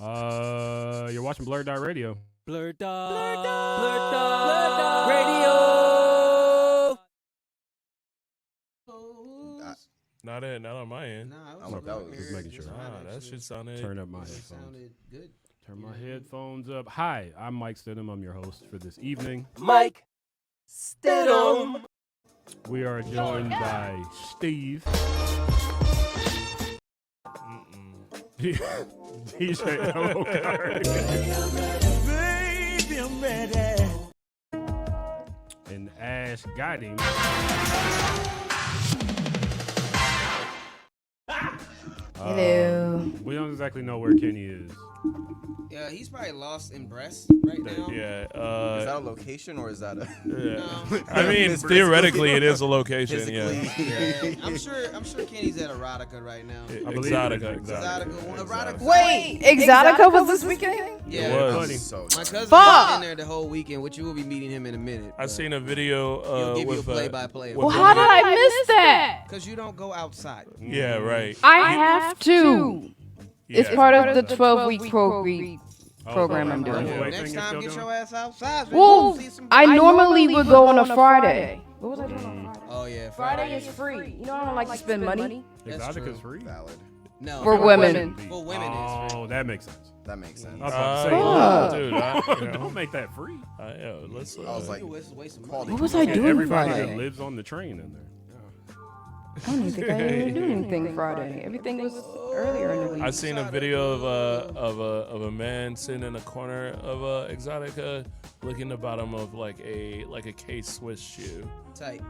You're watching BlurdDotRadio. BlurdDotRadio. Not on my end. Nah, Just making sure. That shit sounded. Turn up my headphones. Sounded good. Turn my headphones up. Hi, I'm Mike Stidham. I'm your host for this evening. Mike Stidham. We are joined by Steve. DJ Hello Kari. Baby, I'm ready. And Ash got him. Hello. We don't exactly know where Kenny is. Yeah, he's probably lost in breast right now. Yeah. Is that a location or is that a? Yeah. No. I mean, theoretically, it is a location. Yeah. I'm sure Kenny's at Erotica right now. I believe Exotica. Erotica. Wait, Exotica was this weekend? Yeah. It was. So My cousin Fuck. was in there the whole weekend, which you will be meeting him in a minute. I seen a video He'll give you a with play-by-play. Well, how did I miss that? Because you don't go outside. Yeah, right. I have to. It's Yeah. part of the 12-week program I'm doing. Graduation Next you're time, still get doing? your ass outside. so Well, you can see some- I normally would go on a Friday. What was I doing on Friday? Oh, yeah. Friday is free. You know I don't like to spend money. That's Exotica's true. free? valid. No. For women. For women, it's free. Oh, that makes sense. That makes sense. I was about to say, Fuck. Dude, don't make that free. let's. I was like, You waste some quality. money. What was I doing Everybody that Friday? lives on the train in there. I don't even think I even do anything Friday. Everything was earlier in the week. I seen a video of a man sitting in a corner of Exotica, licking the bottom of like a K-Swiss shoe. Tight.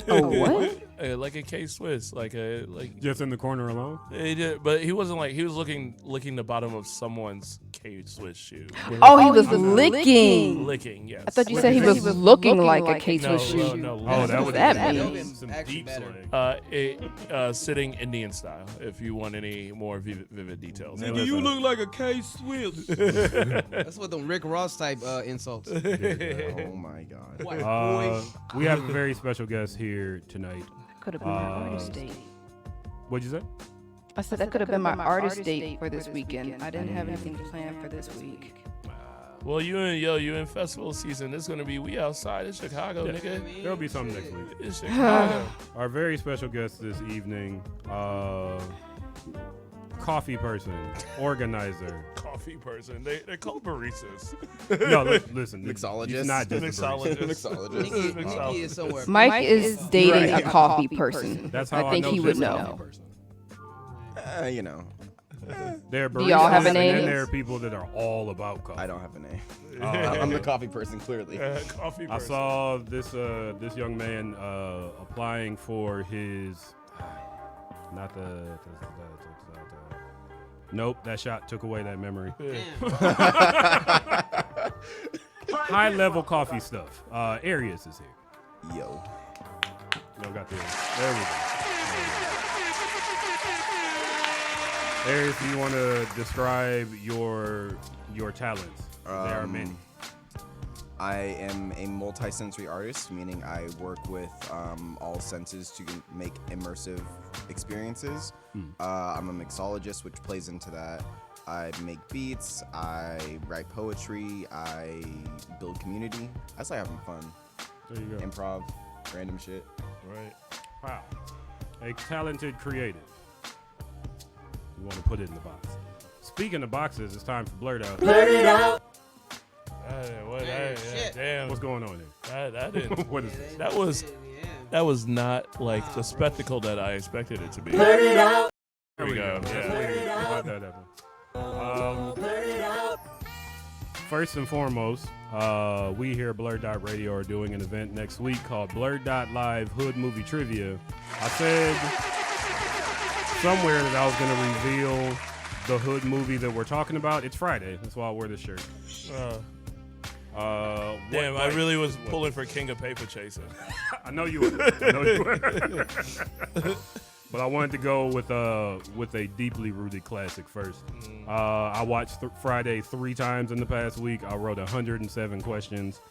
Oh, what? Like a K-Swiss, like Just in the corner alone? but he wasn't like he was licking the bottom of someone's K-Swiss shoe. Oh, he was licking. Licking, yes. I thought you said he was looking like a K-Swiss shoe. No. Oh, that What would that be mean? some Actually deep better. slang. Sitting Indian style. If you want any more vivid details. Nigga, you look like a K-Swiss. That's what them Rick Ross type insults. Oh my god. We have a very special guest here tonight. Could have been my artist date. What'd you say? I said that could have been my artist date for this weekend. I didn't have anything planned for this week. Well, you in festival season. It's gonna be we outside in Chicago, Yeah. nigga. There'll be something next week. It's Chicago. Our very special guest this evening, coffee person, organizer. Coffee person. They're called baristas. No, listen. Mixologist? He's not just a barista. Mixologist. Nikki is somewhere. Mike is dating a coffee person. That's how I think know he would this coffee know. person. You know, There are Do y'all have a baristas, name? And then there are people that are all about coffee. I don't have a name. Uh, I'm the coffee person, clearly. Coffee person. I saw this young man applying for his Nope, that shot took away that memory. High level coffee stuff. Aireus is here. Yo. No, got the there we go. Aireus, do you want to describe your talents? There are many. I am a multi-sensory artist, meaning I work with all senses to make immersive experiences. I'm a mixologist, which plays into that. I make beats, I write poetry, I build community. That's like having fun. There you go. Improv, random shit. Right. Wow. A talented creative. You want to put it in the box. Speaking of boxes, it's time for Blurred Out. Blurt it out. Damn. What's going on here? That didn't. What is this? That was not like the spectacle that I expected it to be. Blurt it out. There we go. Yeah. That's weird. How about that happen? First and foremost, we here at BlurdDotRadio are doing an event next week called BlurdDotLive Hood Movie Trivia. I said somewhere that I was going to reveal the hood movie that we're talking about. It's Friday. That's why I wear this shirt. Damn, I really was pulling for King of Paper Chaser. I know you were. But I wanted to go with a deeply rooted classic first. I watched Friday 3 times in the past week. I wrote 107 questions.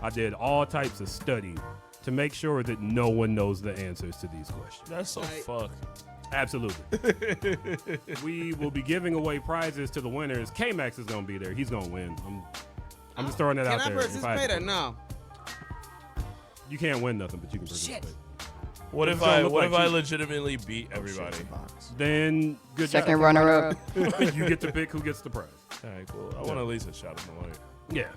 I did all types of study to make sure that no one knows the answers to these questions. That's so fucked. Absolutely. We will be giving away prizes to the winners. K-Max is going to be there. He's going to win. I'm just throwing that out Can I there. participate or no? You can't win nothing, but you can participate. What if It's gonna I look what like if I you- legitimately beat everybody? Then good Second job. runner-up. You get to pick who gets the prize. All right, cool. I want at least a shot of Malloy. Yeah.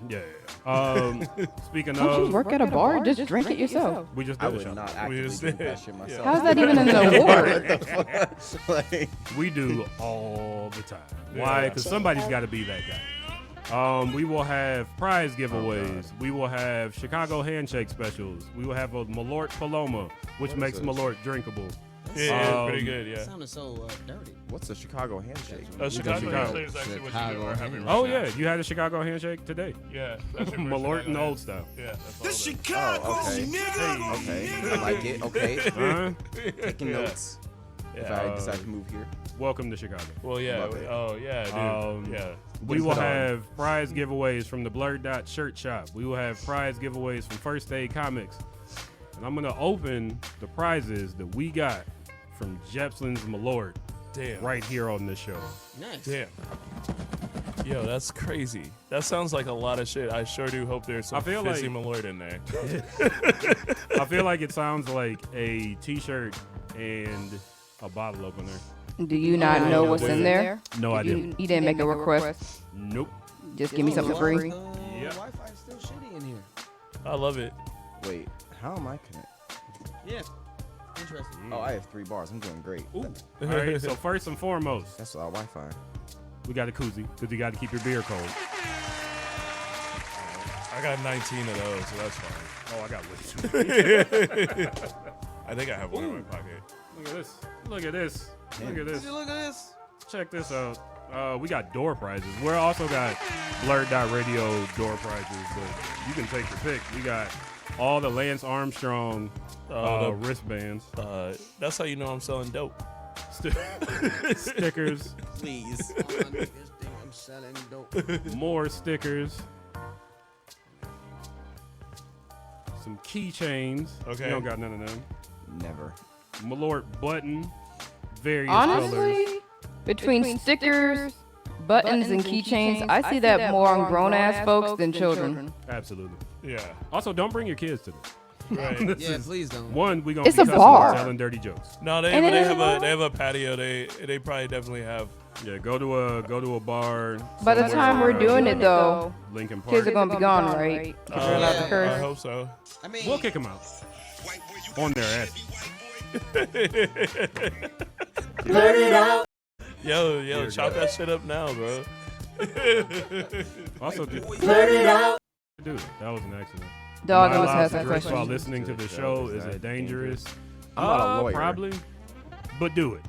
Speaking Don't you of, work at a bar? Just drink it yourself. we just I did a would shot. not actively just drink did. that shit myself. How's that even an award? Like, We do all the time. Yeah. Why? Because somebody's got to be that guy. We will have prize giveaways. We will have Chicago handshake specials. We will have a Malort Paloma, which What makes is this? Malort drinkable. Yeah, Um, pretty good. Yeah. That sounded so dirty. what's a Chicago handshake? Chicago Chicago. handshake is actually what you do or have it Oh right yeah, now. you had a Chicago handshake today. Yeah. that's your Malort and Chicago old style. Yeah, that's all it is. Oh, okay. Okay, I like it. Okay, Huh? taking Yeah. notes. If Yeah. I decide to move here, Welcome to Chicago. Well, yeah. Love it. Oh, yeah, dude. Yeah. We Put will it on. have prize giveaways from the Blurred Dot Shirt Shop. We will have prize giveaways from First Aid Comics. And I'm going to open the prizes that we got from Jepson's Malort Damn. right here on this show. Nice. Damn. Yo, that's crazy. That sounds like a lot of shit. I sure do hope there's some I feel fizzy like- Malort in there. I feel like it sounds like a T-shirt and a bottle opener. Do you not know what's in there? No idea. You didn't make a request. Nope. Just give me something free. Yep. Wi-Fi is still shitty in here. I love it. wait, how am I connected? Yeah. Interesting. Oh, I have 3 bars. I'm doing great. Ooh. All right, so first and foremost, That's without Wi-Fi. we got a koozie because you got to keep your beer cold. I got 19 of those, so that's fine. Oh, I got way too many. I think I have one in my pocket. Look at this. Look at this. Look at Did this. you look at this? Check this out. We got door prizes. We're also got BlurdDotRadio door prizes, but you can take your pick. We got all the Lance Armstrong wristbands, That's how you know I'm selling dope. stickers, Please. All my niggas think I'm selling dope. more stickers, some keychains. Okay. You don't got none of them. Never. Malort button, various colors. Honestly, between stickers, buttons, and keychains, I see that more on grown-ass folks than children. Absolutely. Yeah. Also, don't bring your kids to this. Right. Yeah, please don't. One, we gonna It's be a cussing bar. and telling dirty jokes. No, And it they is have a a they have a patio. They probably definitely have. Yeah, go to a bar. By the somewhere time we're around doing it, though, Lincoln Park. kids are gonna be gone, right? 'Cause they're allowed to I curse. hope so. I mean, We'll kick them out. On their ass. Blurt it out. Yo, Dear chop God. that shit up now, bro. Also, Blurt it out. dude, that was an accident. Dog Am I always allowed has to a drink question. while listening to the show. Is that it dangerous? I'm not a lawyer. Probably, but do it.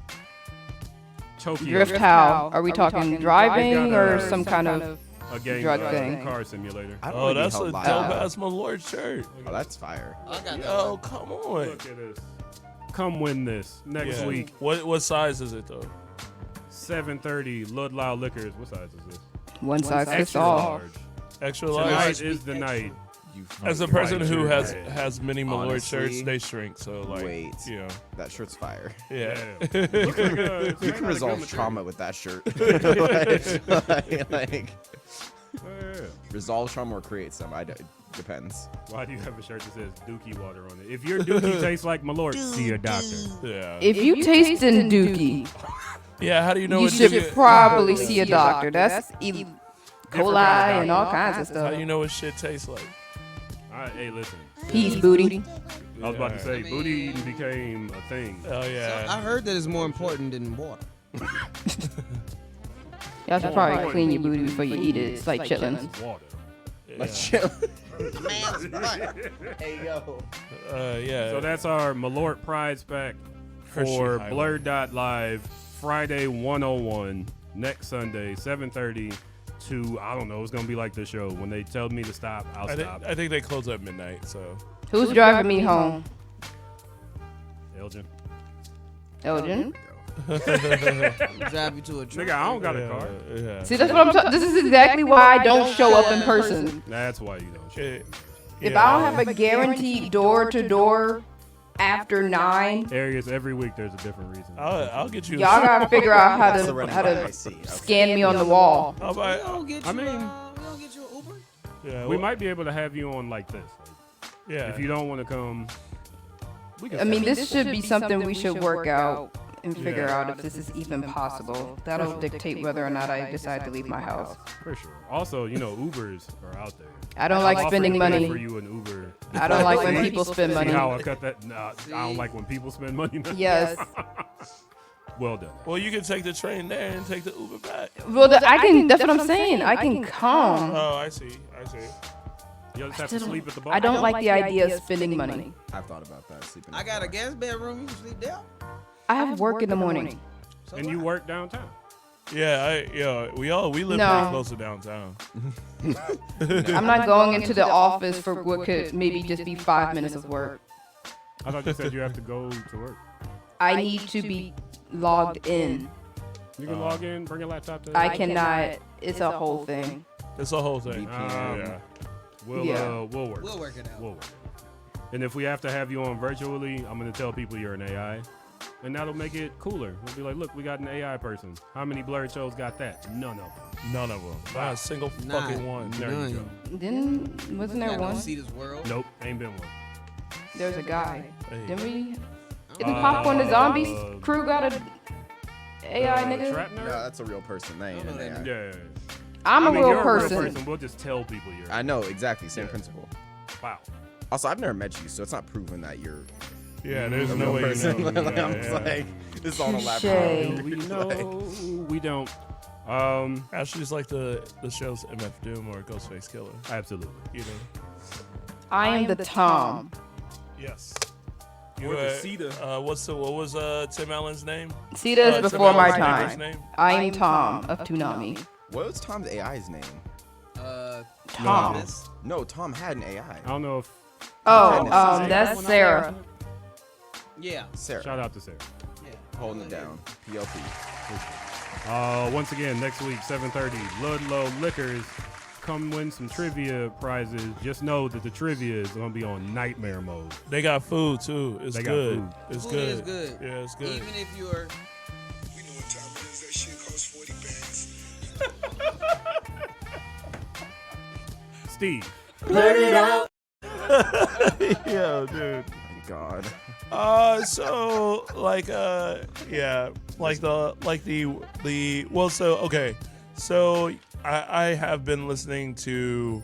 Choke you Drift up. how? Are we talking driving Got, or some kind of? A game drug of thing. car simulator. I don't Oh, wanna be that's a held dope liable. ass Malort shirt. Oh, that's fire. I got that Yo, one. come on. Look at this. Come win this next Yeah. week. What size is it though? 7:30. Ludlow Liquors. What size is this? One size fits Extra all. large. Extra Tonight large. is the night. You As a fucking person who Right, has right. has many Malort Honestly, shirts, they shrink. So like, wait. you know, That shirt's fire. yeah. Looks like a- You it's can made out of good resolve material. trauma with that shirt. like, Yeah. resolve trauma or create some. It depends. Why do you have a shirt that says Dookie water on it? If your Dookie tastes like Malort, see a doctor. Yeah. If you tasting Dookie, Yeah. How do you know? you what should shit- probably see a doctor. That's E. coli and all kinds of How stuff. do you know what shit tastes like? Hey, listen. Peace, booty. I was about to Yeah. say, I mean- booty eating became a thing. Oh yeah. I heard that it's more important than water. Y'all should probably clean your booty before you eat it. It's like chitlins. Water. Like, yeah. chill. Hey, yo. Yeah. So that's our Malort prize pack Hershey for Highway. Blurred Dot Live Friday 101 next Sunday 7:30 to I don't know. It's gonna be like the show. When they tell me to stop, I'll stop. I think they close at midnight. So Who's driving me home? Elgin. Elgin? Drive you to a truck. Nigga, I don't got a car. Yeah. See, that's what I'm talking. This is exactly why I don't show up in person. That's why you don't. Shit. If Yeah. I don't have a guaranteed door-to-door after 9. Aireus, every week there's a different reason. I'll get you. Y'all gotta figure out how That's the running to line I see. Okay. scan me on the wall. I'll buy. We don't get you, I mean- we don't get you an Uber? Yeah, We might be able to have you on like this. Like, Yeah. if you don't want to come, we can. I mean, set this should be something we should work out and figure Yeah. out if this is even possible. That'll dictate whether or not I decide to leave my house. for sure. Also, Ubers are out there. I don't like I'll spending offer to pay money. for you an Uber. I don't like when people spend See money. how I cut that? Nah, I don't like when people spend money. Yes. Well done. Well, you can take the train there and take the Uber back. Well, I can. That's what I'm saying. I can come. Oh, I see. You just have to sleep at the bar. I don't like the idea of spending money. I've thought about that. Sleeping. I got a guest bedroom. You can sleep there. I have work in the morning. So And you work downtown. Yeah, we live No. pretty close to downtown. I'm not going into the office for what could maybe just be 5 minutes of work. I thought you said you have to go to work. I need to be logged in. You can log in, bring your laptop to. I cannot. It's a whole thing. It's a whole thing. VPN. We'll Yeah. we'll work. We'll work it out. We'll work it. And if we have to have you on virtually, I'm gonna tell people you're an AI, and that'll make it cooler. We'll be like, look, we got an AI person. How many Blurred shows got that? None of them. None of them. Not a single fucking one. There you go. Then wasn't there I don't one? see this world. Nope, ain't been one. There's a guy. Hey. Didn't we? Isn't Popcorn the Zombies crew got a AI nigga? Trap No, nerd? that's a real person. That ain't I don't know an that AI. Yeah. I'm a I mean, real you're person. We'll just tell people you're. I know exactly. Same principle. Wow. Also, I've never met you, so it's not proven that you're Yeah, there's a no real way you person. know. Like, I'm just Yeah. like, this is all Touche. elaborate. We know we don't. Ashley's like the show's MF Doom or Ghostface Killer. Absolutely. You know. I am the Tom. Yes. Or the Cedar. What was Tim Allen's name? Sita's Tim before my Allen's neighbor's time. name? I am Tom of Toonami. What was Tom's AI's name? Tom. This- No, Tom had an AI. I don't know if. Oh, that's Sarah. Yeah. Sarah. Shout out to Sarah. Yeah. Holding it down. PLP. Once again, next week, 7:30, Ludlow Liquors. Come win some trivia prizes. Just know that the trivia is going to be on nightmare mode. They got food too. It's They got good. food. It's Food good. is good. Yeah, it's good. Even if you're We know what time it is. That shit costs 40 bands. Steve. Blurt it out. Yo, dude. My God. So like yeah, so I have been listening to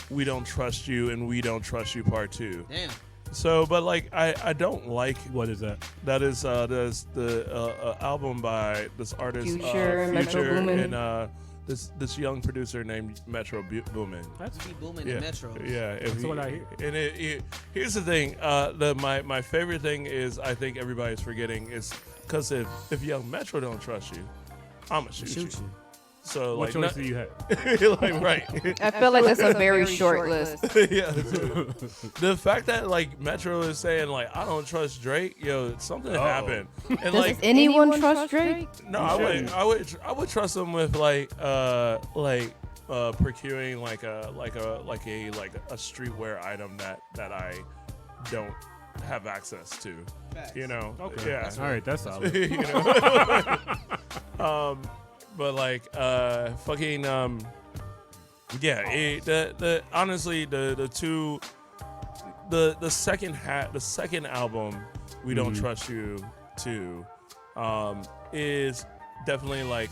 We Don't Trust You and We Don't Trust You Part 2. damn. So but like I don't like What is that? that is the album by this artist Future, Metro Future, Boomin. and this young producer named Metro Boomin. That's Be booming Yeah, in Metro. yeah. That's what I hear. And here's the thing. My favorite thing is I think everybody's forgetting is because if Young Metro don't trust you, I'ma shoot you. So What like, choice do you have? like right. I feel like that's a very short list. Yeah. The fact that like Metro is saying like I don't trust Drake, yo, something happened. And Does like anyone trust Drake? no, I would trust him with procuring like a streetwear item that I don't have access to. Facts. You know. Okay. Yeah. All right, that's solid. You know. But like fucking yeah, honestly the second the second album We Don't Trust You 2 is definitely like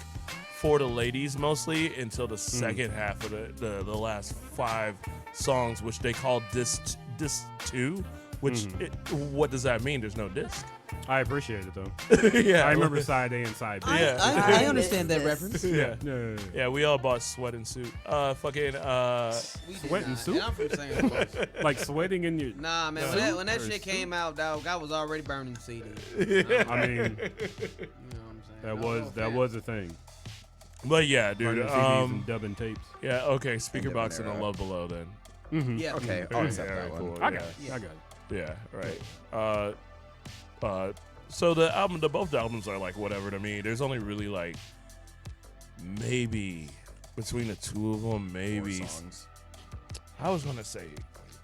for the ladies mostly until the second half of the last 5 songs, which they call disc 2, which what does that mean? There's no disc. I appreciate it, though. Yeah, I remember side A and side B. Yeah. I understand that reference. Yeah. Yeah. Yeah, we all bought sweat and suit. We Fucking did Sweat and not. soup? And I'm from St. Louis. Like sweating in your. Nah, man. When that shit came out, dog, I was already burning CDs. I mean, You know what I'm saying? that was a thing. But yeah, dude. Burning CDs and dubbing tapes. Yeah, okay. Speaker Different box and a era. love below then. Yeah. Okay, I'll accept Yeah, that one. cool. I Yeah. got it. I got it. Yeah, right. So both the albums are like whatever to me. There's only really like maybe between the two of them, maybe Four songs. I was gonna say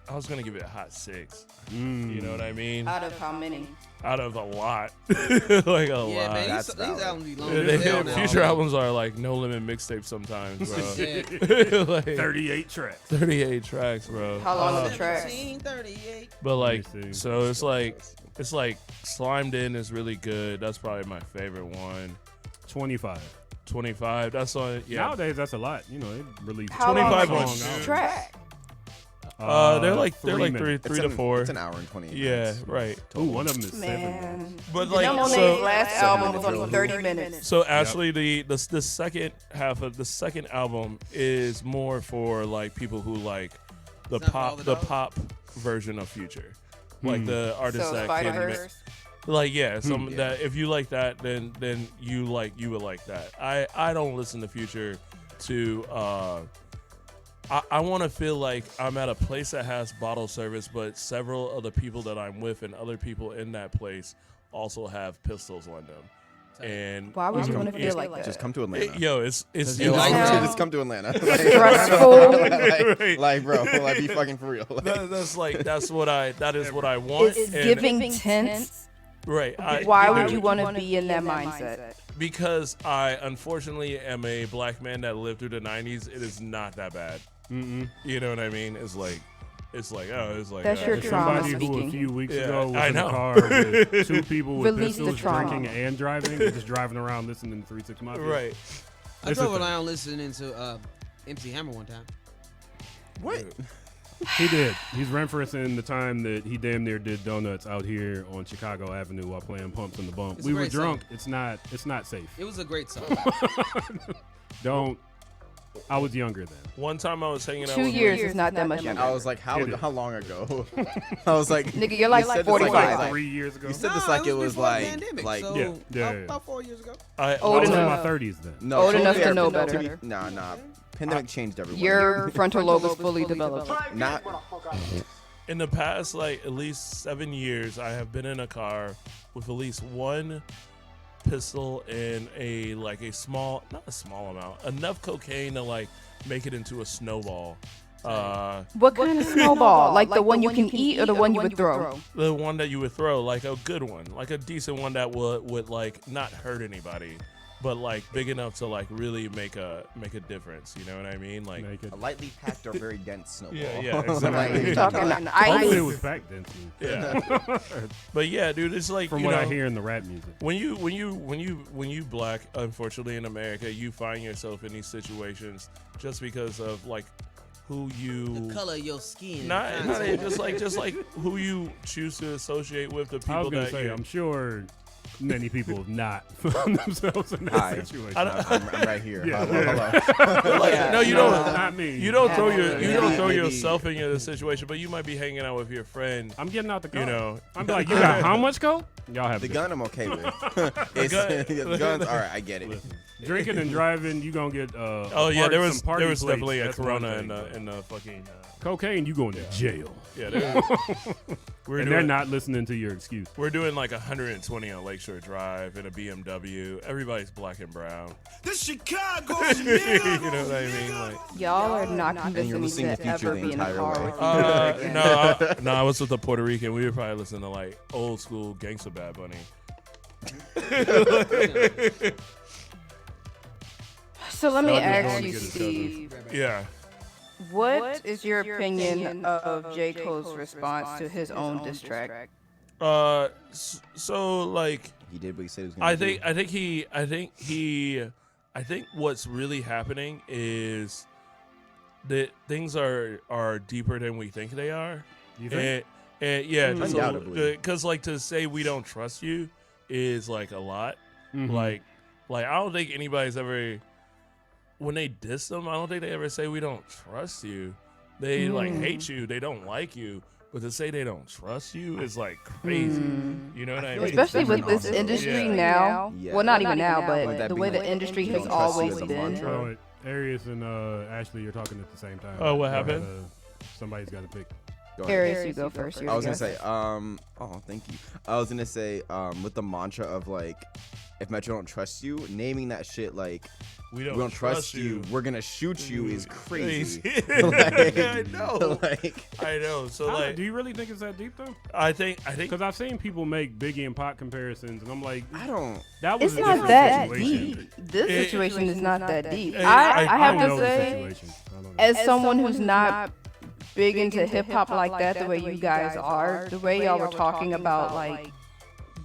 I was gonna give it a hot 6. You know what I mean? Out of how many? Out of a lot, like a Yeah, lot. man, That's these valid. albums be long Yeah, as hell now. future albums are like No Limit mixtapes sometimes, bro. Yeah. Like 38 tracks. 38 tracks, bro. How long are the tracks? 1738. But like, Let me see. so it's like Slimed In is really good. That's probably my favorite one. 25. 25. That's on. Yeah. Nowadays, that's a lot. You know, they release How long 25 is on each track? They're like minutes. three to 4. It's an hour and 20 Yeah, minutes. right. Ooh, one of them is 7 minutes. Man. But like, Lemonade's so last album was only 30 minutes. So actually, the second half of the second album is more for like people who like the It's not for all pop the the dogs? pop version of Future, like the artists So that can Spider-Verse. like some Yeah. that if you like that, then you would like that. I don't listen to Future to I want to feel like I'm at a place that has bottle service, but several of the people that I'm with and other people in that place also have pistols on them. And Why would you want to feel it's- like that? Just come to Atlanta. Yo, it's you like Just that? come to Atlanta. Stressful. like, bro, like, be fucking for real. Like, that is what I want. It's and- giving tense. right. Why would you want to be in that mindset? Because I unfortunately am a black man that lived through the 90s. It is not that bad. You know what I mean? It's like That's your There's trauma somebody who a speaking. few weeks Yeah, ago was I in a know. car with 2 people with Release the pistols trauma. drinking and driving, and just driving around listening to 3 6 Mafia. right. I It's a drove thing. around listening to MC Hammer one time. what? He did. He's referencing the time that he damn near did donuts out here on Chicago Avenue while playing Pumps in the Bump. It's a We were great drunk. It's not safe. It was a great song. Don't. I was younger then. One time I was hanging out 2 with years is not that much younger. I was like, how long ago? I was like, Nigga, you're like you said this like 45. like- 3 years ago. You said this Nah, like it was before the like, pandemic, so Yeah. about 4 years ago. I Old I was in enough. my 30s then. no, Old so enough to fair, know but better. Nah. Pandemic changed everyone. Your frontal lobe is fully developed. not. in the past like at least 7 years, I have been in a car with at least one pistol and not a small amount, enough cocaine to like make it into a snowball. What kind of snowball? Like the one you can eat or the one you would throw? The one that you would throw, like a good one, like a decent one that would like not hurt anybody, but like big enough to like really make a difference. You know what I mean? Like Naked. A lightly packed or very dense snowball. yeah, exactly. Talking Hopefully ice. it was back then too. Yeah. But yeah, dude, it's like From you what know, I hear in the rap music. when you black, unfortunately in America, you find yourself in these situations just because of like who you The color of your skin. not the content. just like who you choose to associate with, the I people was gonna that say, you I'm sure many people have not found themselves in that Hi. situation. I'm right here. Yeah. Hello. like, no, you don't. Not me. You don't throw Maybe- yourself into the situation, but you might be hanging out with your friend. I'm getting out the car. You know, I'm like, you got how much coke? Y'all have The to- gun I'm okay with. It's, gun- the guns, all right, I get it. Listen, drinking and driving, you gonna get. oh yeah, there was plates. definitely a That's one Corona thing, in the fucking. cocaine. You going to jail, Yeah, we're and they're doing, not listening to your excuse. We're doing like 120 on Lakeshore Drive in a BMW. Everybody's black and brown. This Chicago. You know what I mean? Like, Y'all are not you're convincing me listening to to Future ever the be in a entire car way. with you. no, I was with a Puerto Rican. We were probably listening to like old school gangsta Bad Bunny. So let me Y'all just ask going to you, get it Steve. Yeah. What is your opinion of J. Cole's response to his own diss track? So like, He did what he said he was going to do. I think what's really happening is that things are deeper than we think they are. You think? And yeah, Undoubtedly. because like to say we don't trust you is like a lot. Mhm. Like I don't think anybody's ever, when they diss them, I don't think they ever say we don't trust you. They like hate you. They don't like you. But to say they don't trust you is like crazy. You know what I mean? Especially with this Also- industry Yeah. now. Yeah. Well, not even now, Would but that the be way the like, industry you has don't trust you always as a been. mantra? Oh, Aireus and Ashley, you're talking at the same time. Oh, what Go ahead, happened? somebody's got to pick. Go ahead. Aireus, you go first. I was gonna say, oh, thank you. I was gonna say, with the mantra of like, if Metro don't trust you, naming that shit like, We we don't trust you, we're gonna shoot you is crazy. I know. I know. So like, do you really think it's that deep though? I think Because I've seen people make Biggie and Pac comparisons, and I'm like, I don't. that was It's a not different that situation. deep. This situation is not that deep. I I have don't to know the say, situation. I don't know. as someone who's not big into hip hop like that, the way you guys are, the way y'all were talking about like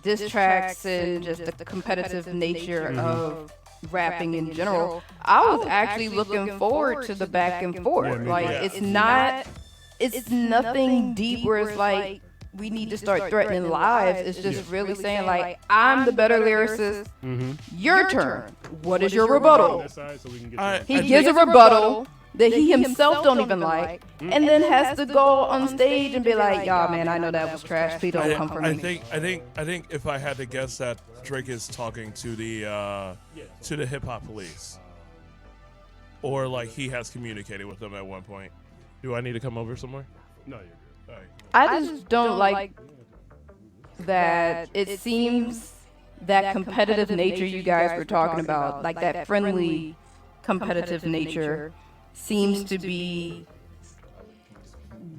diss tracks and just the competitive nature of rapping in general, I was actually looking forward to the back and forth. Yeah, me Like too. it's nothing deep where it's like we need to start threatening lives. It's just really saying like, I'm the better lyricist. Your turn. What is your rebuttal? He gives a rebuttal that he himself don't even like, and then has to go on stage and be like, "Y'all, man, I know that was trash. Please don't come for me." I think if I had to guess that Drake is talking to the hip hop police, or like he has communicated with them at one point. Do I need to come over somewhere? No, you're good. All right. I just don't like that. It seems that competitive nature you guys were talking about, like that friendly competitive nature, seems to be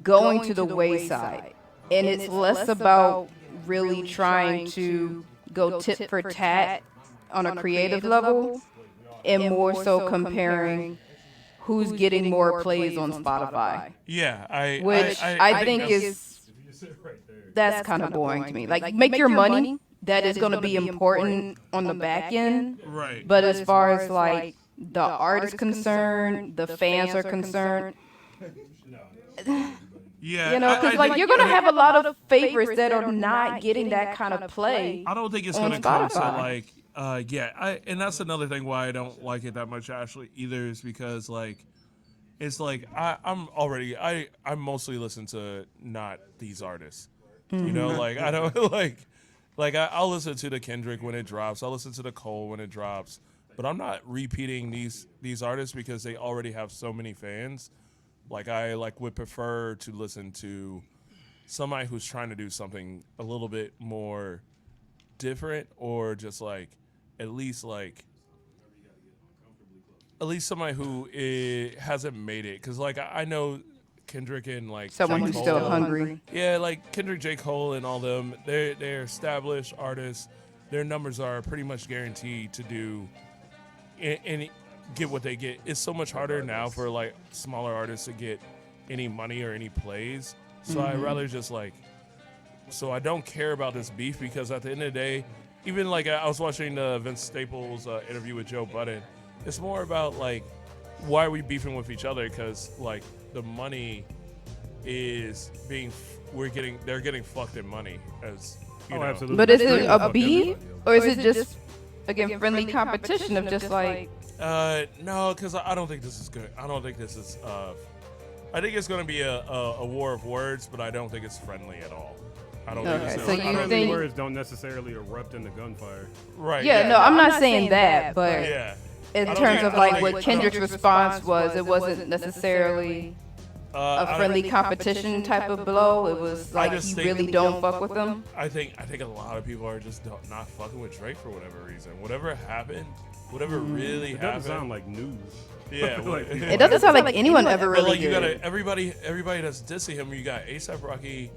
going to the wayside, and it's less about really trying to go tit for tat on a creative level, and more so comparing who's getting more plays on Spotify. Yeah, Which I think is that's kind of boring to me. Like, make your money. That is going to be important on the back end. right. But as far as like the art is concerned, the fans are concerned, Yeah, you know, because like you're going to have a lot of favorites that are not getting that kind of play. I don't think it's on going to come to Spotify. like, and that's another thing why I don't like it that much actually either is because like, it's like I'm mostly listen to not these artists, you know, like I don't like I'll listen to the Kendrick when it drops, I'll listen to the Cole when it drops, but I'm not repeating these artists because they already have so many fans. Like I would prefer to listen to somebody who's trying to do something a little bit more different, or just like at least somebody who hasn't made it. Because like I know Kendrick and like Someone J. who's Cole, still hungry. Yeah, like Kendrick, J. Cole, and all them. They're established artists. Their numbers are pretty much guaranteed to do and get what they get. It's so much harder now for like smaller artists to get any money or any plays. So I'd rather just like, so I don't care about this beef because at the end of the day, even like I was watching Vince Staples' interview with Joe Budden. It's more about like, why are we beefing with each other? Because like the money is they're getting fucked in money as you know. Absolutely. But is it a beef, or is it just again friendly competition of just like? No, because I don't think this is good. I don't think this is. I think it's going to be a war of words, but I don't think it's friendly at all. I don't Okay, think it's so you Friendly think- words don't necessarily erupt into gunfire. right. Yeah, no, I'm not saying that, but Yeah. in I don't terms think- of I like don't what think- Kendrick's response was, it wasn't necessarily I a don't- friendly competition type of blow. It was like just you think- really don't fuck with them. I think a lot of people are just not fucking with Drake for whatever reason. Whatever happened, whatever really It happened. doesn't sound like news. Yeah, Like, people- It doesn't sound like anyone ever But really like you did. gotta everybody that's dissing him. You got A$AP Rocky,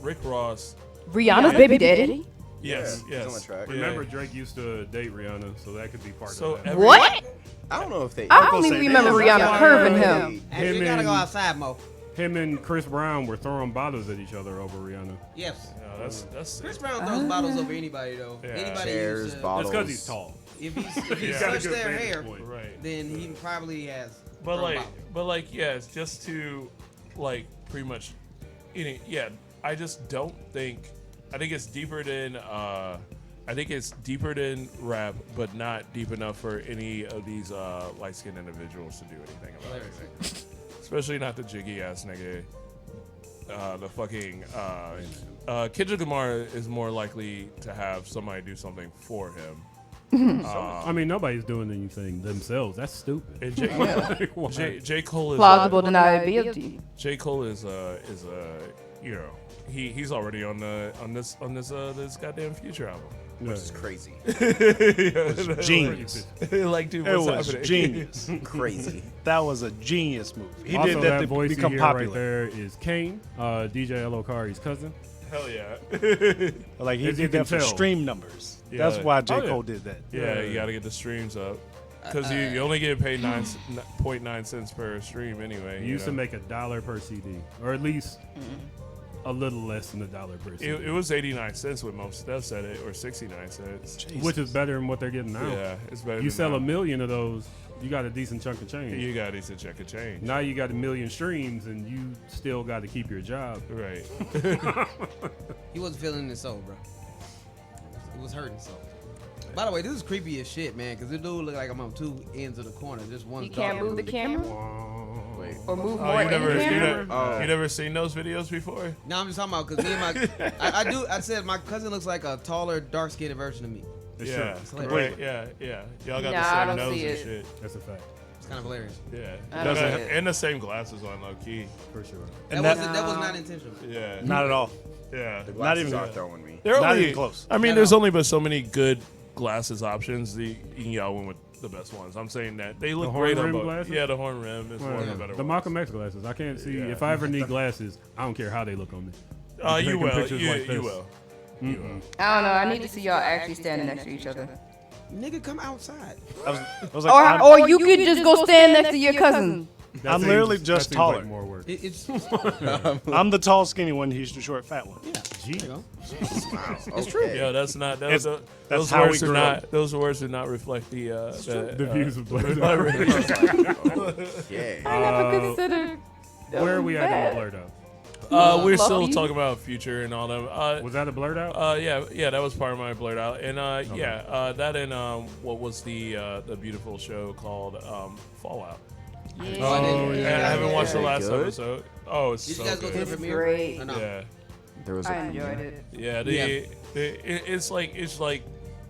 Rick Ross. Rihanna's baby daddy. Yes, Yeah, he's on yes. the track. Yeah. Remember, Drake used to date Rihanna, so that could be part So of that. What? I don't know if they. I don't even remember Rihanna curving him. Hey, you gotta go outside, Mo. Him and Chris Brown were throwing bottles at each other over Rihanna. Yes. No, that's Chris Brown throws bottles over anybody though. Yeah. Anybody Chairs, who's, bottles. That's because he's tall. if he's He's got a touched good their vantage hair, point. right. then he probably has. But thrown like, bottles. yeah, it's just to, like, pretty much, yeah. I just don't think. I think it's deeper than. I think it's deeper than rap, but not deep enough for any of these light-skinned individuals to do anything about anything. Especially not the jiggy ass nigga. The fucking Kendrick Lamar is more likely to have somebody do something for him I mean, nobody's doing anything themselves. That's stupid. And J. Cole is Plausible deniability. J. Cole is you know, he's already on this goddamn Future album. Which is crazy. Genius. Like, dude, It what's was happening? genius. Crazy. That was a genius move. He Also, did that to voice become you hear popular. right there is Kane, DJ L.O. Kari's cousin. Hell yeah. Like he As you did can that for tell. stream numbers. Yeah. That's why J. Oh, yeah. Cole did that. Yeah, you got to get the streams up. Because you only get paid 9.9 cents per stream anyway. You used to make $1 per CD, or at least a little less than $1 per CD, It was 89 cents when most stuff said it, or 69 cents. which is better than what they're getting now. Yeah, it's better. You than sell now. 1 million of those, you got a decent chunk of change. You got to check a change. Now you got 1 million streams, and you still got to keep your job. Right. He wasn't feeling his soul, bro. It was hurting his soul. By the way, this is creepy as shit, man, because this dude look like I'm on two ends of the corner. Just one. You can't move the camera Wait. or move Oh, more you in the camera. you never seen those videos before? No, I'm just talking about because me and my, I said my cousin looks like a taller, dark-skinned version of me. Yeah, hilarious. right. Yeah. Y'all got Nah, I the same don't nose see and it. shit. That's a fact, It's kind of hilarious. Yeah, I don't see it. and the same glasses on, low key. for sure. And That was not intentional. Yeah, Not at all. yeah. The glasses even- are throwing me. They're Not only, even close. I mean, Not there's at all. only but so many good glasses options. Y'all went with the best ones. I'm saying that they look The horn great on rim both. glasses? Yeah, the horn rim is one of the better The ones. Malcolm X glasses. I can't see. Yeah. If I ever need glasses, I don't care how they look on me. You Taking will. pictures You like this. will. You will. I don't know. I need to see y'all actually standing next to each other. Nigga, come outside. I was like, Or you could just go stand next to your cousin. That I'm literally that just seems taller. Like more work. It's I'm the tall, skinny one. He's the short, fat one. Gee. It's true. Yo, that's not. It's- Those that's how we words do grew not. up. Those words do not reflect the The views of Blurred. Yeah. I never considered. Where are we at in the Blurred Out? We're still Fluffy. talking about Future and all them. Was that a Blurred Out? Yeah, that was part of my Blurred Out, and that and what was the beautiful show called Fallout. Yeah. Oh, And I haven't watched the Very last good. episode. Oh, it's Did so you guys go to the good. It's premiere? great. Or no? Yeah, There was I a enjoyed it. yeah. It's like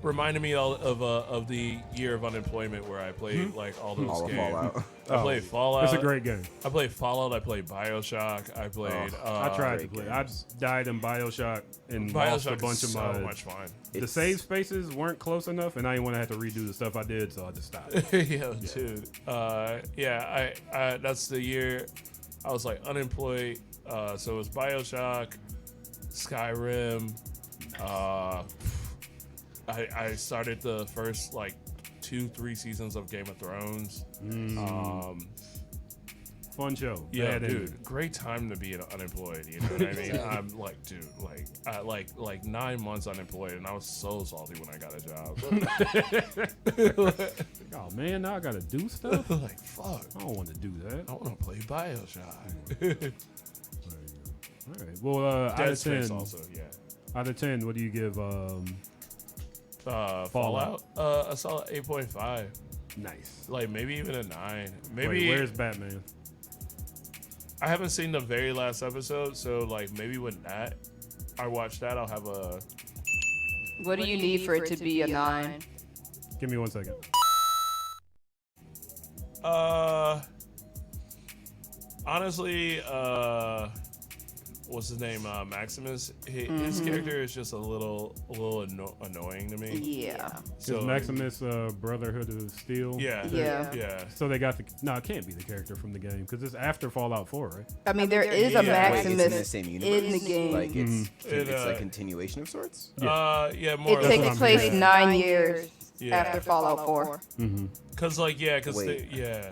reminded me of the year of unemployment where I played like all those all of games. Fallout. I played Fallout. It's a great game. I played Fallout. I played BioShock. I played. I tried to great play. I games. died in Bioshock and lost a BioShock bunch is of so my. much fun. The It's- save spaces weren't close enough, and I didn't want to have to redo the stuff I did, so I just stopped. Yeah, dude. I that's the year I was like unemployed. So it was BioShock, Skyrim. I started the first like 2-3 seasons of Game of Thrones. Fun show. Yeah, Bad ending. dude, great time to be unemployed. You know what I mean? I'm like, dude, like 9 months unemployed, and I was so salty when I got a job. Oh man, now I gotta do stuff. Like, fuck, I don't want to do that. I want to play BioShock. All right. Well, out Dead of Space 10, also, yeah. out of 10, what do you give? Fallout, a solid 8.5. Nice. Like maybe even a 9. Wait, Maybe where's Batman? I haven't seen the very last episode, so like maybe when that I watch that, I'll have a. What do you need for it to be a 9? Give me 1 second. Honestly, what's his name? Maximus. His character is just a little annoying to me. Yeah. So Is Maximus Brotherhood of Steel? Yeah. Yeah. So they got the. No, it can't be the character from the game because it's after Fallout 4, right? I mean, there is a Yeah. Wait, it's Maximus in the same universe? in the game. Like it's It, like continuation of sorts. Yeah, more it or what takes I'm place hearing. 9 years Yeah. after Fallout 4. Cause like Wait. yeah.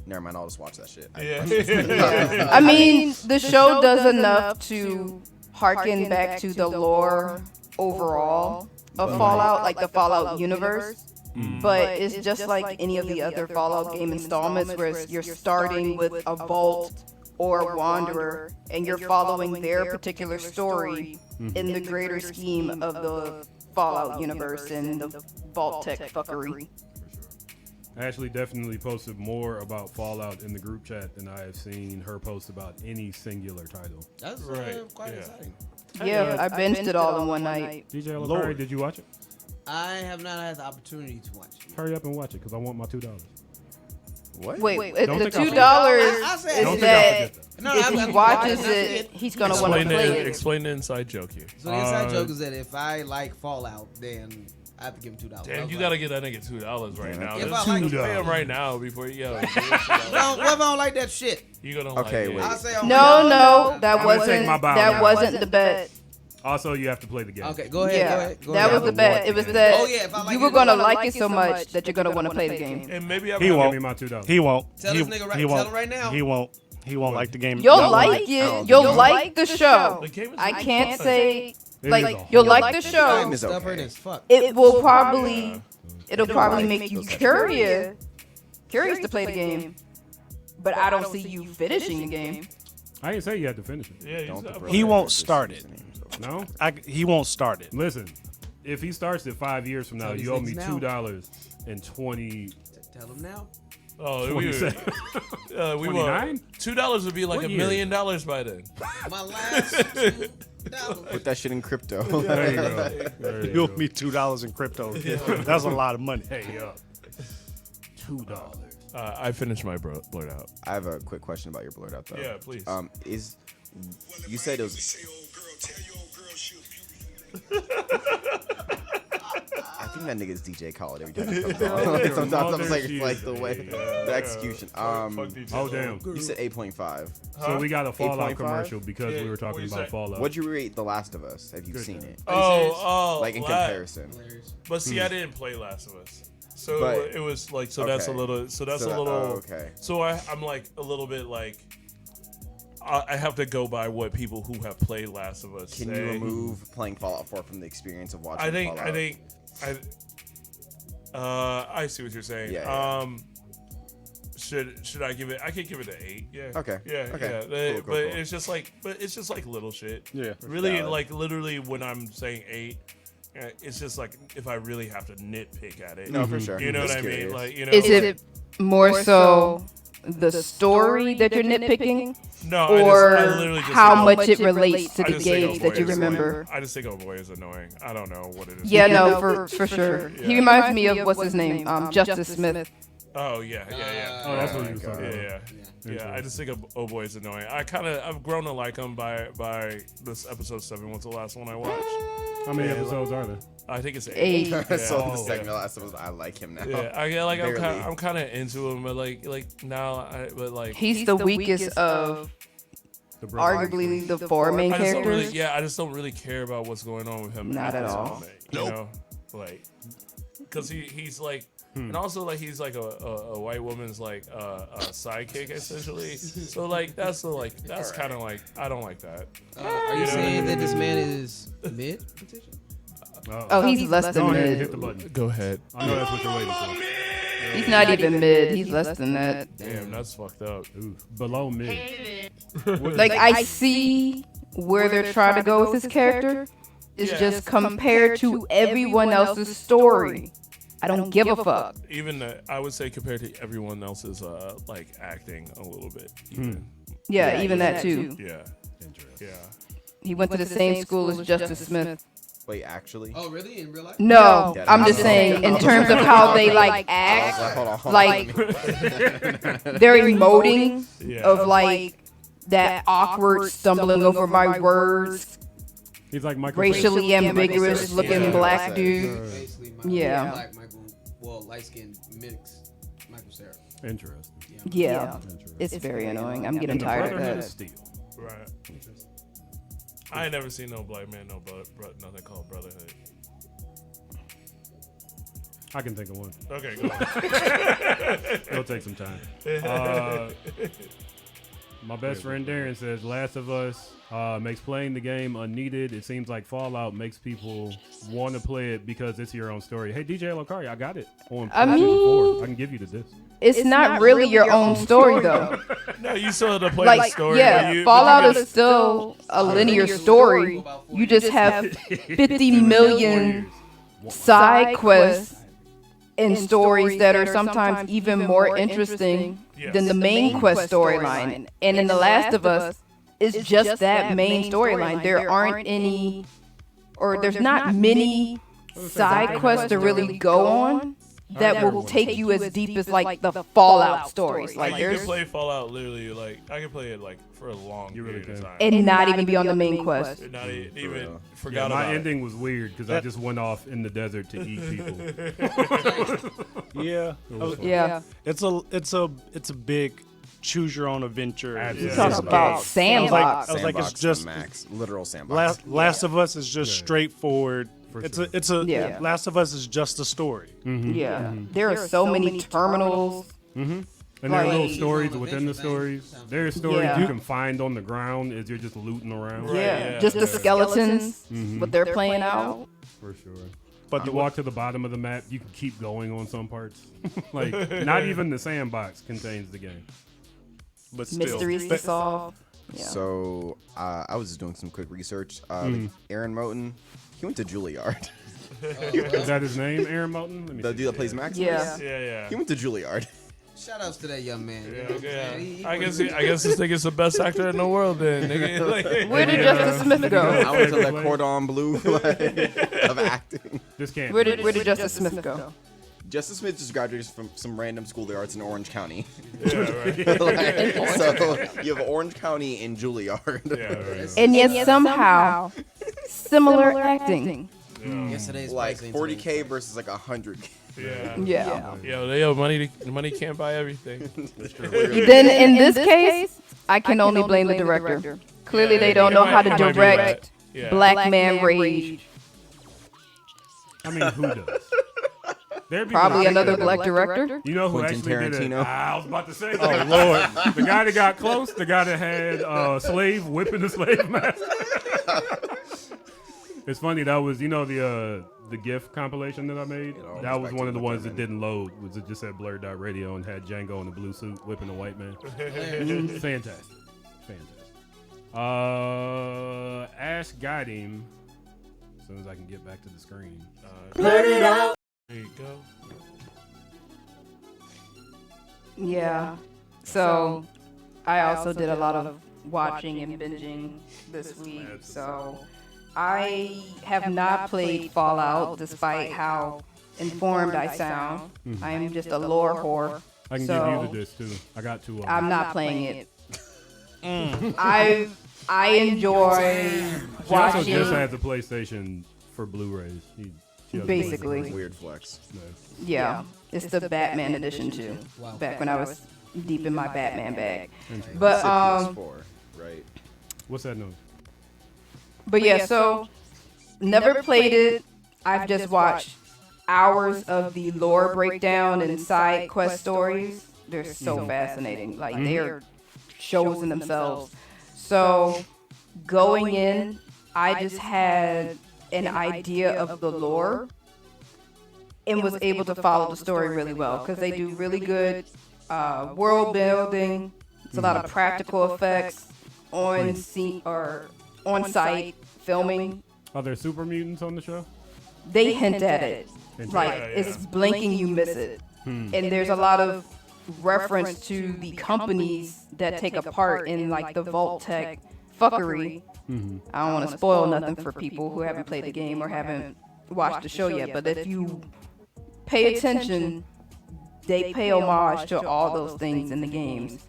Never mind, I'll just watch that shit. Yeah. I mean, the show does enough to harken back to the lore overall of Fallout, like the Fallout universe. But it's just like any of the other Fallout game installments where you're starting with a Vault or a Wanderer and you're following their particular story in the greater scheme of the Fallout universe and the Vault Tech fuckery. I actually definitely posted more about Fallout in the group chat than I have seen her post about any singular title. That's Right, quite yeah. exciting. Yeah, I binged it all in one night. DJ Lord. Lakari, did you watch it? I have not had the opportunity to watch it. Hurry up and watch it, because I want my $2. What? Wait, Don't the think $2 I said- is Don't think I'll that forget that. No, if I'm he not watches forget. it, he's gonna want to play it. Explain the inside joke here. So the inside joke is that if I like Fallout, then I have to give him $2. Damn, you gotta get that nigga $2 right now. If That's I like pay him right now before you go. What if I don't like that shit? You gonna Okay, like wait. I'll say I'm No, that I'm gonna take wasn't my bow that now. wasn't the bet. Also, you have to play the game. Okay, go ahead. Yeah, Go ahead. Go that ahead. was the bet. It was that Oh, yeah, if I like you it, were you're gonna gonna like it so much that you're gonna want to play the game. And maybe I'm He Give won't. me my $2. He won't. Tell he, this nigga right- he tell won't. him right now. He won't. He won't like the game. You'll No. like I it. don't You'll think like the show. The game is I really can't fun. say It is like a you'll hard like the Time show. is okay. Stubborn as fuck. It will probably it'll probably like make you those curious to play the game. But I don't see you finishing the game. I didn't say you had to finish it. Yeah, Don't he's the He brother won't just start use it. the name, so. No? He won't start it. Listen, if he starts it 5 years from now, Tell these you owe me niggas now. $2 and 20. Tell him now. Oh, we 27. we 29? $2 would be like What $1 year? million by then. My last $2. Put that shit in crypto. There you go. There You you owe go. me $2 in crypto. That's a lot of money. Hey, $2. I finished my blurt out. I have a quick question about your blurt out though. Yeah, please. Is you said it was? Say, old girl, tell your old girl she a beautiful. I think that nigga's DJ Khaled every time he comes on. Sometimes I'm like, it's like the way, the execution. Oh, damn. You said 8.5. So we got a Fallout 8.5? commercial because Yeah, we were what talking you about say? Fallout. What'd you rate The Last of Us? Have you Good seen time. it? Oh, Like in comparison. But see, I didn't play Last of Us, so But- it was like that's a okay. little. So that's So a that- little. okay. So I'm like a little bit like. I have to go by what people who have played Last of Us Can say. you remove playing Fallout 4 from the experience of watching I think. Fallout? I see what you're saying. Yeah, Should I give it? I could give it an 8. Yeah. Okay. Yeah. Okay. Yeah. Cool, but cool. it's just like little shit. Yeah. Really, Valid. like literally, when I'm saying 8, it's just like if I really have to nitpick at it. No, for sure. You know what Just I mean? curious. Like, you know. Is it more so the story that you're nitpicking, No, or I literally just how think, much it relates to I the just think games that you Oboy is remember? annoying. I just think Oboy is annoying. I don't know what it is. Yeah, no, for sure. Yeah. He reminds me of what's his name, Justice Smith. Oh yeah. Oh, that's what you was Okay. talking Yeah, about. yeah. I just think Oh Boy is annoying. I've grown to like him by this episode 7 was the last one I watched. How many episodes are there? I think it's 8. 8. Yeah. So the Oh, second last of us, I like him now. Yeah, I get like Barely. I'm kind of into him, but like now, but like He's the weakest of The brother. arguably the 4 main I just don't characters. really, I just don't really care about what's going on with him. Not at this all. moment, you know, like because he's like. And also, like, he's like a white woman's like a sidekick essentially. So like that's kind of like I don't like that. Are you saying that this man is mid? Oh, he's less Go than ahead and hit mid. the button. Go ahead. I know that's what you're waiting for. He's not even mid. He's less than that. Damn, that's fucked up. Ooh, below mid. Like I see where they're trying to go with his character. It's Yeah. just compared to everyone else's story. I don't give a fuck. Even I would say compared to everyone else's like acting a little bit. Even. Yeah, even that too. Yeah. Yeah. He went to the same school as Justice Smith. Wait, actually? Oh, really? In real life? No, Yeah, I'm that's just not- saying in terms of how they like I was act, hold on. like they're emoting Yeah. of like that awkward stumbling over my words, He's like Michael. racially ambiguous looking Yeah. black dude. Basically, Yeah. black Michael, light skinned mix Michael Cera. Interesting. Yeah, Interesting. it's very annoying. I'm getting And the tired of Brotherhood that. of Steel. Right. I ain't never seen no black man, nothing called Brotherhood. I can think of one. Okay, go. It'll take some time. My best friend Darren says Last of Us makes playing the game unneeded. It seems like Fallout makes people want to play it because it's your own story. Hey, DJ Lokari, I got it on I PlayStation mean- 4. I can give you the disc. It's not really your own story though. No, you still have to play the Like, story. yeah, but you, Fallout is still a linear story. You just have 50 million side quests and stories that are sometimes even more interesting than the main quest storyline. And in The Last of Us, it's just that main storyline. There aren't any, or there's not many side quests to really go on that will take you as deep as like the Fallout stories. Like you there's can play Fallout literally like I can play it like for a long period of time. and not even be on the main quest. And not even forgot Yeah, about my it. ending was weird because I just went off in the desert to eat people. Yeah. Yeah. It's a big choose your own adventure. Absolutely. Talk system. about sandbox. I was like, it's Sandbox just max, literal sandbox. Last of Us is just straightforward. For It's sure. a Last of Us is just a story. Yeah. There are so many terminals. And there are little Like- stories within the stories. There are stories Yeah. you can find on the ground as you're just looting around. Right. Yeah. Just the skeletons, what they're playing out. For sure. But But you walk to the bottom of the map, you can keep going on some parts. Like, not even the sandbox contains the game. but still, Mysteries to solve. Yeah. So I was just doing some quick research. Aaron Moten, he went to Juilliard. Is that his name, Aaron Moten? Let me The see. dude that plays Maximus. Yeah. Yeah. He went to Juilliard. Shout outs to that young man. You know Yeah, what I'm yeah. saying? He I guess this nigga's the best actor in the world then, nigga. Like, Where did Justice Smith go? I went to the cordon bleu of acting. This can't Where be. did Justice Smith go? Justice Smith just graduated from some random school of the arts in Orange County. yeah, right. So you have Orange County and Juilliard. Yeah, right. And yet somehow similar acting. Yesterday's Like price ain't 40K versus like 100K. Yeah. Yeah. Yo, money can't buy everything. Then in this case, I can only blame the director. Clearly, they don't know how to direct Yeah. black man rage. I mean, who does? There'd be Probably the- another black director. You know who Quentin actually did it? Tarantino. I was about to say that. Oh, Lord. The guy that got close, the guy that had slave whipping the slave master. It's funny, that was, the GIF compilation that I made? all That was respect one to of the what ones that that didn't load. Was it just said BlurdDotRadio and had Django in a blue suit whipping a white man. Fantastic. Ash got him. As soon as I can get back to the screen. Blurt it out. There you go. Yeah. So I also did a lot of watching and binging this week. So I have not played Fallout despite how informed I sound. I am just a lore whore. I can So- give you the disc too. I got two of them. I'm not playing it. I enjoy She also watching. just has the PlayStation for Blu-rays. She doesn't Basically. play Weird flex. no. Yeah, it's the Batman edition too. Wow. Back when I was deep in my Batman bag. It's But a PS4, right? What's that noise? But yeah, so never played it. I've just watched hours of the lore breakdown and side quest stories. They're so fascinating. Like they're shows in themselves. So going in, I just had an idea of the lore and was able to follow the story really well because they do really good world building. It's a lot of practical effects on scene or on site filming. Are there super mutants on the show? They hint at it. Like Yeah, yeah. it's blinking, you miss it. And there's a lot of reference to the companies that take a part in like the Vault Tech fuckery. I don't want to spoil nothing for people who haven't played the game or haven't watched the show yet, but if you pay attention, they pay homage to all those things in the games.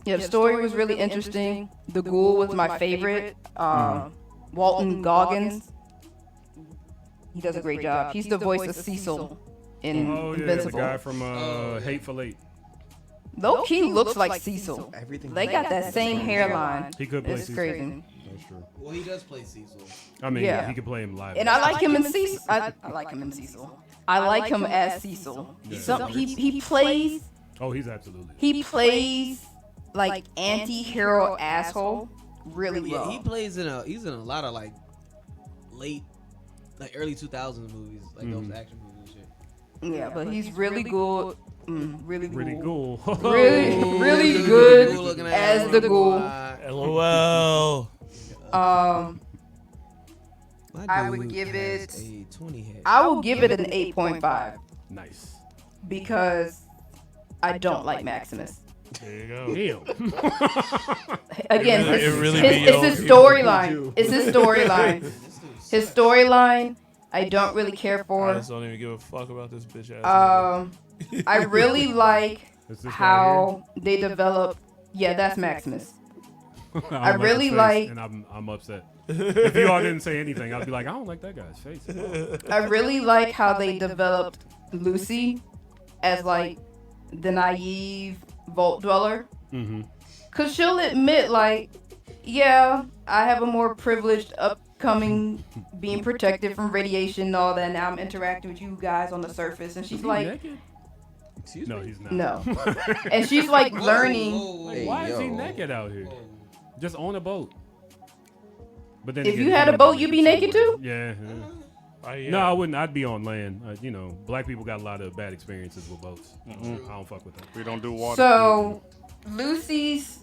Yeah, the story was really interesting. The ghoul was my favorite. Walton Goggins. He does a great job. He's the voice of Cecil in Oh yeah, the Invincible. guy from Hateful Eight. Low key looks like Cecil. Everything. They got that same hairline. He could play It's Cecil. crazy. That's true. Well, he does play Cecil. I mean, Yeah. he could play him live. And I like him in Cecil. I like him in Cecil. I like him as Cecil. He plays Oh, he's absolutely. he plays like anti-hero asshole really Yeah, well. he plays he's in a lot of like early 2000s movies, like those action movies and shit. Yeah, but he's really good. Really Pretty cool. cool. Really good Cool looking as ass. the ghoul. LOL. My I would dude give has it- a 20 head. I will give it an 8.5 Nice. because I don't like Maximus. There you go. Damn. Again, It it's really his, be it's your his people. storyline. It's his storyline. His storyline, I don't really care I for. just don't even give a fuck about this bitch ass. I really like Is this how they develop. Yeah, that's Maximus. right here? I don't really his face, like- and I'm upset. If you all didn't say anything, I'd be like, I don't like that guy's face. I really like how they developed Lucy as like the naive vault dweller. Mm-hmm. Cause she'll admit like, yeah, I have a more privileged upcoming being protected from radiation and all that. Now I'm interacting with you guys on the surface. And she's like, naked? Excuse No, me? he's not. no. And she's like learning. Hey, Why is he yo. naked out here? Just on a boat. But then If again, you had a boat, you'd be naked too? Yeah. Yeah. No, I wouldn't. I'd be on land. Black people got a lot of bad experiences with boats. I don't fuck with that. We don't do water. So Lucy's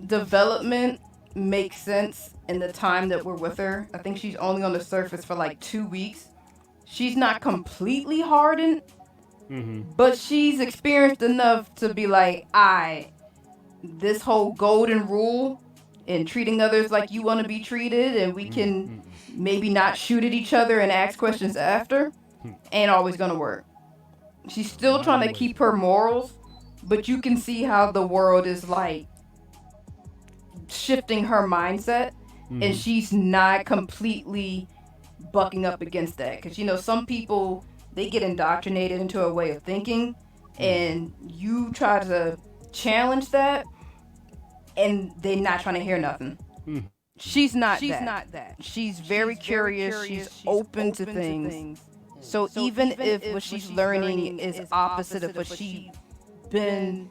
development makes sense in the time that we're with her. I think she's only on the surface for like 2 weeks. She's not completely hardened, but she's experienced enough to be like, this whole golden rule and treating others like you want to be treated, and we can maybe not shoot at each other and ask questions after, ain't always gonna work. She's still trying to keep her morals, but you can see how the world is like shifting her mindset, and she's not completely bucking up against that. Because some people, they get indoctrinated into a way of thinking, and you try to challenge that, and they're not trying to hear nothing. She's not that. She's very curious. She's open to things. So even if what she's learning is opposite of what she's been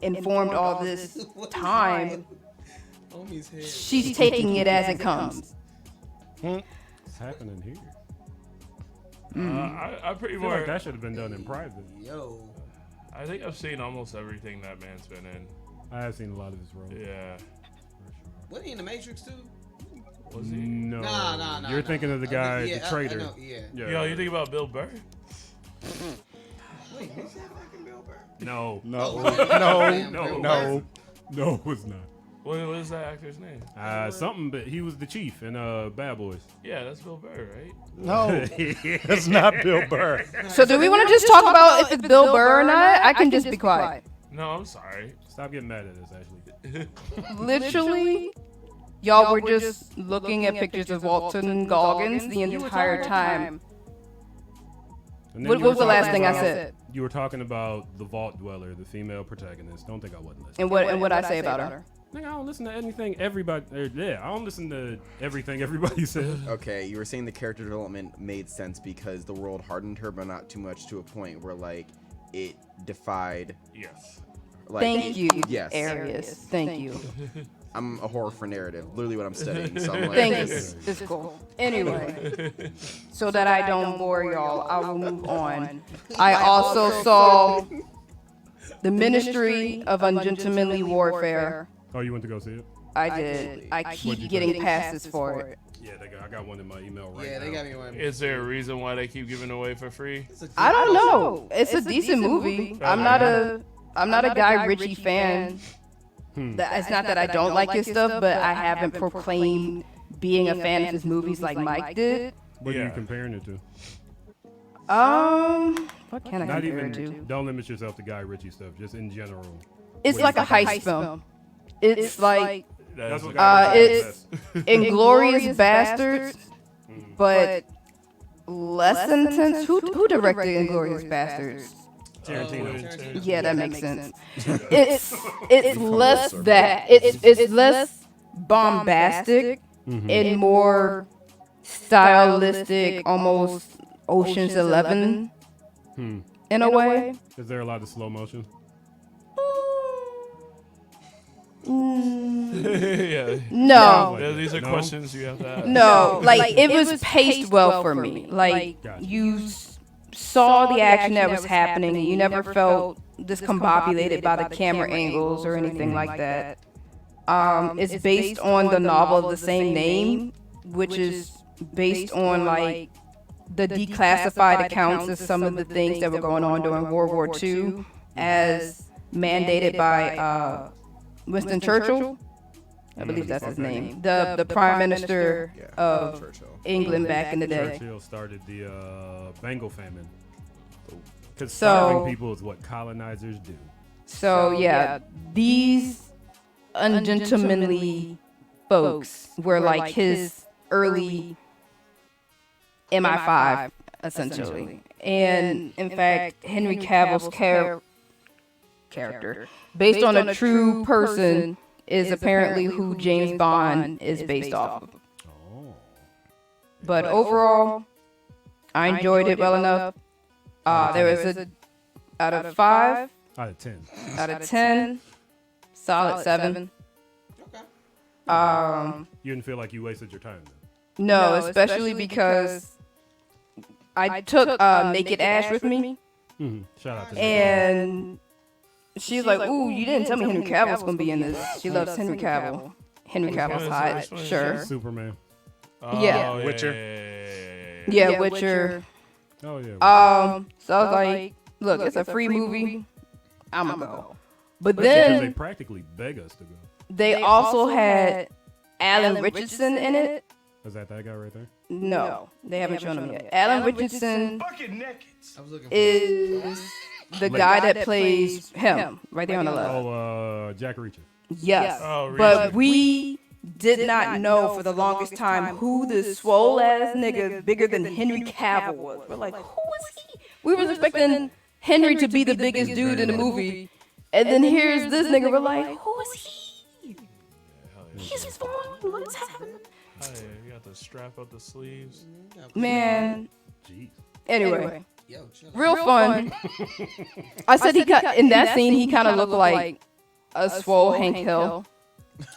informed all this time, she's taking it as it comes. What's happening here? I pretty I feel like much. that should have been done in private. Yo. I think I've seen almost everything that man's been in. I have seen a lot of his roles. Yeah. Wasn't he in the Matrix too? Was he? No. Nah. You're thinking of the guy, Yeah, the I traitor. know, yeah. Yo, you think about Bill Burr? Wait, is that fucking Bill Burr? No. No. Damn, No. Bill No. Burr. No, it was not. What is that actor's name? Something, but he was the chief in Bad Boys. Yeah, that's Bill Burr, right? No. It's not Bill Burr. So do we want to just talk about if it's Bill Burr or not? I can just be quiet. No, I'm sorry. Stop getting mad at us, Ashley. Literally, y'all were just looking at pictures of Walton Goggins the entire time. And then What you were was the last talking thing I about- said? You were talking about the Vault Dweller, the female protagonist. Don't think I wasn't listening. And what I say about her? Nigga, I don't listen to anything everybody. I don't listen to everything everybody says. Okay, you were saying the character development made sense because the world hardened her, but not too much to a point where like it defied. Yes. Like, Thank you, Yes. Aireus. Thank you. I'm a horror for narrative, literally what I'm studying. So I'm like, Thank you. It's cool. Anyway, so that I don't bore y'all, I will move on. I also saw the Ministry of Ungentlemanly Warfare. Oh, you went to go see it? I did. I What'd keep you getting think? passes for it. Yeah, I got one in my email right Yeah, now. they got me one. Is there a reason why they keep giving away for free? I don't know. It's a decent movie. I'm not a Guy Ritchie fan. It's not that I don't like his stuff, but I haven't proclaimed being a fan of his movies like Mike did. What are Yeah. you comparing it to? What can I Not compare even. it to? Don't limit yourself to Guy Ritchie stuff. Just in general. It's like a heist film. It's like That's what it's Inglorious Bastards, but less intense. Who directed Inglorious Bastards? Tarantino. Yeah, that makes sense. It's less that. It's less bombastic and more stylistic, almost Ocean's 11 in a way. Is there a lot of slow motion? Yeah. No. Yeah, these are No? questions you have to ask. No, like it was paced well for me. Like Gotcha. you saw the action that was happening, and you never felt discombobulated by the camera angles or anything like that. It's based on the novel of the same name, which is based on like the declassified accounts of some of the things that were going on during World War II, as mandated by Winston Churchill. I believe that's his name. The Prime Minister of Churchill. England back in the day. Churchill started the Bengal famine. Because So- starving people is what colonizers do. So yeah, these ungentlemanly folks were like his early MI5, essentially. And in fact, Henry Cavill's character, based on a true person, is apparently who James Bond is based off of. Oh. But overall, I enjoyed it well enough. There was a out of 5, Out of 10. out of 10, solid 7. You didn't feel like you wasted your time, though? No, especially because I took Naked Ash with me, Shout out to and she's like, "Ooh, you didn't tell me Henry Cavill's gonna be in this." She loves Henry Cavill. Henry Cavill's hot, sure. Superman. Yeah. Witcher. Yeah, Witcher. Oh, yeah. So I was like, "Look, it's a free movie. I'm gonna go." But Because they then practically beg us to go. they also had Alan Richardson in it. Is that guy right there? No, they haven't shown him yet. Alan Richardson I was looking for is the guy that plays him right there on the left. Oh, Jack Reacher. Yes. Oh, really? But we did not know for the longest time who this swole ass nigga bigger than Henry Cavill was. We're like, who is he? We was expecting Henry to be the biggest dude in the movie. And then here's this nigga. We're like, who is he? He's fine. What's happening? Oh, yeah, you got to strap up the sleeves. Man. Jeez. Anyway, Yo, chill out. real fun. I said he in that scene he kind of looked like a swole Hank Hill.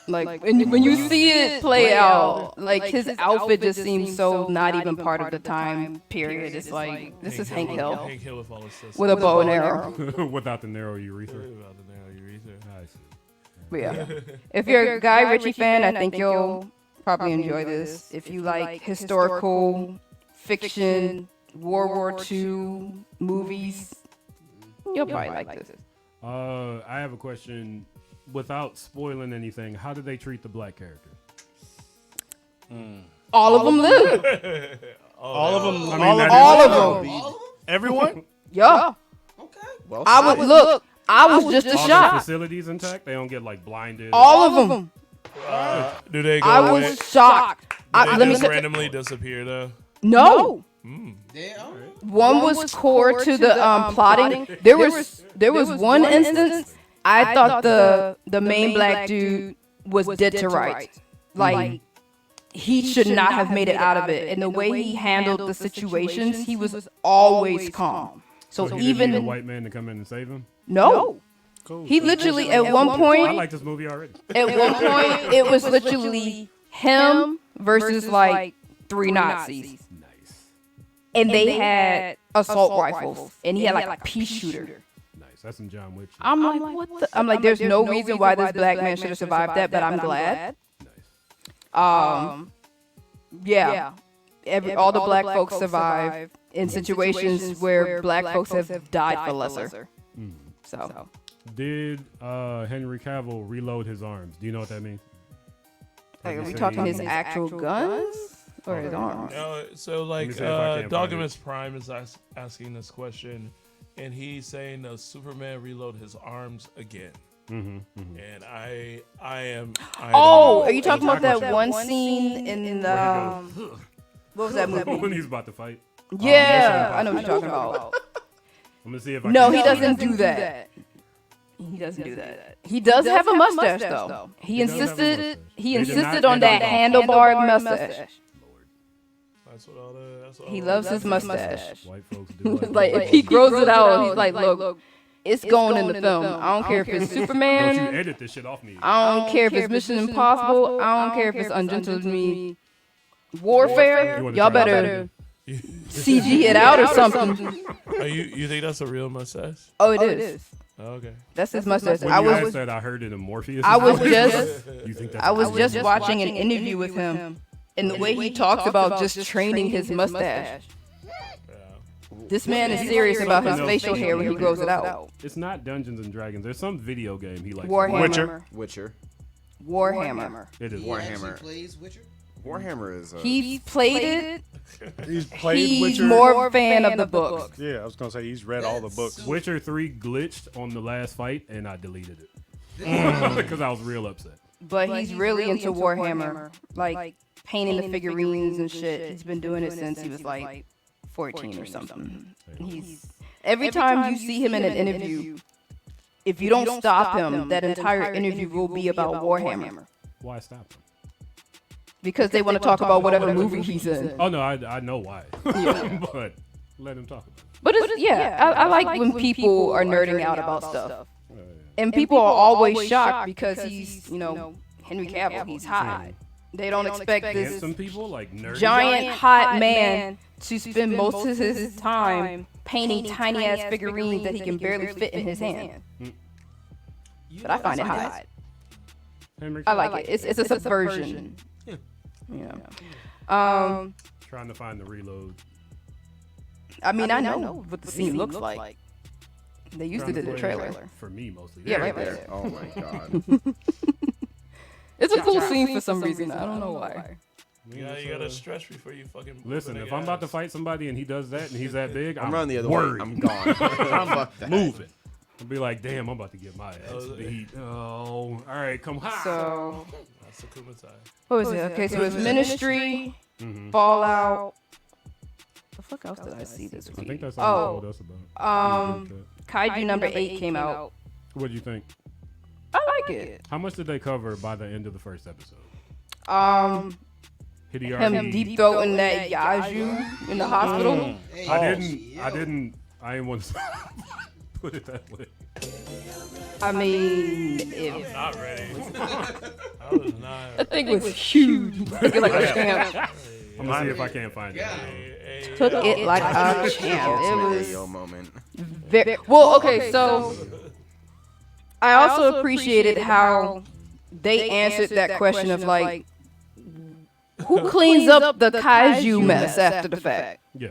Like when you see it play out, like his outfit just seems so not even part of the time period. It's like this is Hank Hill Hank Hill with all his sisters. with a bow and arrow. Without the narrow urethra. About the narrow urethra. I see. But yeah, if you're a Guy Ritchie fan, I think you'll probably enjoy this. If you like historical fiction, World War II movies, you'll probably like this. I have a question. Without spoiling anything, how do they treat the black characters? All of them live. All of them. I mean, that All is- of them. Everyone. Yeah. Okay. Well, I would look. I was just a All the shock. facilities intact? They don't get like blinded? All of them. Do they go I away? was shocked. Do Let they me just say, randomly disappear though? no. Yeah, all right. One was core to the plotting. There was one instance I thought the main black dude was dead to rights. Like he should not have made it out of it. And the way he handled the situations, he was always calm. So He didn't need a even white man to come in and save him? no, Cool. he literally at one I point like this movie already. it was literally him versus like 3 Nazis. Nice. And they had assault rifles. And he had like a pea shooter. Nice. That's some John Wick shit. I'm like, what the? I'm like, there's no reason why this black man should have survived that, but I'm glad. Nice. Yeah. All the black folks survive in situations where black folks have died for lesser. So. Did Henry Cavill reload his arms? Do you know what that means? Like, are we talking his actual guns or his arms? So like me see if I can find Documus Prime is asking this question, and he's saying does Superman reload his arms again? And I am. Oh, are you talking about that one scene in the what was that when movie? he's about to fight. Yeah, I know what you're talking about. I'm gonna see if I No, can he find doesn't it. do that. He doesn't do that. He does have a mustache though. He does have a insisted. mustache. He They did insisted not on that edit it handlebar mustache. That's what all the. That's what He all loves the- his mustache. White folks do Like that. if he grows it out, he's like, look, it's going in the film. I don't care if it's Don't you Superman. edit this shit off me. I don't care if it's Mission Impossible. I don't care if it's Ungentlemanly Warfare. You wanna Y'all try better CG it out or something. Oh, you think that's a real mustache? Oh, it is. Oh, okay. That's his mustache. When I you asked was that, I heard it in Morpheus. I was just You think that's I was real? just watching an interview with him, and the way he talks about just training his mustache. This man is serious about his facial hair when he grows it out. It's not Dungeons and Dragons. There's some video game he likes. Warhammer. Witcher. Witcher. Warhammer. It is. He Warhammer. actually plays Witcher. Warhammer is. He's played it. He's played He's Witcher. more fan of the books. Yeah, I was gonna say he's read all the books. Witcher 3 glitched on the last fight, and I deleted it because I was real upset. But he's really into Warhammer, like painting the figurines and shit. He's been doing it since he was like 14 or something. He's every time you see him in an interview, if you don't stop him, that entire interview will be about Warhammer. Why stop him? Because they want to talk about whatever movie he's in. Oh no, I know why. Yeah. But let him talk about it. But it's, I like when people are nerding out about stuff. And people are always shocked because he's, Henry Cavill, he's hot. They don't expect this Handsome people like nerdy. giant hot man to spend most of his time painting tiny ass figurines that he can barely fit in his hand. But I find it hot. Henry I Cavill. like it. It's a subversion. Trying to find the reload. I mean, I know what the scene looks like. They used it in the trailer. For me, mostly. Yeah, There right it is. there. Oh my god. It's a cool scene for some reason. I don't know why. Yeah, you gotta stretch before you fucking. Listen, if I'm about to fight somebody and he does that and he's that big, I'm I'm running the other worried. way. I'm gone. Fuck that. Moving. I'll be like, damn, I'm about to get my ass beat. Oh, all right, come on. So, That's the Kumatai. what was it? Okay, so it was Ministry, Fallout. The fuck else did I see this I week? think that's all you told us about. Kaiju number 8 came out. What do you think? I like it. How much did they cover by the end of the first episode? Hideaki. Him deep throating that Yaju in the hospital. I didn't want to put it that way. I mean, if Not ready. I was not. that thing was huge. Took it like a champ. I'm gonna see if I can't find it. Took it like a champ. It Ultimate was AO moment. very well. Okay, so I also appreciated how they answered that question of like, who cleans up the kaiju mess after the fact? Yeah.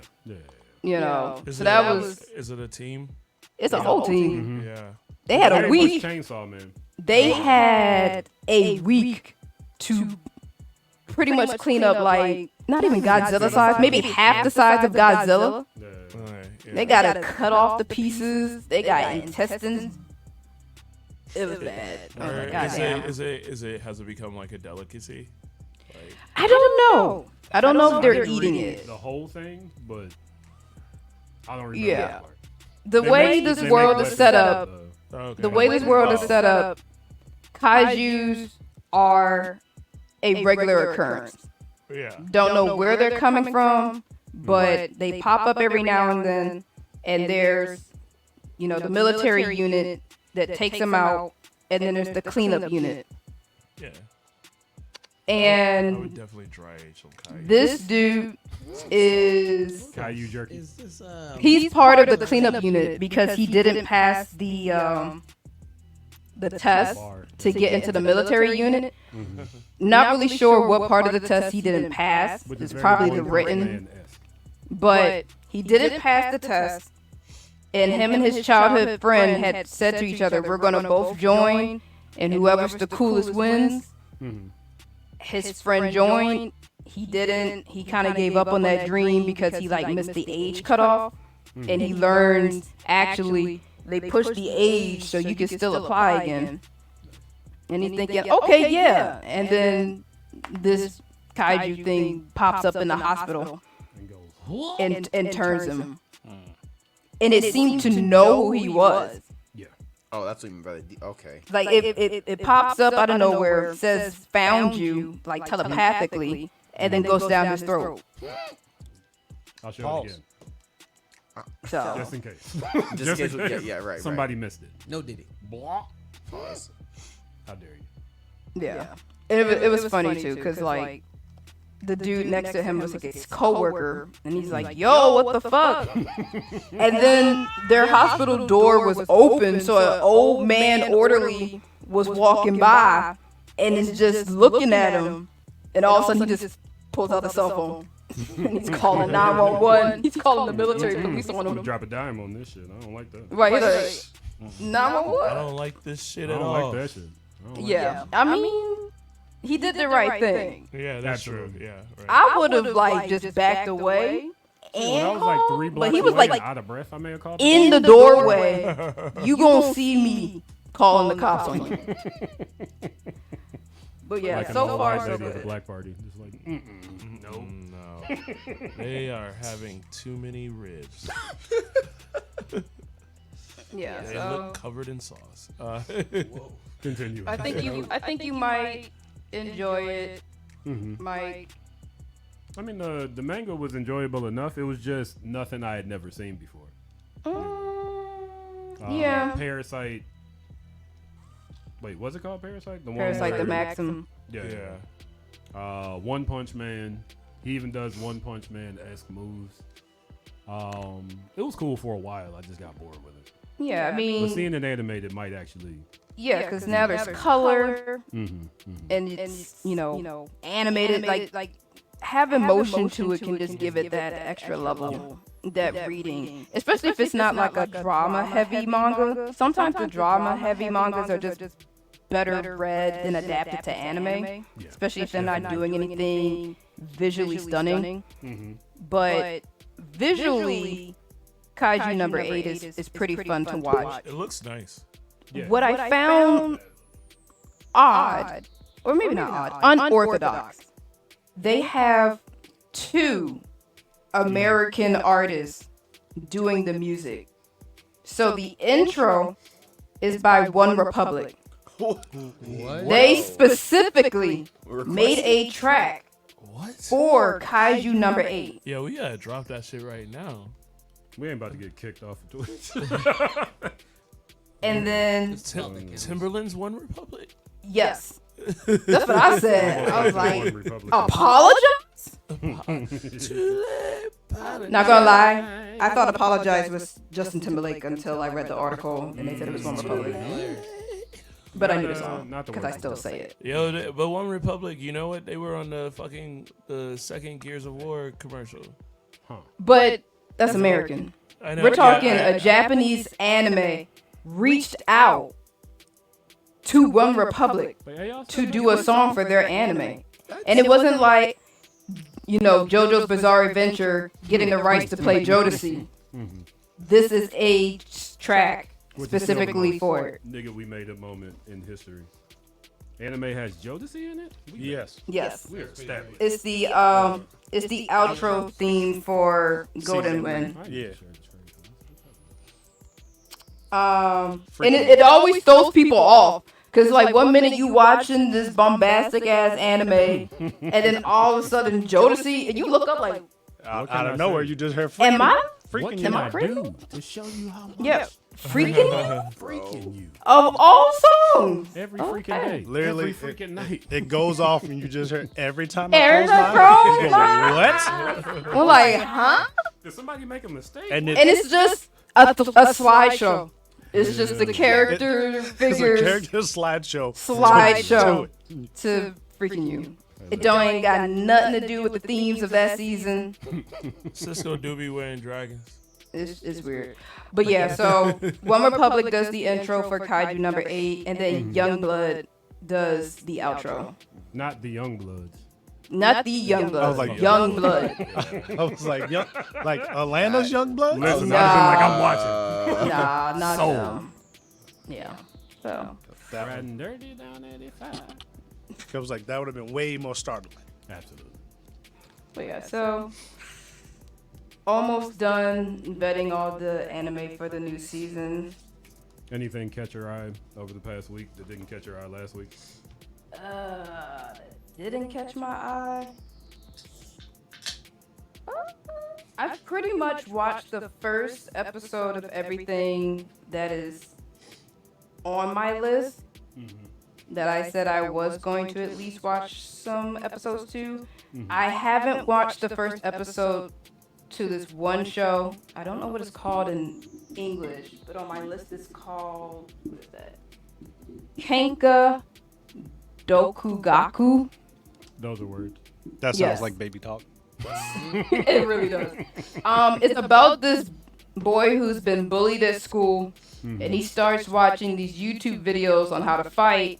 You know, Is so it- that was. Is it a team? It's a whole team. Yeah. They had a Pretty much week. Chainsaw Man. They had a week to pretty much clean up like not even Godzilla size, maybe half the size of Godzilla. Yeah. Alright, yeah. They gotta cut off the pieces. They got intestines. It was bad. I was Or like, goddamn. has it become like a delicacy? Like, I don't know. I don't know if they're eating it. The whole thing, but I don't remember Yeah. that part. The They way make- this they world make is set up, okay. the way this world is set up, kaijus are a regular occurrence. Yeah. Don't know where they're coming from, but they pop up every now and then, and there's, the military unit that takes them out, and then there's the cleanup unit. Yeah. I And would definitely dry age some Kai. this dude is Caillou jerky. Is this he's part of the cleanup unit because he didn't pass the test to get into the military unit. Not really sure what part of the test he didn't pass. Which It's is very probably the One Punch written, Man-esque. but he didn't pass the test. And him and his childhood friend had said to each other, "We're gonna both join, and whoever's the coolest wins." His friend joined. He didn't. He kind of gave up on that dream because he like missed the age cutoff, and he learned actually they pushed the age so you can still apply again. And he's thinking, okay, yeah. And then this kaiju thing pops up in the hospital And goes, and turns him. And it seemed to know who he was. yeah. Oh, that's even better. Okay. Like it pops up out of nowhere, says found you, like telepathically, and then goes down his throat. I'll show Pause. it again. So Just in case. Just in case, in yeah, right. Somebody missed it. no Diddy? Pause. How dare you? yeah, and it was funny too, cause like the dude next to him was like his coworker, and he's like, "Yo, what the fuck?" And then their hospital door was open, so an old man orderly was walking by, and is just looking at him, and all of a sudden he just pulls out the cell phone. And he's calling 911. He's calling the military police on I'm gonna him. drop a dime on this shit. I don't like that. Right, he's like, I 911. don't like this shit I at don't all. like that shit. Yeah. I mean, he did the right thing. Yeah, that's true. Absolutely. Yeah, right. I would have like just backed away. When I was like 3 blocks but he was away like and out of breath, I may have called in the doorway. You gonna see me calling the cops on you. But yeah, like so far so at the good. black party. Just like, No. They are having too many ribs. Yeah, They so look covered in sauce. continue. I think you might enjoy it, Mike. I mean, the manga was enjoyable enough. It was just nothing I had never seen before. Yeah. Parasite. Wait, was it called Parasite? The one Parasite where- the Maxim. Yeah. One Punch Man. He even does One Punch Man-esque moves. It was cool for a while. I just got bored with it. Yeah, I But mean, seeing it animated might actually. yeah, because now there's color Mm-hmm, and it's animated. Like having motion to it can just give it that extra level, that reading. Especially if it's not like a drama-heavy manga. Sometimes the drama-heavy mangas are just better read than adapted to anime. Yeah. Especially if they're not doing anything visually stunning. Mm-hmm. But visually, Kaiju number 8 is pretty fun to watch. It looks nice. Yeah. What I found odd, or maybe not odd, unorthodox, they have 2 American artists doing the music. So the intro is by One Republic. What? They specifically made a track What? for Kaiju number 8. Yeah, we gotta drop that shit right now. We ain't about to get kicked off of Twitch. And then, Timberland's One Republic. yes, that's what I said. I was like, One Republic. apologize? Not gonna lie, I thought apologize was Justin Timberlake until I read the article and they said it was One Republic. But I knew the song Not the because I word. still say it. Yo, but One Republic, you know what? They were on the second Gears of War commercial. But that's American. I know. We're talking yeah, a Japanese anime reached out to One Republic But hey, y'all to still do a song for their anime. And it wasn't like, JoJo's Bizarre Adventure getting the rights to play Jodeci. This is a track specifically for it. Nigga, we made a moment in history. Anime has Jodeci in it? Yes. Yes. We're established. It's the outro theme for Golden Wind. Yeah. And it always throws people off. Cause like 1 minute you watching this bombastic ass anime, and then all of a sudden Jodeci, and you look up like, Out can I of nowhere, say? you just heard freaking. am I? Freaking you. Am I crazy? to show you how much? Yeah, freaking Freaking you. of all songs. Every freaking day. Literally, Every freaking night. It goes off and you just heard every time Every I time close close what? We're like, huh? Did somebody make a mistake? And And it's just a slideshow. It's just the character it's a figures character slideshow. slideshow To it. to freaking you. It don't ain't got nothing to do with the themes of that season. Cisco do be wearing dragons. It's weird. But yeah, so One Republic does the intro for Kaiju number 8, and then Youngblood does the outro. Not the Youngbloods. Not the Youngblood. I was like, Youngblood. I was like Atlanta's young blood. Listen, Nah. I've been like, I'm watching. Nah, not Sold. them. Yeah. So Riding dirty down 85. I was like, that would have been way more startling. Absolutely. But yeah, so almost done vetting all the anime for the new season. Anything catch your eye over the past week that didn't catch your eye last week? Didn't catch my eye. I've pretty much watched the first episode of everything that is on my list. That I said I was going to at least watch some episodes to. I haven't watched the first episode to this one show. I don't know what it's called in English, but on my list it's called, what is that? Kenka Dokugaku. Those are words. That sounds Yes. like baby talk. It really does. It's about this boy who's been bullied at school, and he starts watching these YouTube videos on how to fight,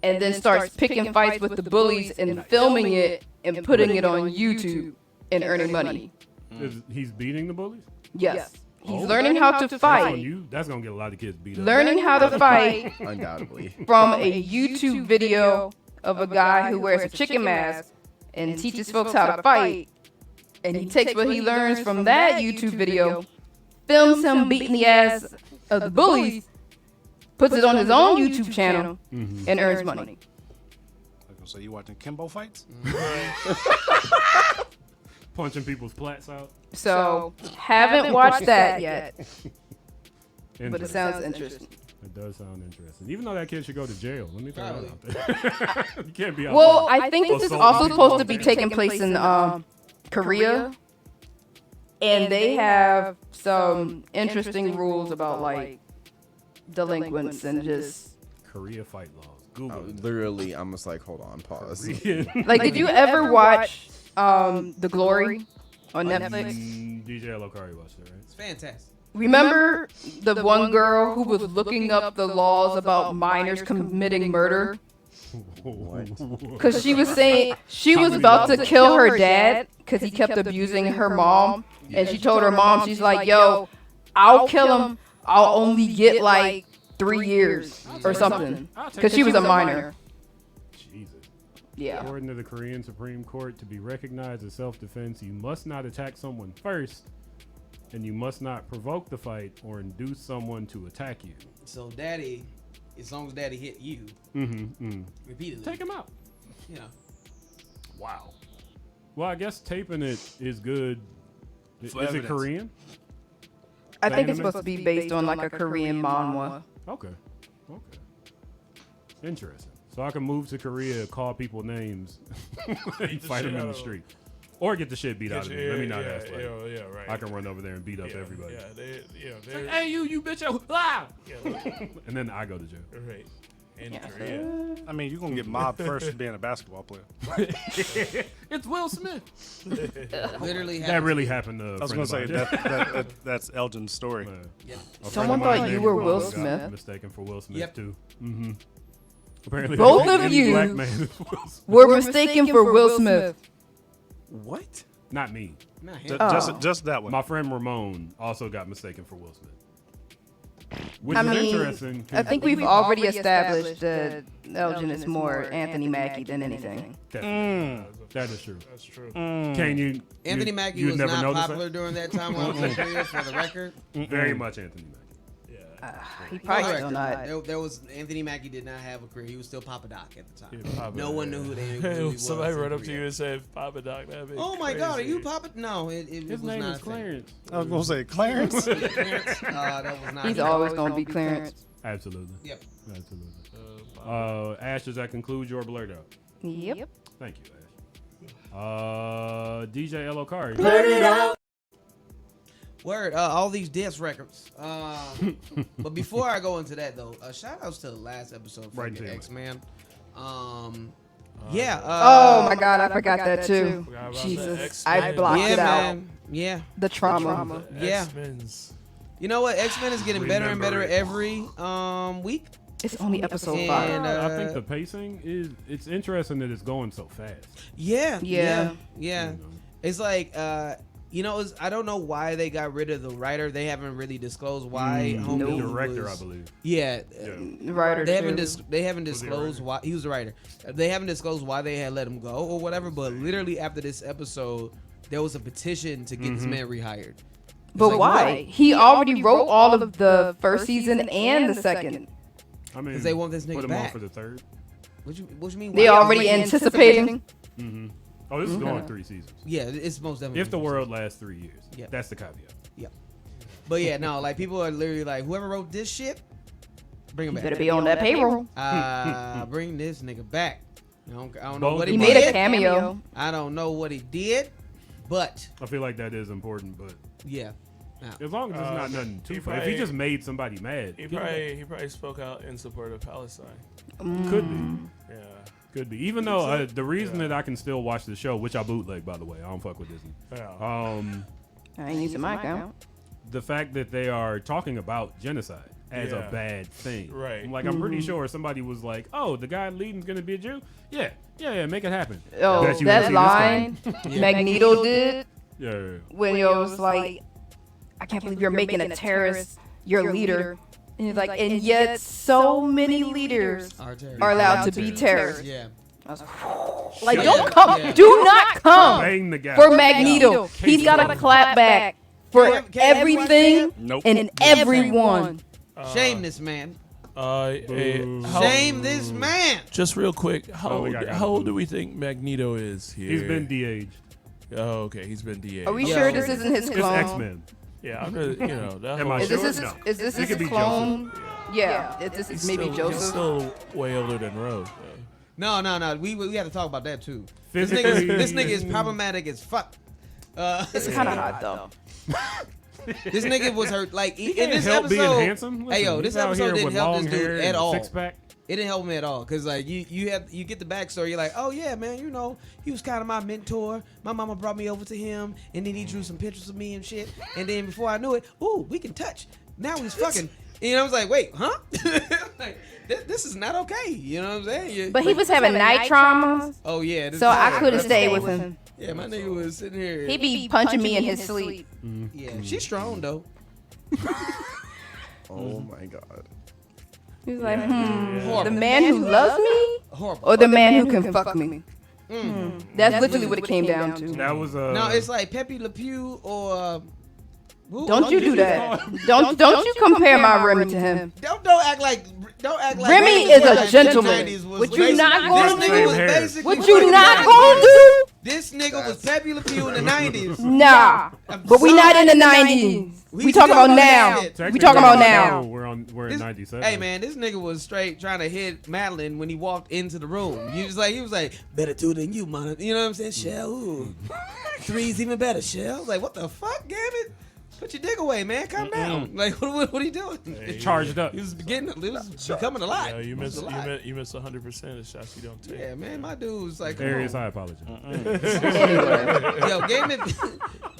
and then starts picking fights with the bullies and filming it and putting it on YouTube and earning money. He's beating the bullies? Yes. He's learning how to That's on fight. you. That's gonna get a lot of kids beat up. Learning how to fight Undoubtedly. from a YouTube video of a guy who wears a chicken mask and teaches folks how to fight. And he takes what he learns from that YouTube video, films him beating the ass of the bullies, puts it on his own YouTube channel, and earns money. I was gonna say, you watching Kimbo fights? Punching people's plats out. So, haven't watched that yet, but it sounds interesting. It does sound interesting. Even though that kid should go to jail. Let me throw that out there. You can't be out Well, there. I think this is also supposed to be taking place in Korea, and they have some interesting rules about like delinquents and just Korea fight laws. Google it. Literally, I'm just like, hold on, pause. like. Did you ever watch The Glory on Netflix? DJ Kari watched it, right? It's fantastic. Remember the one girl who was looking up the laws about minors committing murder? Because she was saying she was about to kill her dad because he kept abusing her mom. And she told her mom, she's like, yo, I'll kill him. I'll only get like 3 years or something. Because she was a minor. Jesus. Yeah. According to the Korean Supreme Court, to be recognized as self-defense, you must not attack someone first, and you must not provoke the fight or induce someone to attack you. So daddy, as long as daddy hit you repeatedly, Take him out. you know. Wow. Well, I guess taping it is good. Is it evidence. Korean? I think it's supposed to be based on like a Korean manhwa. Okay. Okay. Interesting. So I can move to Korea, call people names, and fight them in the street. Or get the shit beat out of me. Let me not ask. Yeah, right. I can run over there and beat up everybody. Yeah, It's like, hey, you bitch. Ah! yeah, And then I go to jail. right. In Korea. I mean, you're gonna get mobbed first for being a basketball player. It's Will Smith. Literally That really happened to I was gonna say that's Elgin's story. Someone thought you were Will Smith. Mistaken for Will Smith, Yep. too. Mm-hmm. Apparently, Both of any you black man is Will Smith. We're mistaken for Will Smith. What? Not me. Not him. Just that one. My friend Ramon also got mistaken for Will Smith. Which I is mean, interesting. 'cause I think we've already established that Elgin is more Anthony Mackie than anything. definitely. That is true. That's true. Can you? Anthony you, Mackie you'd was never not notice popular during that time when I was in Korea, for the record. that? Very much Anthony Mackie. He For probably the still record, not. there was Anthony Mackie did not have a career. He was still Papa Doc at the time. Yeah, Papa No Doc, one knew who they was. Somebody in run up to Korea. you and said, Papa Doc, that'd be Oh my God, are you crazy." Papa? No, it His was name not is a thing. Clarence. I was gonna say Clarence. Yeah, Clarence, that was not. He's him. always going to be Clarence. Absolutely. Yep. Absolutely. Ash, does that conclude your blurt out? Yep. Thank you, Ash. DJ Kari. Blurt it out. Word, all these dance records. But before I go into that though, shout outs to the last episode from Right there. X-Man. Oh my God, I forgot that too. Forgot about the Jesus, X-Men. I blocked yeah, it out. man. Yeah. The trauma. Yeah. X-Men's. You know what? X-Men is getting better and better Remember it. every week. It's only episode And, 5. I think the pacing it's interesting that it's going so fast. Yeah. Yeah. Yeah. You know? It's like I don't know why they got rid of the writer. They haven't really disclosed why. The Homie director, was- I believe. Yeah. The writer They haven't too. they haven't Was he a disclosed writer? why he was the writer. They haven't disclosed why they had let him go or whatever. But literally after this episode, there was a petition to get this man rehired. But like, why? He already wrote all of the first season and the second. I mean, 'Cause they want this nigga put him on back. for the third. What you mean? They why? already anticipating. Mm-hmm. Oh, this is going 3 seasons. Yeah, it's most definitely. If the world lasts 3 years, Yeah. that's the caveat. But yeah, no, like people are literally like, whoever wrote this shit, bring him You back. better be on that payroll. Bring this nigga back. I don't know Both what of he He them. made a did. cameo. I don't know what he did, but I feel like that is important, but yeah. as long as it's not nothing too he far. If he probably- just made somebody mad, He give him probably spoke out in support of Palestine. that. Could be. Yeah. Could be. Even though the reason that I can still watch the show, which I bootleg, by the way, I don't fuck with Disney. Yeah. I ain't using my account. The fact that they are talking about genocide as a bad thing. Right. Like, I'm pretty sure somebody was like, oh, the guy leading's going to be a Jew? Yeah, make it happen. Oh, Bet you that won't see line Magneto did Yeah. when it was like, I can't believe you're making a terrorist your leader. And he's like, and yet so many leaders are allowed to be terrorists. Yeah. I was like, don't come, do not come Bang the guy. for Magneto. He's got to clap back for everything and everyone. Shame this man. Shame this man. Just real quick, how we got old do we think Magneto is here? He's been de-aged. Oh, okay, he's been de-aged. Are we sure this isn't his It's clone? X-Men. Yeah, I'm really, that Am I whole- Is this sure? his, No. is this It his could be clone? Yeah, this is maybe He's Joseph. still way older than Rose. No. We have to talk about that too. This Physically- nigga is problematic as fuck. It's kind of hot though. This nigga was hurt. Like in Can't this help episode, being handsome. hey yo, Listen, this he's out episode here didn't with help long this hair dude and at a all. Six-pack. It didn't help him at all, cause like you get the backstory. You're like, oh yeah, man, he was kind of my mentor. My mama brought me over to him, and then he drew some pictures of me and shit. And then before I knew it, ooh, we can touch. Now he's fucking. And I was like, wait, huh? Like, this is not okay. You know what I'm saying? But he was having night traumas, Oh yeah. so I couldn't stay with him. Yeah, my nigga was sitting here. He be punching me in his sleep. Yeah, she's strong though. Oh my god. He's like, Horrible. the man who loves me Horrible. or the man who can fuck me. That's literally what it came down to. That was No, it's like Pepe Le Pew or. Who? Don't you do that. Don't you compare my Remy to him. Don't act like. Remy is a gentleman. What you not gonna do? What you not gonna do? This nigga was Pepe Le Pew in the 90s. Nah. But we not in the 90s. We talking about now. We talking about now. We're in 97. Hey man, this nigga was straight trying to hit Madeline when he walked into the room. He was like, better two than you, man. You know what I'm saying, Shell? Ooh. Three's even better, Shell. Like, what the fuck, damn it? Put your dick away, man. Calm down. Like, what are you doing? It charged up. He was becoming a lot. Yeah, you miss It was a lot. 100% of the shots you don't take. Yeah, man, my dude was like, come Aireus, on. I apologize. Yo,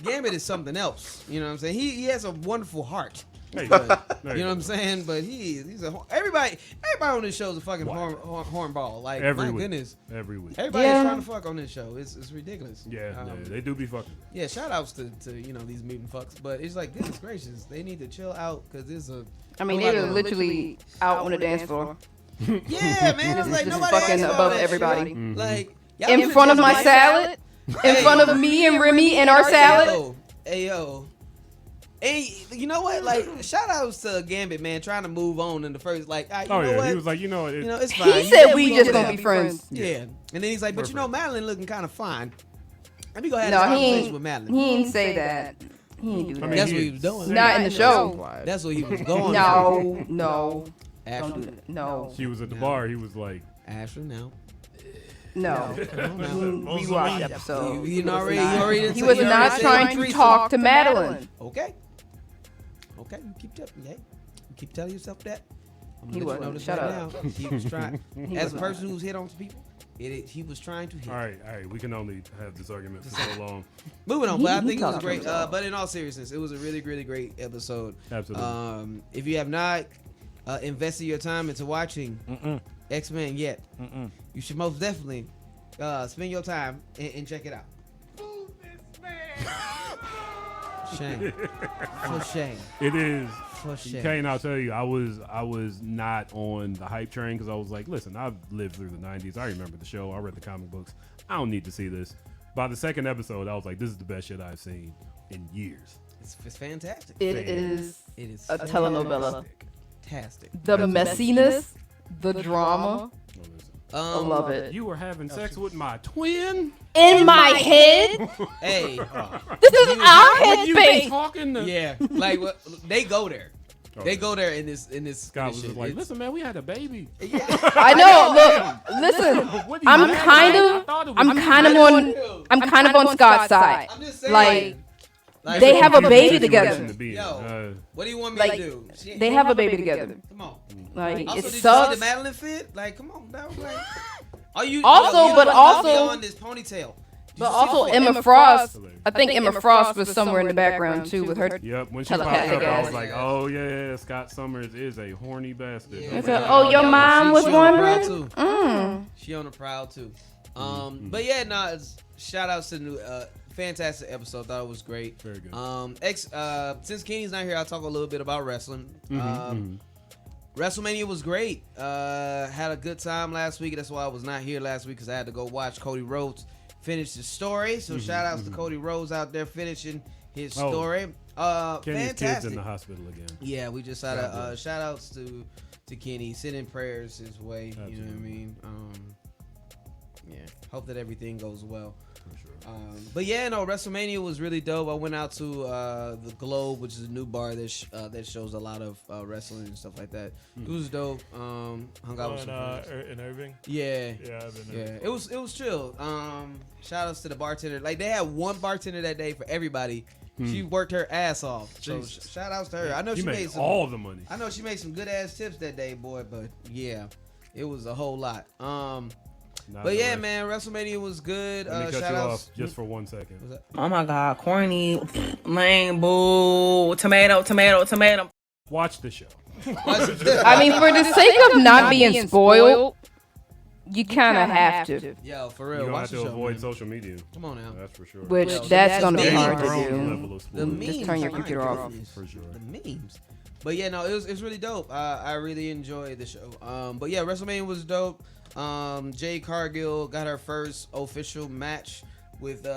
Gambit is something else. You know what I'm saying? He has a wonderful heart. Hey, You know what I'm saying? But he's everybody on this show is a fucking hornball. Like, Every my week. goodness. Every week. Everybody's Yeah. trying to fuck on this show. It's ridiculous. Yeah, they do be fucking. Yeah, shout outs to these mutant fucks. But it's like, goodness gracious, they need to chill out because there's a. I mean, they were literally out on the dance floor. Yeah, man. It's like Just nobody fucking asked for above that everybody. shit. Like, y'all In could've front of just my like- salad, in front of me and Remy and our salad. Hey yo. Hey, you know what? Like, shout outs to Gambit, man, trying to move on in the first. Like, you Oh know yeah, what? he was like, It's fine. He You said can we move just on gonna that. be friends. Yeah. And then he's like, but you know, Madeline looking kind of fine. Let me go ahead No, and have a he conversation with Madeline. ain't say that. He ain't do I that. mean, That's he what is. he was doing. Not in the show. That's what he was going. No, no, don't Ashley, do that. No, she was at the bar. He was like, Ashley, now. no. We watched the episode. He already. He was not trying to talk to Madeline. Okay. You keep telling yourself that. I'm He gonna let you wasn't. know this Shut right up. now. He was trying. As a was person who's hit on people, he was trying to hit. all right, we can only have this argument for so long. Moving on, but I He think it was talked great. himself. But in all seriousness, it was a really, really great episode. Absolutely. If you have not invested your time into watching X-Men yet, you should most definitely spend your time and check it out. Shame. For shame. It is. For shame. Kane, I'll tell you, I was not on the hype train because I was like, listen, I've lived through the 90s. I remember the show. I read the comic books. I don't need to see this. By the second episode, I was like, this is the best shit I've seen in years. It's fantastic. It is It is a telenovela. fantastic. The messiness, the drama. I love it. You were having sex with my twin? In my head, Hey, this is our head You been space. talking to yeah, like what they go there. They Okay. go there in this. Scott was shit. just like, It's- listen, man, we had a baby. I know. Look, listen. What do you I'm mean? kind I of, thought it was I'm kind of on Scott's side. I'm just saying. Like, they have a baby together. To be in. Yo, what do you want me Like, to do? Shit. They have a baby together. Come on. Like, Also, it did you see sucks. the Madeline fit? Like, come on, dog. Like, are you Also, you but know what? also- Beyond this ponytail. But also Emma Frost. I think Emma Frost was somewhere in the background too with her. Yep, when she popped telepathic up, I ass. was like, oh yeah, Scott Summers is a horny bastard. Yeah. It's a, oh, your mom was She on the prowl, wondering? too. She on the prowl too. But yeah, shout outs to the fantastic episode. Thought it was great. Very good. Since Kenny's not here, I'll talk a little bit about wrestling. WrestleMania was great. Had a good time last week. That's why I was not here last week because I had to go watch Cody Rhodes finish the story. So shout outs to Cody Rhodes out there finishing his story. Kenny's Fantastic. kids in the hospital again. Yeah, we just had a shout outs to Kenny. Sending prayers his way. Absolutely. You know what I mean? Yeah. Hope that everything goes well. For sure. But yeah, no, WrestleMania was really dope. I went out to the Globe, which is a new bar that shows a lot of wrestling and stuff like that. It was dope. Hung out with some friends. In Irving. Yeah. Yeah, I've been Yeah, there. it was chill. Shout outs to the bartender. Like they had one bartender that day for everybody. She worked her ass off. So Jesus. shout outs to her. I know You she made made some. all the money. I know she made some good ass tips that day, boy. But yeah, it was a whole lot. Not But the yeah, rest. man, WrestleMania was good. Let me cut Shout you outs. off just for 1 second. What's that? Oh my God, corny, lame, boo, tomato. Watch the show. I mean, for the sake of not being spoiled, you kind of have to. Yo, for You real, don't watch have the to show. avoid man. social media. Come on now. That's for sure. Which Yo, that's gonna be memes, hard to bro. do. Level of The spoiler. memes. turn your my computer off. goodness. For sure. The memes. But yeah, no, it was really dope. I really enjoyed the show. But yeah, WrestleMania was dope. Jade Cargill got her first official match with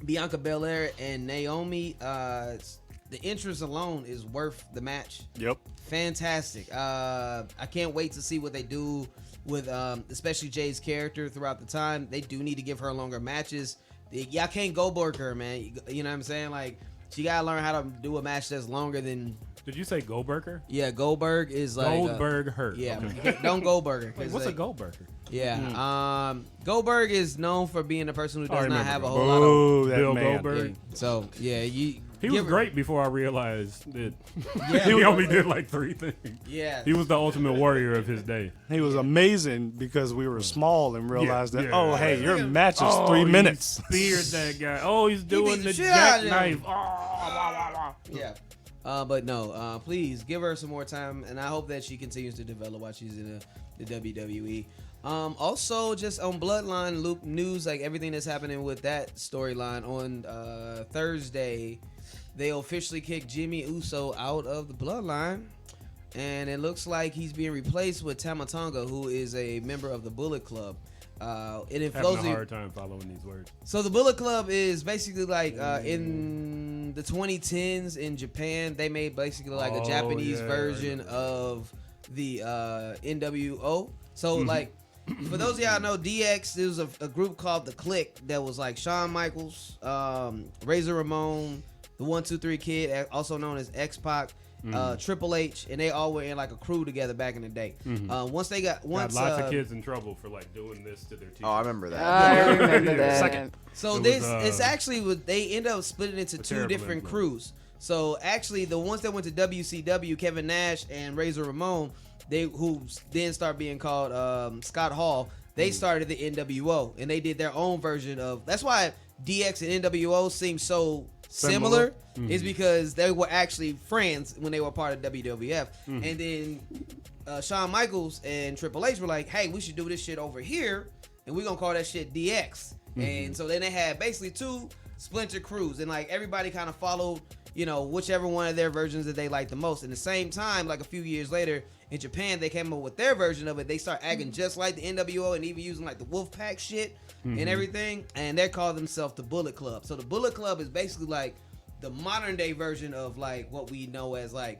Bianca Belair and Naomi. The interest alone is worth the match. Yep. Fantastic. I can't wait to see what they do with especially Jade's character throughout the time. They do need to give her longer matches. Y'all can't Goldberg her, man. You know what I'm saying? Like, she gotta learn how to do a match that's longer than. Did you say Goldberger? Yeah, Goldberg is like Goldberg hurt. yeah, Okay. don't Goldberg her. Wait, what's a Goldberger? Yeah. Goldberg is known for being a person who does not remember have a Goldberg. whole lot of. Oh, that Bill man. Goldberg. So yeah, He was give her- great before I realized that Yeah. he only did like 3 things. Yeah. He was the ultimate warrior of his day. He was amazing because we were small and realized that, yeah. oh, hey, your match is 3 he minutes. Speared that guy. Oh, he's doing beat the the shit out of him. jackknife. Oh, Yeah. But no, please give her some more time, and I hope that she continues to develop while she's in the WWE. Also, just on Bloodline Loop news, like everything that's happening with that storyline on Thursday, they officially kicked Jimmy Uso out of the Bloodline, and it looks like he's being replaced with Tama Tonga, who is a member of the Bullet Club. And it flows having a hard time following these words. So the Bullet Club is basically like in the 2010s in Japan, they made basically like a Japanese version of the NWO. So like for those of y'all know, DX, there was a group called the Click that was like Shawn Michaels, Razor Ramon, the 1-2-3 Kid, also known as X-Pac, Triple H, and they all were in like a crew together back in the day. Once Got lots of kids in trouble for like doing this to their teachers. Oh, I remember that. I remember that. Second. So It this was, it's actually they end up splitting into two terrible different influence. crews. So actually, the ones that went to WCW, Kevin Nash and Razor Ramon, who then start being called Scott Hall, they started the NWO and they did their own version of. That's why DX and NWO seem so similar. Is because they were actually friends when they were part of WWF, and then Shawn Michaels and Triple H were like, "Hey, we should do this shit over here, and we're gonna call that shit DX." And so then they had basically two splinter crews, and like everybody kind of followed, you know, whichever one of their versions that they liked the most. In the same time, like a few years later in Japan, they came up with their version of it. They start acting just like the NWO and even using like the Wolfpack shit and everything, and they call themselves the Bullet Club. So the Bullet Club is basically like the modern day version of like what we know as like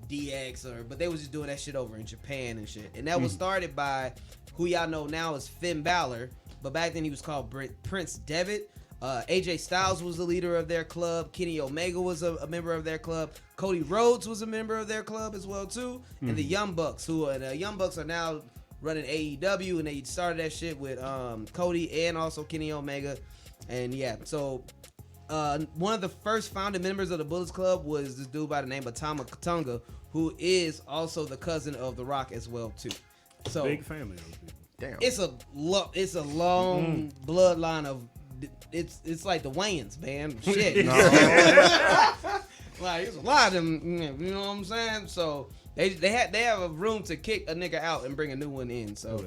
DX, but they was just doing that shit over in Japan and shit. And that was started by who y'all know now as Finn Balor, but back then he was called Prince Devitt. AJ Styles was the leader of their club. Kenny Omega was a member of their club. Cody Rhodes was a member of their club as well too. And the Young Bucks, the Young Bucks are now running AEW, and they started that shit with Cody and also Kenny Omega. And yeah, so one of the first founding members of the Bullet Club was this dude by the name of Tama Tonga, who is also the cousin of The Rock as well too. So Big family, those people. Damn. it's a long bloodline of it's like the Wayans, man. Shit. Like there's a lot of them. You know what I'm saying? So they have a room to kick a nigga out and bring a new one in. So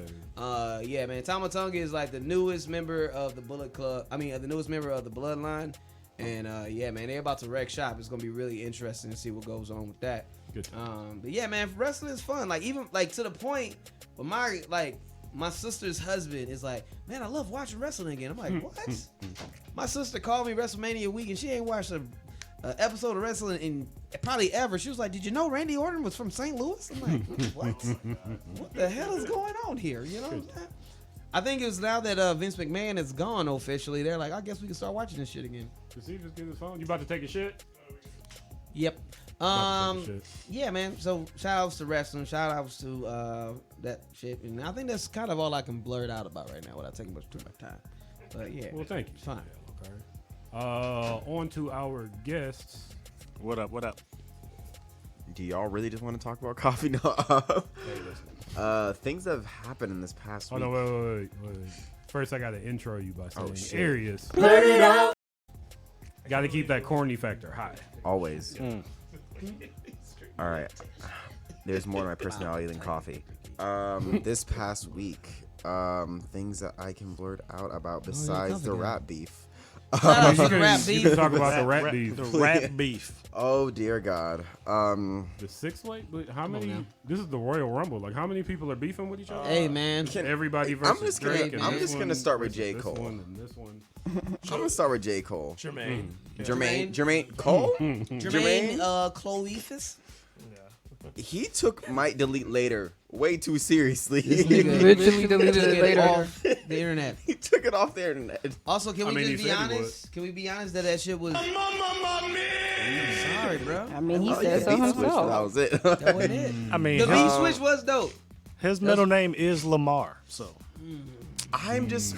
yeah, man. Tama Tonga is like the newest member of the Bullet Club. I mean, the newest member of the Bloodline. And yeah, man, they're about to wreck shop. It's gonna be really interesting to see what goes on with that. Good. But yeah, man, wrestling is fun. Like even like to the point where my sister's husband is like, man, I love watching wrestling again. I'm like, what? My sister called me WrestleMania week and she ain't watched a episode of wrestling in probably ever. She was like, did you know Randy Orton was from St. Louis? I'm like, what? What the hell is going on here? You know. I think it's now that Vince McMahon is gone officially. They're like, I guess we can start watching this shit again. Receiver's getting his phone. You about to take a shit? Yep. Yeah, man. So shout outs to wrestling. Shout outs to that shit. And I think that's kind of all I can blurt out about right now without taking too much time. But yeah. Well, thank you. Fine. On to our guests. What up? What up? Do y'all really just want to talk about coffee? No. Things that have happened in this past week. Oh no! Wait. First, I gotta intro you by saying Aireus. Blurt it out. Got to keep that corny factor high. Always. All right. There's more to my personality than coffee. This past week, things that I can blurt out about besides the rap beef. You can talk about the rap beef. The rap beef. Oh dear God. The six way. How many? This is the Royal Rumble. Like how many people are beefing with each other? Hey man. Everybody versus Drake. I'm just gonna start with J. Cole. This one and this one. I'm gonna start with J. Cole. Jermaine. Jermaine Cole. Jermaine Cloefus. He took Might Delete Later way too seriously. Literally deleted it later. Off the internet. He took it off the internet. Also, can we just be honest? Can we be honest that shit was? Sorry, bro. I mean, he Oh, said yeah, so beat switch, himself. that was it. That wasn't it. I mean, The beat switch was dope. his middle name is Lamar, so I'm just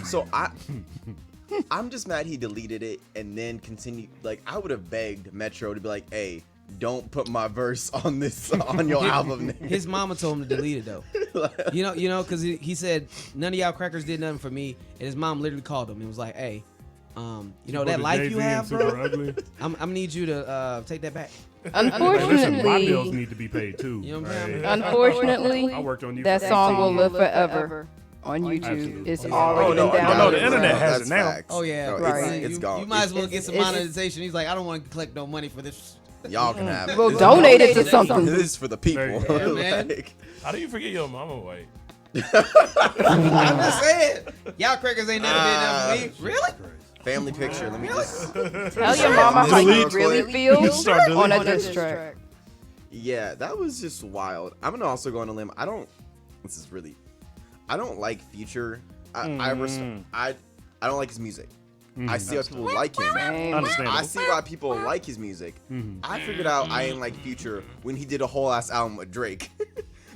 mad he deleted it and then continued. Like I would have begged Metro to be like, "Hey, don't put my verse on this on your album." His mama told him to delete it though. You know, because he said none of y'all crackers did nothing for me, and his mom literally called him and was like, "Hey, you know that life you have, bro. I'm need you to take that back." Listen, my bills Unfortunately, need to be paid too. You know what I'm saying? unfortunately, I worked on you. that for song will 18 live forever on YouTube. Absolutely. It's Oh, yeah. already been no, downloaded. the internet has That's it now. facts. Oh yeah, No, Right. it's gone. You might as well get some It's- monetization. He's like, I don't want to collect no money for this. Y'all can have it. Well, This is- donate it to something. This is for the people. There you go. Yeah, man. Like, How do you forget your mama white? I'm just saying, y'all crackers ain't never did that for me. Really? family picture. Let me just. Tell your mama how you Delete. really feel Start on a deleting. diss track. Yeah, that was just wild. I'm gonna also go on a limb. I don't like Future. I don't like his music. I see why people like him. Same. Understandable. I see why people like his music. I figured out I didn't like Future when he did a whole ass album with Drake.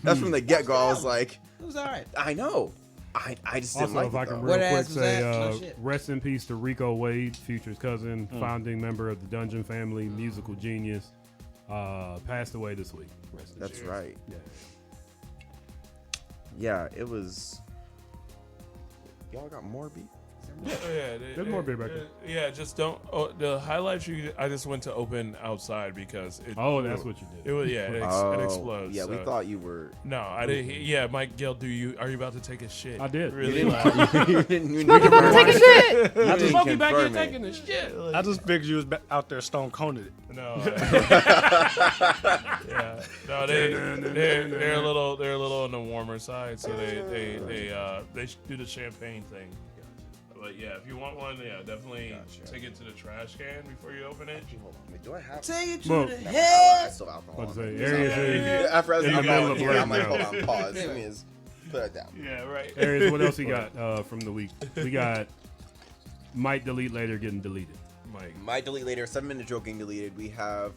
That's from the get go. I was like, It was alright. I know. I just didn't Also, like if I it can though. real What quick ass was say, that? No shit. rest in peace to Rico Wade, Future's cousin, founding member of the Dungeon family, musical genius, passed away this week. Rest in That's peace. right. Yeah. Yeah, it was. Y'all got more beat? There's more beer back there. Yeah, just don't. Oh, the highlights I just went to open outside because it. Oh, that's what you did. It was it Oh, explodes. Yeah, we so- thought you were. No, I didn't. Yeah, Mike Gill, are you about to take a shit? I did. Really? You didn't Take a shit. I didn't Smokey back here confirm it. taking the shit. I just figured you was out there stone coning it. No. Yeah. No, they're a little on the warmer side, so they do the champagne thing. But yeah, if you want one, yeah, definitely take it to the trash can before you open it. Hold on, wait, do I have? Take it to Well, the I head. still have alcohol. What to on say? me. Areas is After I was in the alcohol middle in of here, blurred I'm like, now. hold on, pause. Let me just put it down. Yeah, right. Areas, what else you got from the week? We got Might Delete Later getting deleted. Mike. Might delete later. 7-minute joke getting deleted. We have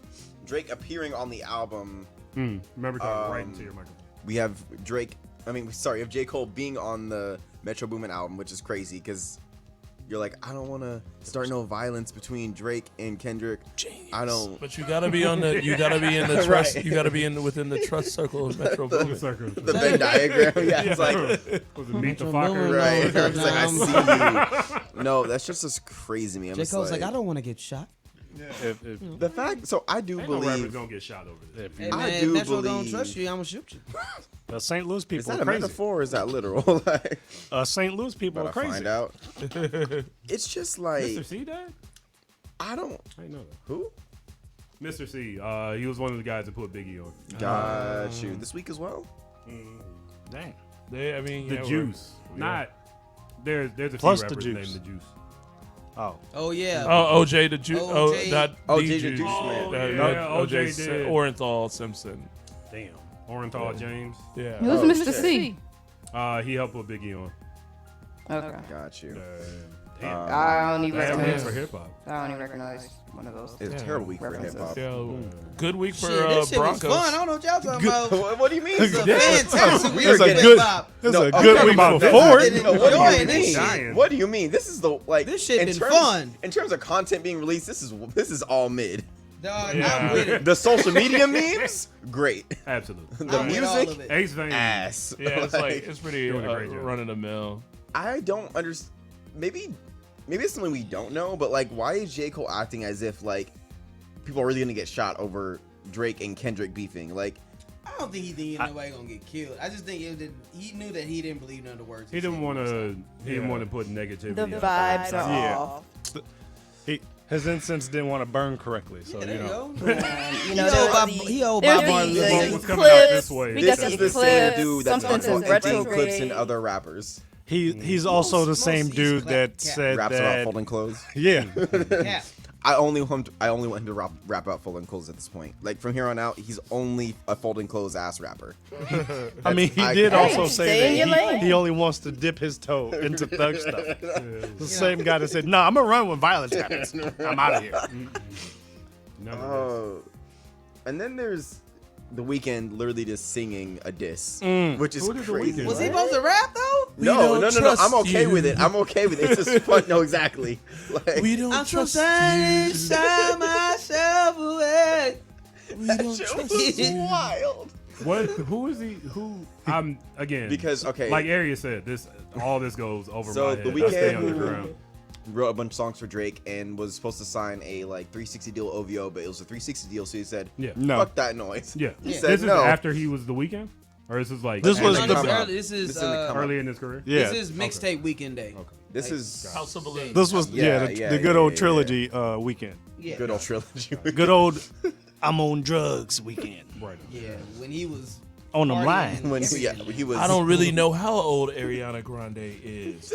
Drake appearing on the album. Remember talking right into your microphone. We have Drake. We have J. Cole being on the Metro Boomin album, which is crazy because you're like, I don't want to start no violence between Drake and Kendrick. I don't. But you gotta be on the. You gotta be in the trust. Right. You gotta be within the trust circle of Metro Boomin. The Venn diagram. Yeah, it's like. Was it meet the fucker? Right. It's like, I see you. No, that's just crazy to me. I'm J. just Cole's like, I don't want to get shot. The fact, so I do Ain't no rapper's believe. gonna get shot over this. Hey, I man, do Metro don't believe- trust you. I'm gonna shoot you. The St. Louis Is people that are a crazy. metaphor or is that literal? Like, St. Louis people gotta are crazy. find out. It's just like Mr. C died? I don't. I didn't know that. Who? Mr. C. He was one of the guys that put Biggie on. Got you. This week as well. Dang. I mean, The yeah, Juice. we're- Not. There's a Plus few the rappers Juice. named The Juice. Oh. Oh yeah. Oh, OJ the Juice. Oh, OJ. not OJ the the Juice. Juice Man. yeah, Not OJ OJ did. Orenthal Simpson. Damn. Orenthal James. Yeah. Who's Oh, Mr. shit. C? He helped put Biggie on. Okay. Got you. Damn. I don't even Bad week recognize. for hip hop. I don't even recognize one of those. It's a terrible week for hip References. hop. Yeah. Good week for Shit, this shit Broncos. was fun. I don't know what y'all talking about. What do you mean? It's a fantastic week It's for a hip good- hop. This No, is a I'm good talking week about for this. Ford. Been No, what do you enjoying mean? this Dying. shit. What do you mean? This is the like. This shit in been terms- fun. In terms of content being released, this is all mid. Dog, Yeah. I'm with it. The social media memes, great. Absolutely. The I'm with all of music, it. Ace Vane. ass. Yeah, it's like it's pretty Doing a great job. run of the mill. I don't understand. Maybe it's something we don't know, but like, why is J. Cole acting as if like people are really gonna get shot over Drake and Kendrick beefing? Like, I don't think he think nobody gonna get killed. I just think he knew that he didn't believe none of the words. He didn't said. want to. He didn't want to put negativity. The out there. vibes are Yeah. off. His incense didn't want to burn correctly, so Yeah, there you go. You know, He old Bob- there's he old there's Bob Marley. the Smoke was coming out this eclipse. way. We this got is the the same eclipse. dude that's Something's unfolding clips retrograde. and other rappers. he's also the Most same East dude clap that cat. said Raps about that. folding clothes. Yeah. Yeah. I only want him to rap about folding clothes at this point. Like from here on out, he's only a folding clothes ass rapper. I mean, he I- did Hey, also stay in say your that lane. he only wants to dip his toe into thug stuff. The same guy that said, "Nah, I'm gonna run when violence happens. I'm out of here." None of this. Oh, and then there's The Weeknd literally just singing a diss, which is Who did The crazy. Weeknd Was he supposed to rap though? No. I'm trust okay you. with it. I'm okay with it. It's just fun. No, exactly. Like, We don't I'm so trust tired you. inside myself away. We don't that shit trust was you. wild. What? Who is he? Who? I'm again Because okay, like Aireus said, all this goes over So my The head. I stay Weeknd- underground. wrote a bunch of songs for Drake and was supposed to sign a like 360 deal OVO, but it was a 360 deal, so he said, Yeah. No. "Fuck that noise." Yeah. He This said is no. after he was The Weeknd, or this is like This was after the- he come out? This is This is in the come- early in his career. Yeah. this is mixtape weekend day. Okay. This is House of Balloons. This was Yeah, the yeah, good yeah, old yeah, trilogy weekend. Yeah. good old trilogy. Good old I'm on drugs weekend. Right. Yeah, when he was On them partying line. and when everything. he was. I don't really know how old Ariana Grande is.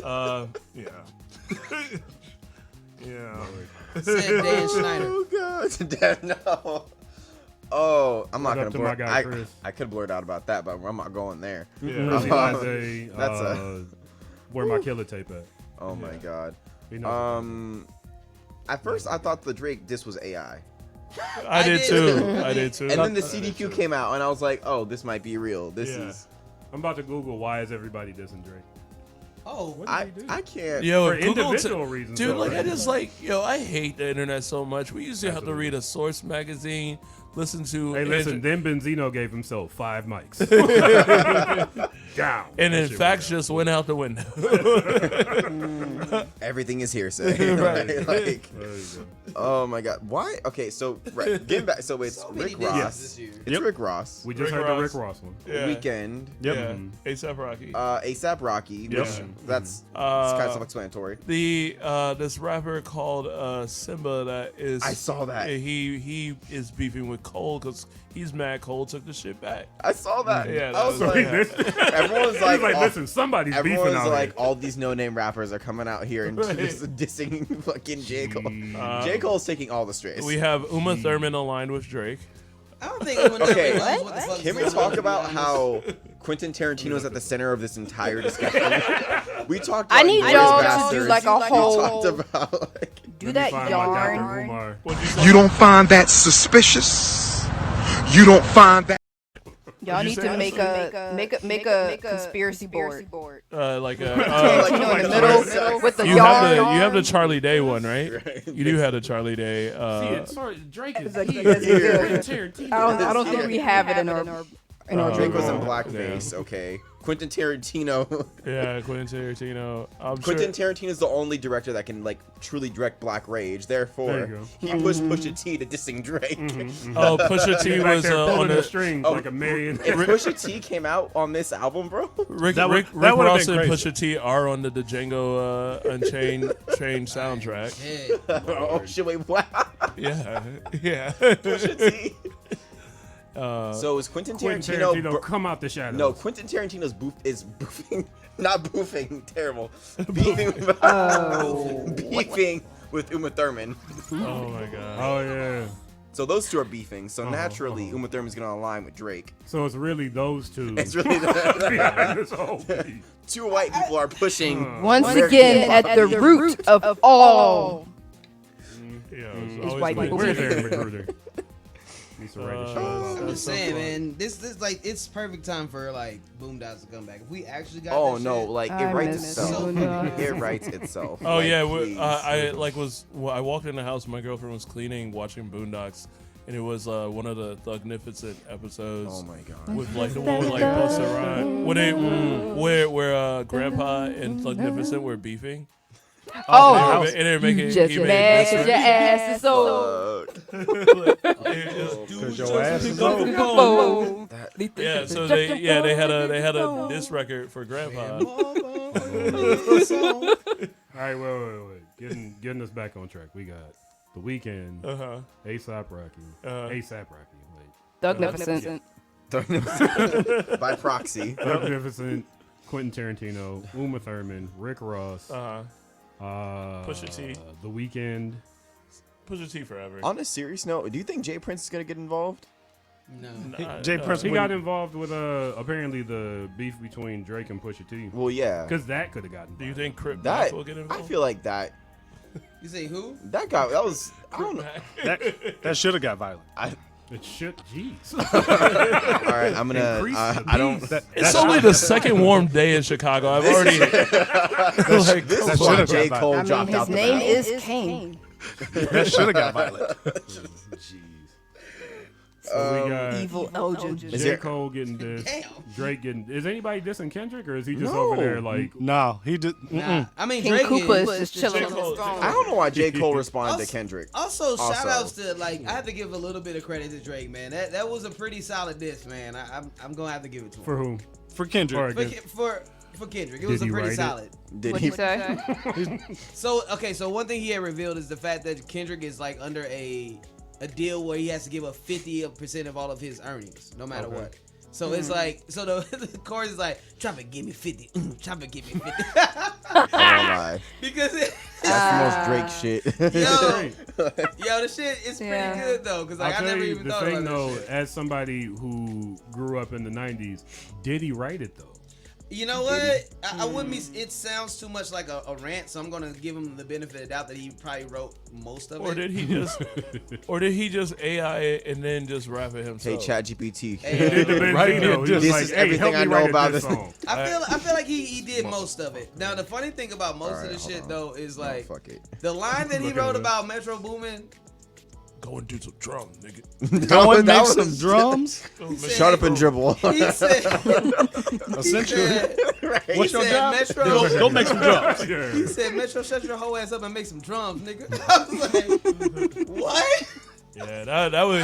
Yeah. Said Dan Schneider. Oh god, Damn, no. Oh, I'm not Shout gonna out to blur. my guy, Chris. I could blurt out about that, but I'm not going there. Chris Uh-huh. Elize, That's a- where my killer tape at? Oh my god. He knows. At first I thought the Drake diss was AI, I did too. I did too. and then the CDQ came out, and I was like, oh, this might be real. This Yeah. is. I'm about to Google why is everybody dissing Drake. Oh, What I did he do? I can't. Yo, For Google individual reasons, dude. though, Like I right? just like I hate the internet so much. We used to have to read a Source magazine, listen to. Hey, listen. Then Benzino gave himself 5 mics. Down. And That then shit facts just went out the window. Everything is hearsay. Right. Like, There you go. oh my god, why? Okay, so right, getting back. So it's so many Rick disses Ross. this year. It's Rick Ross. We just Rick heard the Ross. Rick Ross one. Yeah. Weekend. Yep. Yeah. ASAP Rocky. ASAP Rocky. Yep. Which that's it's kind of self-explanatory. The this rapper called Simba that is. I saw that. He is beefing with Cole because he's mad Cole took the shit back. I saw that. Yeah, I that was was- So he like, dissed. everyone's He like, was like, all- listen, somebody's beefing everyone's out like, here. all these no-name rappers are coming out here and just dissing fucking J. Cole. J. Cole's taking all the strays. We have Uma Thurman aligned with Drake. I don't think anyone Okay, knows what the fuck Can is we going talk on. about how Quentin Tarantino's at the center of this entire discussion? We talked. I about need Inglourious y'all to Basterds. do like a We whole talked about like, do Let me that find my Dr. yarn. Umar. What'd you say? You don't find that suspicious? You don't find that? Y'all need to make a conspiracy board. like a. Tarantino in the middle with the You yard. have the Charlie Day one, right? You do have the Charlie Day. Drake is Like, here. Tarantino. I don't think we have it in our Drake was in Oh, blackface. Okay. Quentin Tarantino. Yeah, Quentin Quentin Tarantino is the only director that can like truly direct black rage. Therefore, he pushed Pusha T to dissing Drake. Oh, Pusha T was on on the strings like a million. If Pusha T came out on this album, bro. Rick That would've Ross been and crazy. Pusha T are on the Django Unchained soundtrack. Hey, Oh shit! Wait, wow. Yeah. Pusha T. So is Quentin Tarantino? Come out the shadows. No, Quentin Tarantino's boofing, not boofing, terrible. Beefing, beefing with Uma Thurman. Oh my god. Oh yeah. So those two are beefing. So naturally, Uma Thurman's gonna align with Drake. So it's really those two. It's really behind this whole beef. two white people are pushing. Once again, at the root of all. Yeah, It's white people. Where's Aaron McGruder? Needs to write a show. I'm just saying, man. This like it's perfect time for like Boondocks to come back. If we actually got Oh that no, shit, like it I writes miss itself. Boondocks. It writes itself. Oh Like, yeah, please. I walked in the house. My girlfriend was cleaning, watching Boondocks, and it was one of the Thugnificent episodes. Oh my god. With like the one with like Busta Rhymes, where Grandpa and Thugnificent were beefing. Oh, and they're making just he made mad this 'cause your ass is so. Because your ass is old. Boom. Yeah, so they had a diss record for Grandpa. All right, wait. Getting us back on track. We got The Weeknd, ASAP Rocky, Thugnificent. By proxy. Magnificent, Quentin Tarantino, Uma Thurman, Rick Ross, Pusha T. The Weeknd. Pusha T forever. On a serious note, do you think Jay Prince is gonna get involved? no. Jay Prince He wouldn't- got involved with apparently the beef between Drake and Pusha T. Well, yeah. Because that could have gotten. Do you think Crip That Mac will get I involved? feel like that You say who? that guy that was I don't know. That should have got violent. It should. Jeez. All right, I'm gonna. Increase the I don't. beef. It's only the second warm day in Chicago. I've already This That is why should've J. got Cole I mean, dropped his out the name battle. is Kane. That should have got violent. Jeez. So we got Evil Elgin. Is J. there- Cole getting dissed. Damn. Drake getting. Is anybody dissing Kendrick, or is he just No. over there like? No, he did. Nah. I mean, King Drake Koopa is. is just chilling J. on Cole- his throne. I don't know why J. Cole responded to Also- Kendrick. Also, shout Also. outs to like I have to give a little bit of credit to Drake, man. That was a pretty solid diss, man. I'm gonna have to give it to him. For whom? For Kendrick. Or For, against- for Kendrick, it Did was a he pretty write it? solid. Did What'd he? you say? So one thing he had revealed is the fact that Kendrick is like under a deal where he has to give up 50% of all of his earnings, no matter what. So it's like, so the chorus is like, Chopper give me 50, Chopper give me 50, I don't lie. because That's the most Drake shit. yo, the shit is pretty Yeah. good though, because like I'll I tell never you even the thought thing about though. that shit. As somebody who grew up in the '90s, did he write it though? You know what? I wouldn't be. It sounds too much like a rant, so I'm gonna give him the benefit of the doubt that he probably wrote most of Or it. did he just AI it and then just rap it Hey, himself? ChatGPT. He did the Benzino. He was This like, is hey, everything help I me know write about this this. song. I feel like he did most of it. Now the funny thing about most Alright, of the hold shit on. though is No, like fuck it. the line that he wrote about Metro Boomin. Go and do some drums, nigga. Go and That make some was- drums. Shut up and dribble. He said, Essentially. What's he your said job? Metro. Go make some drums. He said Metro, shut your whole ass up and make some drums, nigga. I was like, what? Yeah, that was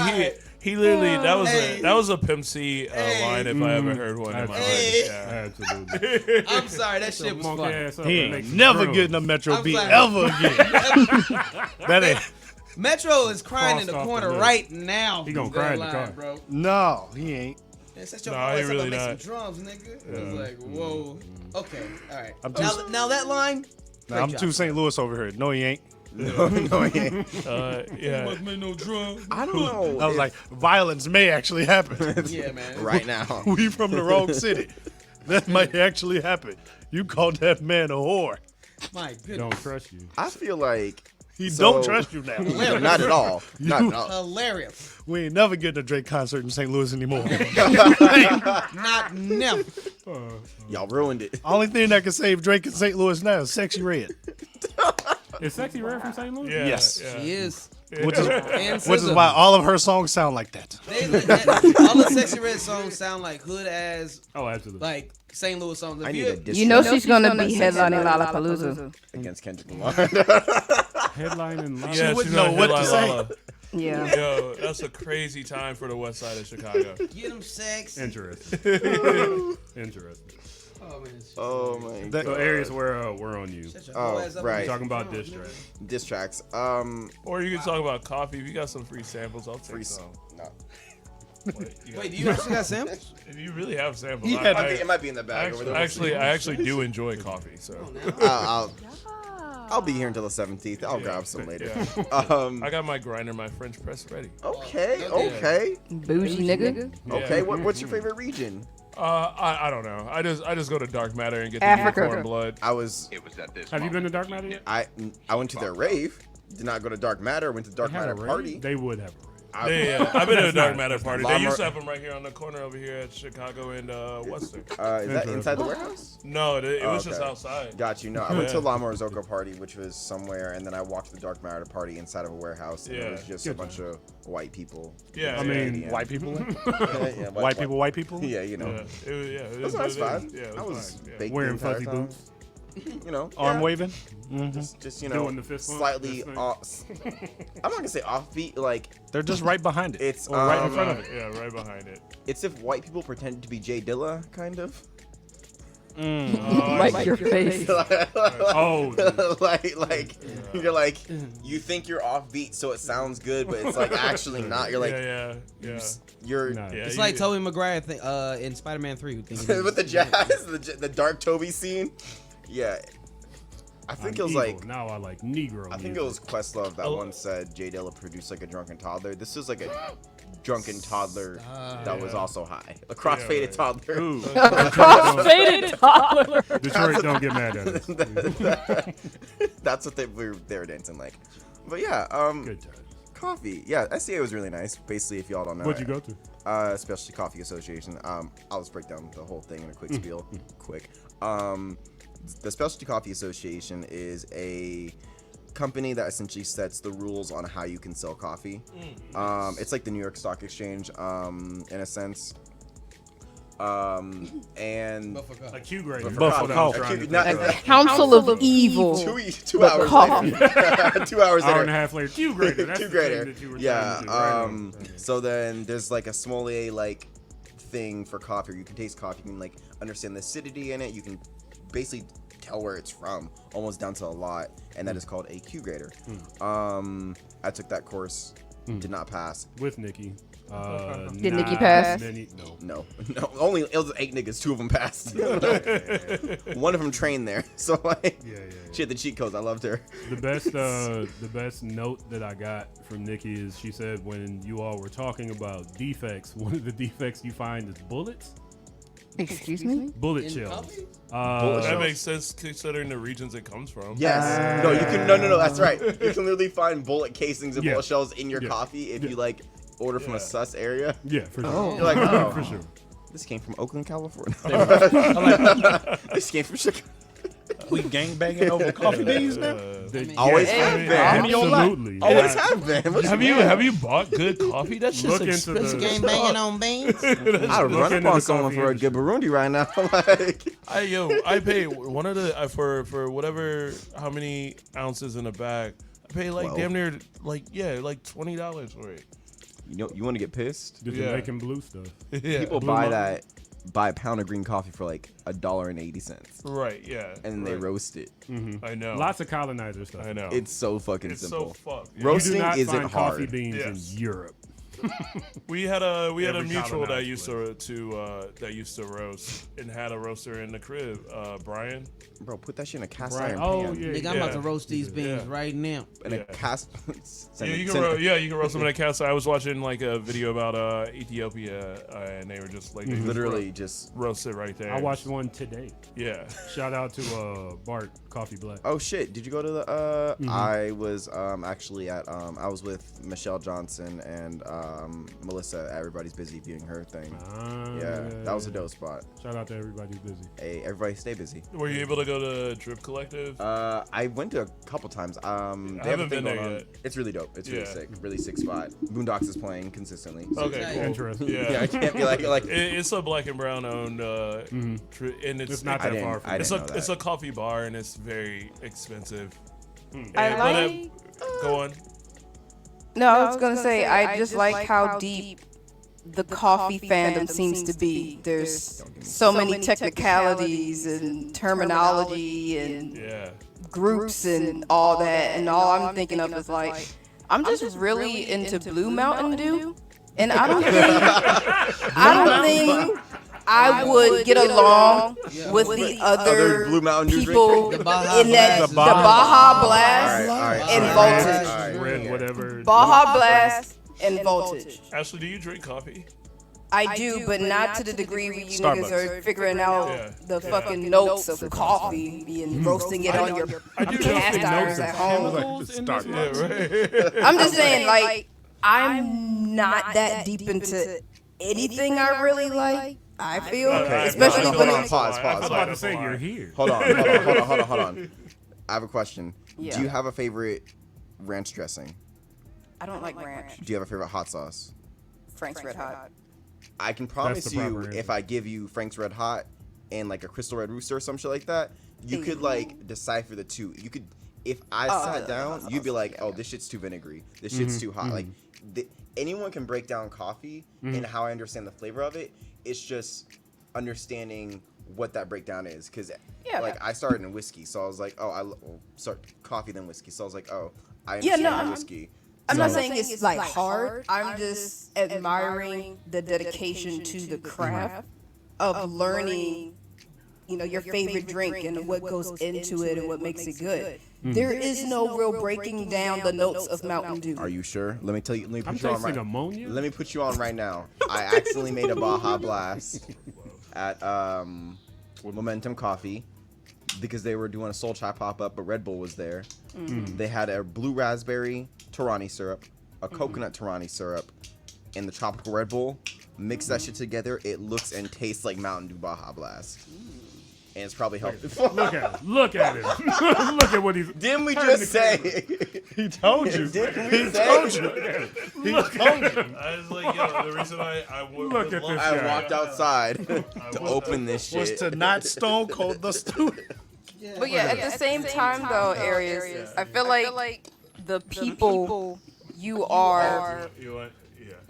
he literally Hey. that was a Pimp C Hey. line if I ever heard one in my Hey. life. Yeah. Absolutely. I'm sorry, that shit was Monkey funny. ass up He and make ain't some never drums. getting a Metro I'm beat sorry. ever again. That ain't. Metro is crying in the Crossed off corner the list. right now. He gonna for that cry in the line, car. bro. No, he ain't. Man, set your Nah, voice he up really and make not. some drums, nigga. I was like, whoa. Okay, all right. I'm Now that line. Nah, I'm great too job. St. Louis over here. No, he ain't. No, he ain't. Yeah. Make no drums. I don't know. I was like, violence may actually happen. Yeah, man. right now. We from the wrong city. That might actually happen. You called that man a whore. My goodness. Don't trust you. I feel like He So- don't trust you now. Not at all. Not at all. Hilarious. We ain't never getting a Drake concert in St. Louis anymore. Not never. Y'all ruined it. Only thing that can save Drake in St. Louis now is Sexy Red. Is Sexy Red from St. Louis? Yeah, Yes. yeah. She is. Which is And which is SZA. why all of her songs sound like that. All the Sexy Red songs sound like hood ass, Oh, absolutely. like St. Louis songs. If I need you- a diss You know track she's gonna be headlining Lollapalooza. against Kendrick Lamar. Headline and line. Yeah, wouldn't she's know gonna what to headline say. Lolla. Yeah. Yo, that's a crazy time for the west side of Chicago. Get them sex. Interesting. Interesting. Oh, man. Oh my That- So god. Arius, we're on you. Shut your Oh, whole ass up. right. Talking about diss track. Diss tracks. Or you can talk about coffee. If you got some free samples, I'll take Free. some. No. Wait, do you actually got samples? If you really have samples, He I, had- I, It might be in the bag over there. I actually do enjoy coffee. So I'll be here until the 17th. I'll grab some later. yeah. I got my grinder, my French press ready. Okay. Okay. Bougie nigga. Okay. What's your favorite region? I don't know. I just go to Dark Matter and get the Africa. unicorn blood. I was. Have you been to Dark Matter yet? I went to their rave. Did not go to Dark Matter. Went to Dark They have Matter a party. rave? They would have a rave. Yeah. I've been to a Dark Matter party. They Llama- used to have them right here on the corner over here at Chicago and Western. Is that inside the warehouse? No, it was just Okay. outside. Got you. No, I went to Yeah. La Marzocco party, which was somewhere, and then I walked to the Dark Matter party inside of a warehouse. And it Yeah. was just a bunch of white people. Yeah, I mean, Yeah. White people? Yeah, White people, white people? Yeah, you know. Yeah, it It was is nice what it vibe. is. Yeah, it I was fine. Yeah. baked Wearing the entire fuzzy time. boots. You know, Arm yeah. waving? Just you know, Doing the fist bump, slightly fist thing. off. I'm not gonna say offbeat. Like They're just right behind it. it's Or right in front of it. Yeah, right behind it. It's if white people pretended to be Jay Dilla, kind of. Like your face. Oh, like you're like you think you're offbeat, so it sounds good, but it's like actually not. You're like yeah. you're nah. Yeah, It's you- like Tobey Maguire in Spider-Man 3. with the jazz, the dark Toby scene. Yeah, I think it was evil. like. Now I like Negro. I think music. it was Questlove that Oh. once said Jay Dilla produced like a drunken toddler. This is like a drunken toddler that was also high. A crossfaded right. toddler. Cross-faded toddler. Detroit don't get mad at us. That's what they were dancing like. But yeah, Good time. coffee. Yeah, SCA was really nice. Basically, if y'all don't know, What'd you go to? Specialty Coffee Association. I'll just break down the whole thing in a quick spiel. Quick. The Specialty Coffee Association is a company that essentially sets the rules on how you can sell coffee. It's like the New York Stock Exchange, in a sense. And A Q grade. Buffalo not- Council of Evil. 2 hours later. 2 hours Hour later. and a half later. Q grader. That's Two the thing grader. that you were Yeah. trying to do. Right on. So then there's like a sommelier like thing for coffee. You can taste coffee. You can like understand the acidity in it. You can basically tell where it's from, almost down to a lot, and that is called a Q grader. I took that course. Did not pass. With Nikki. Did Nikki pass? No. Only it was 8 niggas. 2 of them passed. One of them trained there. So like, she had the cheat codes. I loved her. The best note that I got from Nikki is she said when you all were talking about defects, one of the defects you find is bullets. Excuse me? Bullet In shells. coffee? That makes sense considering the regions it comes from. Yes. No, you can. No. That's right. You can literally find bullet casings and Yeah. bullet shells in your Yeah. coffee if you like order from a sus area. Yeah, for sure. You're like, oh, For sure. this came from Oakland, California. This came from Chicago. We gangbanging over coffee beans now? Always have been. Absolutely. Always have been. What's Have you bought good coffee? That shit's Look into expensive. the- Game banging on beans. I would Look run into up on the someone coffee for a good Burundi right now. Like, I pay one of the for whatever how many ounces in a bag. I pay like 12. damn near like $20 for it. you want to get pissed? The Yeah. Jamaican blue stuff. Yeah. People Blue buy Mountain. buy a pound of green coffee for like $1.80, Right, yeah. and then they right. roast it. I know. Lots of colonizer stuff. I know. It's so fucking It's simple. so fucked. Yeah. You do Roasting not isn't find coffee hard. beans Yes. in Europe. We had a Every mutual that colonized used to roast and had a roaster in the crib. Brian. Bro, put that shit in a cast Right. iron Oh, pan. yeah. Nigga, I'm about to roast these beans right now. In a cast. You can roast them in a cast. I was watching like a video about Ethiopia, and they were just like they literally just roast it right there. I watched one today. Yeah. Shout out to Bart Coffee Black. Oh shit! Did you go to the? I was actually at I was with Michelle Johnson and Melissa. Everybody's busy viewing her thing. That was a dope spot. Shout out to everybody's busy. Hey, everybody, stay busy. Were you able to go to Drip Collective? I went to a couple times. They have a thing going on. It's really dope. It's really sick spot. Boondocks is playing consistently. So Okay, cool. Interesting. Yeah, I can't be like. It's a black and brown owned, and It's not that far from it's a coffee bar and it's very expensive. I like. Go on. No, I was gonna say I just like how deep the coffee fandom seems to be. There's so many technicalities and terminology and groups and all that, and all I'm thinking of is like, I'm just really into Blue Mountain Dew, and I don't think I would get along with the other Blue Mountain Dew people in that the Baja Blast and Voltage. Red, whatever. Baja Blast and Voltage. Ashley, do you drink coffee? I do, but not to the degree where you niggas are figuring out the fucking notes of coffee and roasting it on your cast irons at home. I'm just saying, like, I'm not that deep into anything I really like. I feel, especially when it's pause. I was about to say you're here. Hold on. I have a question. Do you have a favorite ranch dressing? I don't like ranch. Do you have a favorite hot sauce? Frank's Red Hot. I can promise you, if I give you Frank's Red Hot and like a Crystal Red Rooster or some shit like that, you could like decipher the two. You could, if I sat down, you'd be like, oh, this shit's too vinegary. This shit's too hot. Like, anyone can break down coffee and how I understand the flavor of it. It's just understanding what that breakdown is. Because, like, I started in whiskey, so I was like, oh, I start coffee then whiskey. So I was like, oh, I understand whiskey. I'm not saying it's like hard. I'm just admiring the dedication to the craft of learning, you know, your favorite drink and what goes into it and what makes it good. There is no real breaking down the notes of Mountain Dew. Are you sure? Let me tell you. Let me put I'm you on tasting right. ammonia. Let me put you on right now. I accidentally made a Baja Blast at Momentum Coffee because they were doing a Soul Chai pop up, but Red Bull was there. They had a blue raspberry Torani syrup, a coconut Torani syrup, and the tropical Red Bull. Mix that shit together. It looks and tastes like Mountain Dew Baja Blast. And it's probably healthy. Look at him. Look at him. Look at what he's. Didn't we just say? He told you. Didn't we say? He told you. I was like, yo, the reason I Look at this I guy. walked outside to open this shit. Was to not stone cold the student. But yeah, at the same time though, Aireus, I feel like the people you are, You want,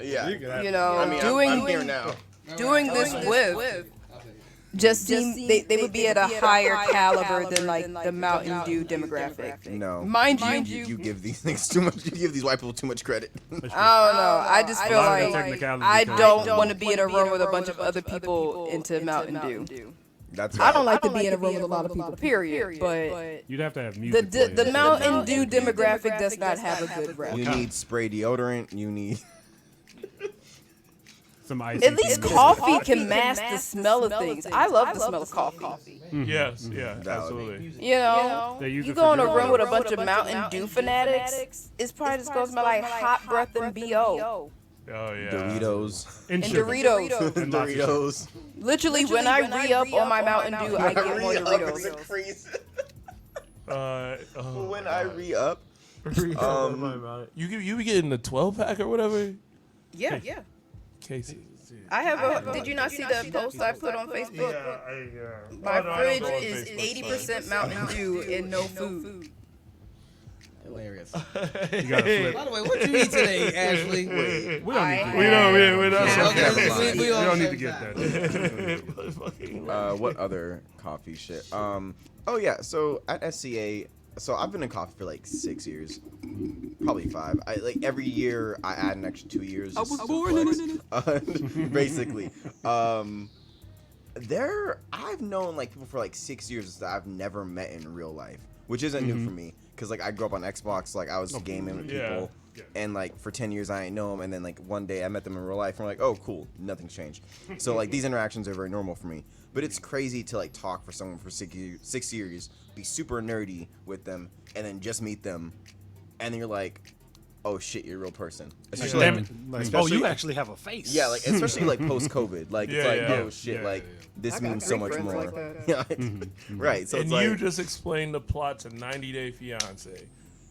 Yeah. you know, I mean, I'm here now. doing this with just seem they would be at a higher caliber than like the Mountain Dew demographic. No. Mind you give these things too much. You give these white people too much credit. I don't know. I just feel lot of the like technicality I comes don't from- want to be in a room with a bunch of other people into Mountain Dew. That's I don't like to be in a room with a lot of people, period. But You'd have to have music. the Mountain Dew demographic does not have a good rep. You need spray deodorant. You need. Some ice. At least coffee can mask the smell of things. I love the smell of coffee. Yes, yeah, absolutely. You know, They use you it go for in a good. room with a bunch of Mountain Dew fanatics, it's probably just gonna smell like hot breath and BO. Oh yeah. Doritos. And And sugar. Doritos. And lots of sugar. Doritos. Literally, when I re-up on my Mountain Dew, I get more Doritos. When I re-up. You be getting the 12 pack or whatever. Yeah. Casey. I have a. Did you not see the post I put on Facebook? My fridge is 80% Mountain Dew and no food. Hilarious. You gotta flip. By the way, what you eat today, Ashley? We don't need to. We're not. Never mind. We don't need to get that. What other coffee shit? Oh yeah. So at SCA, So I've been in coffee for like 6 years, probably 5. Every year I add an extra 2 years. I was born in it. Basically, I've known like people for like 6 years that I've never met in real life, which isn't new for me because like I grew up on Xbox, like I was gaming with people, and like for 10 years I didn't know them, and then like one day I met them in real life, and I'm like, oh cool, nothing's changed. So like these interactions are very normal for me. But it's crazy to like talk for someone for 6 years, be super nerdy with them, and then just meet them, and then you're like, oh shit, you're a real person. Damn it. Oh, you actually have a face. Yeah, like especially like post COVID, like it's like oh shit, like this I got means so much great more. friends like Yeah, right. So And it's like, you just explained the plot to 90 Day Fiance.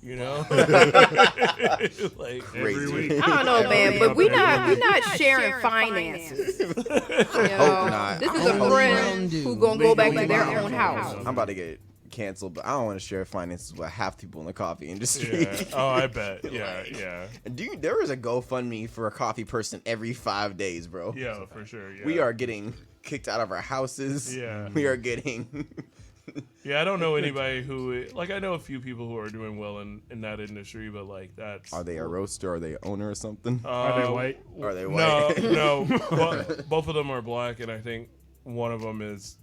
You know, like crazy. week. I don't know, man, but we're not sharing finances. You know, not. this is a Hope friend who gonna go back to their own house. I'm about to get canceled, but I don't want to share finances with half the people in the coffee industry. yeah. Oh, I bet. Yeah, yeah, Dude, there is a GoFundMe for a coffee person every 5 days, bro. yeah, for sure. Yeah. We are getting kicked out of our houses. Yeah. We are getting. Yeah, I don't know anybody who like I know a few people who are doing well in that industry, but like that's Are they a roaster? Are they an owner or something? Are they white? Are they No, white? no. Both of them are black, and I think one of them is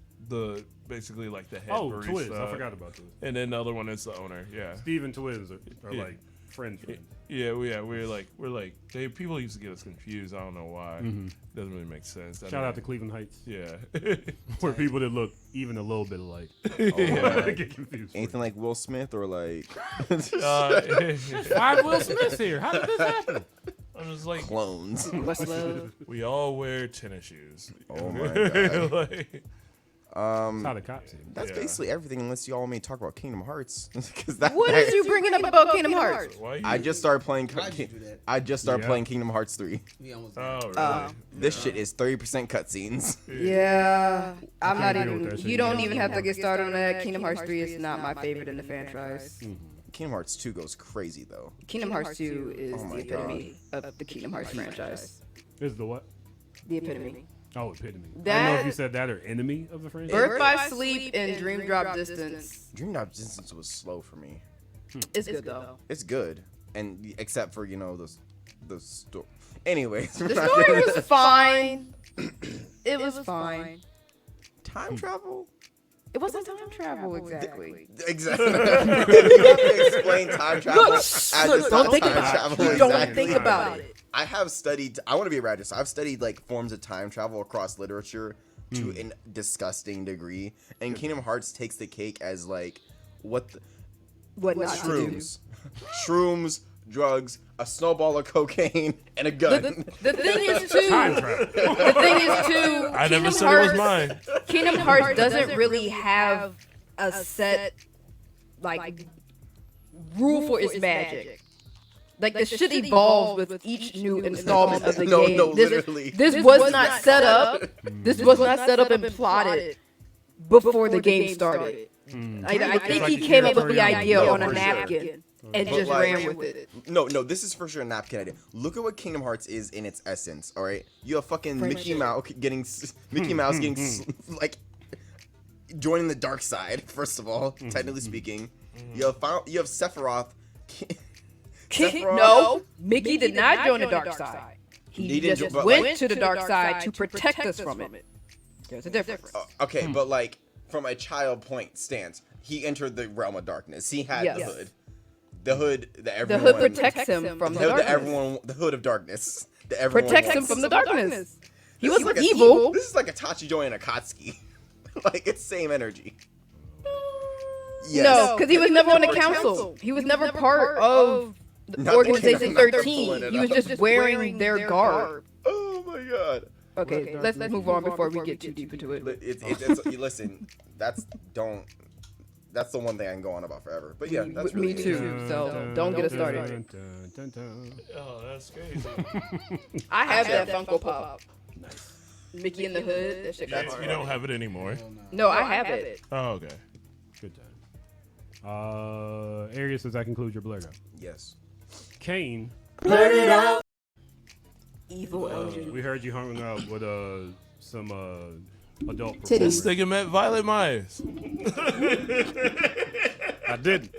basically like the head Oh, barista. twins. I forgot about this. And then the other one is the owner. Yeah. Steve and twins are Yeah. like friends. Yeah, we're like people used to get us confused. I don't know why. Doesn't really make sense. Shout out to Cleveland Heights, Yeah. where people that look even a little bit alike get confused. Anything like Will Smith or like Why Will Smith's here? How did this happen? I'm just like clones? What's love? we all wear tennis shoes. Oh my god. Like, That's how the cops see. That's Yeah. basically everything, unless you all may talk about Kingdom Hearts. Because What is you bringing up about Kingdom Hearts? why you, I just started playing. Why'd you do that? I just started Yeah. playing Kingdom Hearts 3. We almost Oh, really? This shit is 30% cutscenes. Yeah, I'm not deal with even. that shit. You don't even have to get started on that. Kingdom Hearts 3 is not my favorite in the franchise. Kingdom Hearts 2 goes crazy though. Kingdom Hearts 2 is Oh my the epitome of the Kingdom Hearts franchise. Is the what? The epitome. Oh, epitome. I don't know That- if you said that or enemy of the franchise. Birth by Sleep and Dream Drop Distance Dream Drop Distance was slow for me. is good though. It's good, and except for the story. Anyways, The story was fine. It was fine. time travel. It wasn't time travel exactly. Exactly. You have to explain time travel as it's Don't not think time about travel. it. Don't exactly. think about it. I have studied. I want to be a writer, so I've studied like forms of time travel across literature to a disgusting degree. And Kingdom Hearts takes the cake as like what What not to do. shrooms, drugs, a snowball of cocaine, and a gun. The thing is too. Time travel. The thing is too. I never Kingdom said it was Hearts- mine. Kingdom Hearts doesn't really have a set like rule for its magic. Like the shit evolves with each new installment of the No, game. no, literally. This was not set up. This was not set up and plotted before the game started. I think he came up with the idea on a for sure. napkin and But just like- ran with it. No, this is for sure a napkin idea. Look at what Kingdom Hearts is in its essence. All right, you have fucking Mickey Mouse getting like joining the dark side. First of all, technically speaking, you have Sephiroth. No, Mickey did not join the dark side. He He didn't just but, went like- to the dark side to protect us from it. There's a difference. Okay, but like from a child point stance, he entered the realm of darkness. He had the Yes. hood. The hood that The everyone. hood protects him from the the hood that darkness. everyone. The hood of darkness. That everyone Protects him wants. from the darkness. He This is wasn't like a- evil. This is like a Tachi joining a Akatsuki. Like it's same energy. Yes. No, because he was never on the council. He was never part of Not the Organization kingdom, not them 13. pulling it He was up. just wearing their garb. Oh my god. Okay, let's move on before we get too deep into it. Listen, that's the one thing I can go on about forever. But yeah, that's Me really too. So don't get us started. Oh, that's crazy. I have that Funko Pop. Mickey in the hood. That shit got You hard. don't have it anymore. No, I have it. Oh, okay. Good time. Aireus, does that conclude your blurred out? Yes. Kane, Evil engine. we heard you hung out with some adult Titties. performers. This nigga met Violet Myers. I didn't.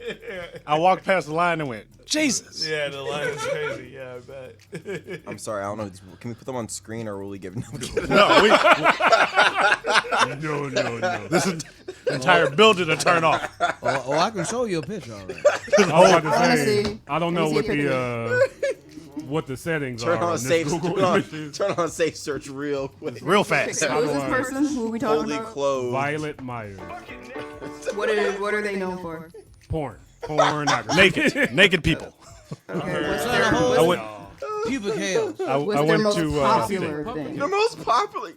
I walked past the line and went, Jesus. Yeah, the line is crazy. Yeah, I bet. I'm sorry, I don't know. Can we put them on screen or will we give them? No, No. this is entire building to turn off. Oh, I can show you a picture already. I was about to wanna say, see. I don't know Let me see what the settings Turn are on on safe. this Google Images. Turn on safe search real quick. Real fast. Who is this person? Who are we talking Fully about? clothed. Violet Myers. What are they known for? Pornography. Naked people. Okay, what's Son, their, the whole I went, pubic hairs. I what's their went most to popular thing? The most popular.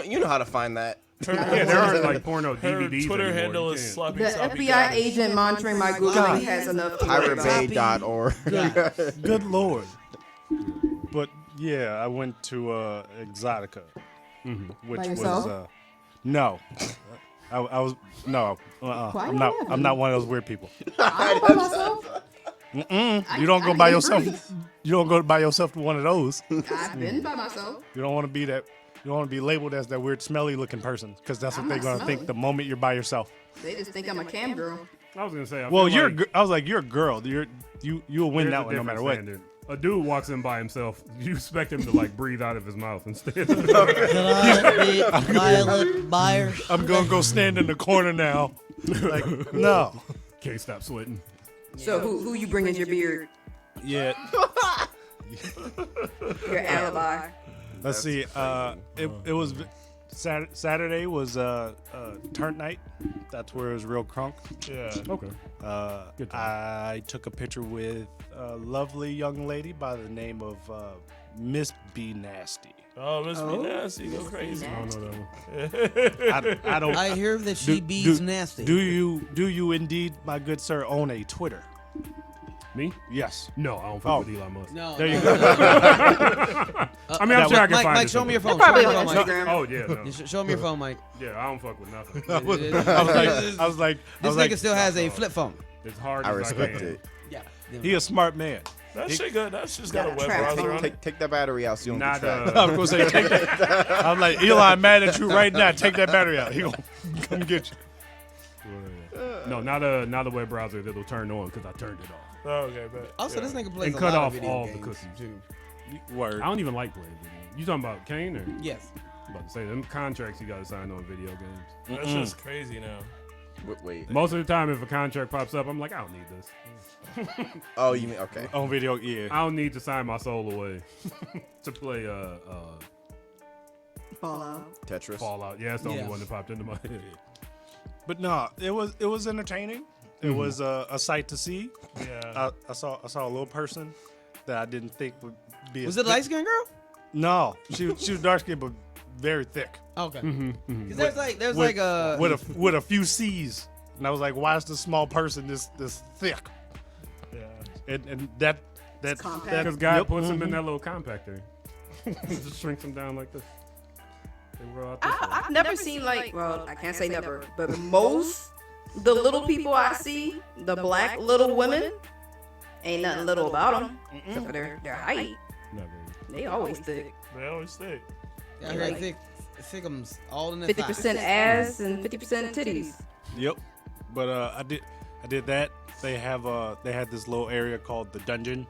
You know how to find that. Yeah, there aren't like porno Her DVDs Twitter anymore. handle You is can't. sloppy. The sloppy FBI goddess. agent monitoring my Googling has enough. to worry about. Piratebay.org. Good Lord. But yeah, I went to Exotica, which By was yourself? no. I was no. Why I'm you not. laughing? I'm not one of those weird people. I'm by myself. You don't go I by can yourself. breathe. You don't go by yourself to one of those. I've been by myself. You don't want to be that. You don't want to be labeled as that weird, smelly looking person, because that's what I'm they're not gonna think smelly. the moment you're by yourself. They just think I'm a cam girl. I was gonna say. Well, I was like, you're a girl. You'll win that one no matter what. A dude walks in by himself. You expect him to like breathe out of his mouth instead. Can I be Violet Myers? I'm gonna go stand in the corner now. Like, no. Can't stop sweating. So who you bring as your beard? Yeah. Your alibi. Let's see. It was Saturday was turn night. That's where it was real crunk. Yeah. Okay. Good time. I took a picture with a lovely young lady by the name of Miss B Nasty. Oh, Miss B Nasty, go crazy. I don't know that one. I don't. I hear that she bees nasty. Do you indeed, my good sir, own a Twitter? Me? Yes. No, I don't fuck with Elon Musk. No. There you no. go. I mean, I'm sure I can Mike, find Mike, it show me your phone. Probably Show me on your phone, Mike. Instagram. Oh yeah, no. Show me your phone, Mike. Yeah, I don't fuck with nothing. I was like, This nigga still has a flip phone. As hard I as respect I can. it. Yeah. he a smart man. That shit good. That shit's got a web Trap browser on it. Take that battery out so you don't Not get trapped. I was gonna say, take that. I'm like, Elon, mad at you right now. Take that battery out. He gonna come get you. No, not a web browser that'll turn on because I turned it off. Oh, okay, bet. Also, this nigga plays And a cut lot off of video all the games, cookies. too. Word. I don't even like playing video games. You talking about Kane or? Yes. I'm about to say them contracts you got to sign on video games. That's just crazy now. Wait. Most of the time, if a contract pops up, I'm like, I don't need this. Oh, you mean okay? On video, yeah. I don't need to sign my soul away to play Fallout. Tetris. Fallout. Yeah, that's the only Yeah. one that popped into my head. But no, it was entertaining. It was a sight to see. Yeah. I saw a little person that I didn't think would be. Was it a light skinned girl? No, she was dark skinned but very thick. Okay. Mm-hmm. 'Cause there's with, like a with a few C's, and I was like, why is this small person this thick? Yeah. And that compact. Because God Yep. puts them in that little compactor. Just shrinks them down like this. They roll out this way. I've never seen like, well, I can't say never, but most the little people I see, the black little women, ain't nothing little about them except for their height. Not very. They always thick. They always think. I heard thickums all in the 50% ass and 50% titties. Yep. But I did that. They had this little area called the dungeon.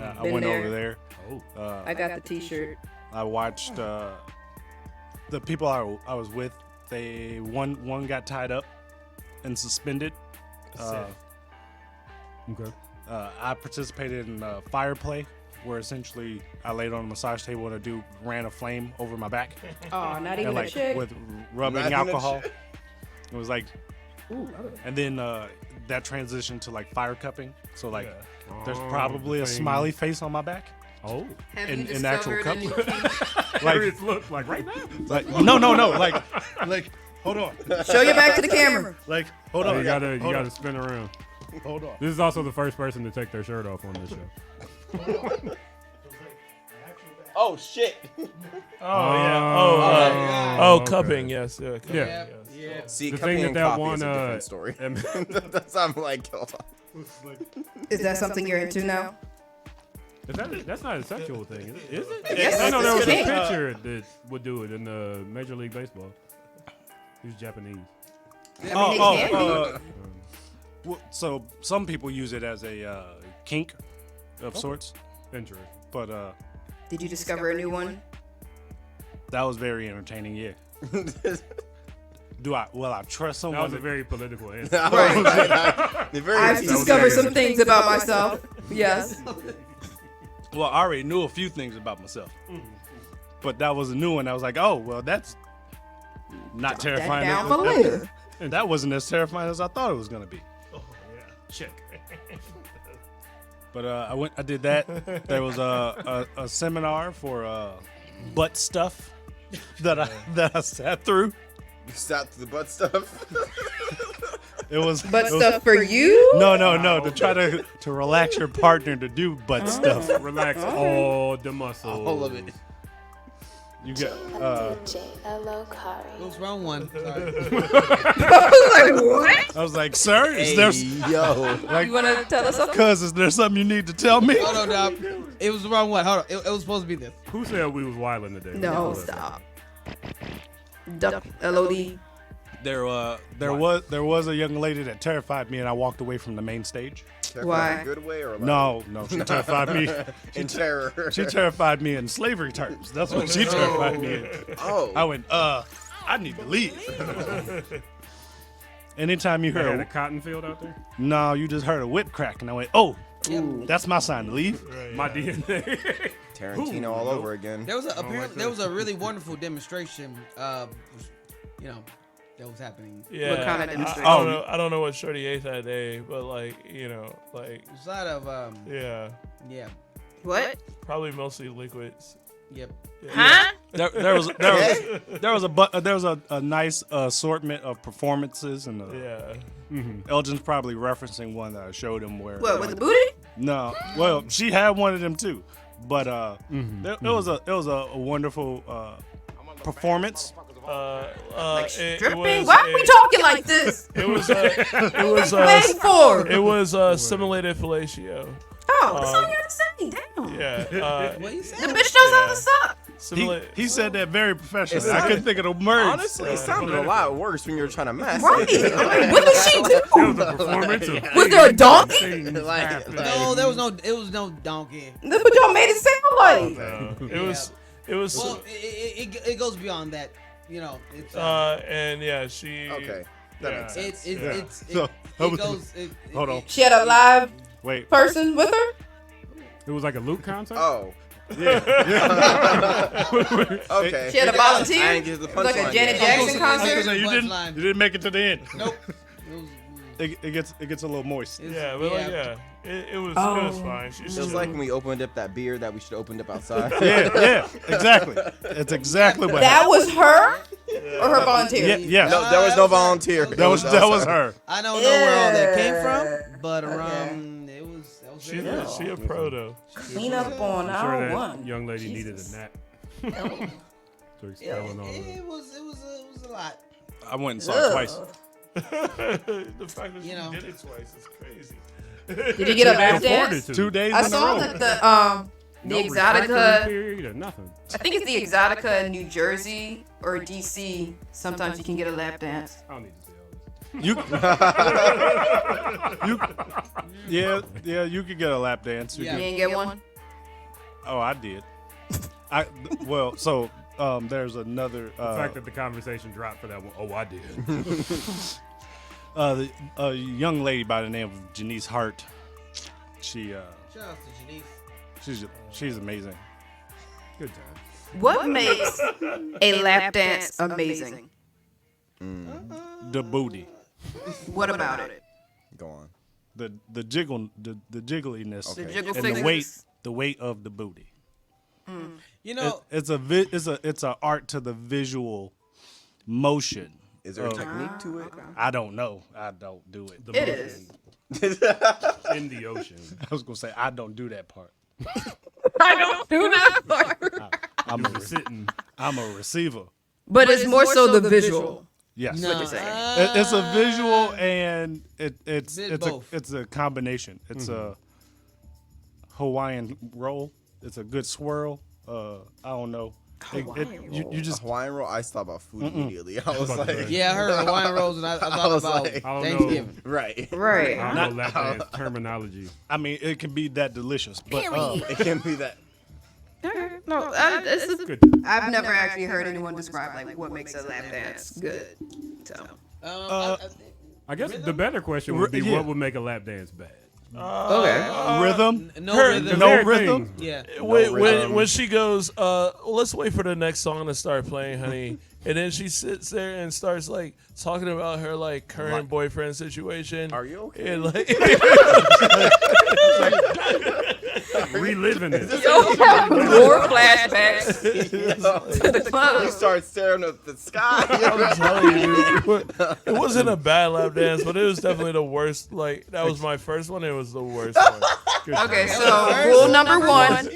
I Been went there. over there. Oh. I got the T-shirt. I watched the people I was with. They one got tied up and suspended. Okay. I participated in fire play, where essentially I laid on a massage table and a dude ran a flame over my back, Oh, not even and a like chick. with rubbing Not even a alcohol. chick. It was like, and then that transitioned to like fire cupping. So like, there's probably a thing. smiley face on my back. Oh. Have in- you in actual discovered cup. any- Like, It look like right now. like no, like hold on, Show your back to the camera. like hold Oh, on. you gotta hold on. spin around. Hold on. This is also the first person to take their shirt off on this show. Oh shit. Oh, yeah. Oh, okay. cupping, yes. Yeah. Cupping, Yeah. yes. See, The cupping thing and that coffee one, is a different story. and- That's I'm like, hold on. Is that something you're into now? That's not a sexual thing, is it? Yes, I know there was a it's pitcher that would do it in Major League Baseball. He was Japanese. Oh, Well, so some people use it as a kink of sorts, Interesting. but Did you discover a new one? that was very entertaining. Yeah. Will I trust That someone? was a very political answer. I've discovered some things about myself. Yes. Well, I already knew a few things about myself, but that was a new one. I was like, oh, well, that's not terrifying. Down for later. And that wasn't as terrifying as I thought it was gonna be. Oh, yeah. Check. But I did that. There was a seminar for butt stuff that I sat through. You sat through the butt stuff. It was But stuff for you? No, to try to relax your partner to do butt stuff. Relax all the muscles. All of it. You get Hello, Kari. It was wrong one. Sorry. I was like, sir, is there You want to tell us something? cuz is there something you need to tell me? Hold on, Doc. It was the wrong one. Hold on. It was supposed to be this. Who said we was wilding today? No, stop. Duck, LOD. There was a young lady that terrified me and I walked away from the main stage. Why? In a good way or like No, she terrified me. in terror? She terrified me in slavery terms. That's what she terrified me in. Oh. I went, I need to leave. Anytime you They had a heard cotton field out there? no, you just heard a whip crack and I went, oh, that's my sign to leave. My DNA. Tarantino all over again. There was a really wonderful demonstration. You know, that was happening. Yeah. What kind of demonstration? I don't know what Shorty ate that day, but like Inside of yeah, yeah, What? probably mostly liquids. yep. Huh? There was a nice assortment of performances and Yeah. Elgin's probably referencing one that I showed him where What, with the booty? no, well she had one of them too, but it was a wonderful performance. Stripping? Why are we talking like this? It was Waiting for? it was simulated fellatio. Oh, that's all you have to say. Damn. Yeah. What you The said? bitch knows how to suck. He said that very professionally. I couldn't think of the words. Honestly, it sounded a lot worse when you were trying to mess. Right. I'm like, what did she do? It was a performance of Was there a donkey? things Like- happening. No, it was no donkey. But y'all made it sound like. It was Well, it goes beyond that. You know, it's and yeah, she Okay, that makes sense. it goes. Hold on. She had a live Wait. person with her? It was like a loot concert? Oh, Yeah. okay. She had a volunteer? I didn't get the It was like a punchline Janet yet. Jackson I was gonna concert? say, you Punchline. didn't make it to the end. Nope. It gets a little moist. yeah, but like Yeah. it was fine. She It was like when we opened up that beer that we should have opened up outside. Yeah, exactly. It's exactly what That happened. was her? Or her volunteer? Yeah, yes. No, there was no volunteer. that was her. I don't know where all that came from, but it was she very she a pro though. Clean up on I'm sure our that one. young lady needed a nap. So he's spelling all of it. It was a lot. I went and saw it twice. The fact that she You know. did it twice is crazy. Did you get a lap Afforded dance? to. 2 days I in a saw row. that the No Exotica, refractory period or nothing. I think it's the Exotica in New Jersey or DC. Sometimes you can get a lap dance. I don't need to see all this. You could get a lap dance. You Yeah. You could- ain't get one? Oh, I did. There's another. The fact that the conversation dropped for that one. Oh, I did. A young lady by the name of Janice Hart. She Shout out to Janice. she's amazing. Good time. What makes a lap dance amazing? The booty, What about it? Go on. the jiggliness, The Okay. jiggle and the weight of the booty. You know, It's a art to the visual motion. Is there a technique to it? I don't know. I don't do it. The It motion is. in the ocean. I was gonna say I don't do that part. I don't do that part. I'm a Sitting. I'm a receiver. But it's more so the visual. Yes. no, It's a visual and it's both. it's a combination. It's a Hawaiian roll. It's a good swirl. I don't know. You just Hawaiian roll. I thought about food immediately. I was like, Yeah, I heard Hawaiian rolls, and I thought was about like, I don't Thanksgiving. right. Right. I don't know lap dance terminology. I mean, it can be that delicious, but It can be that. No, Good. I've never actually heard anyone describe like what makes a lap dance good. So I guess the better question would be yeah. what would make a lap dance bad? rhythm. No rhythm. No rhythm. Yeah. When she goes, let's wait for the next song to start playing, honey. And then she sits there and starts like talking about her like current boyfriend situation. Are you okay? And like Reliving it. more flashbacks to the You club. start staring at the sky. I'm telling you, dude, it wasn't a bad lap dance, but it was definitely the worst. Like that was my first one. It was the worst one. Good Okay, job. so rule number one: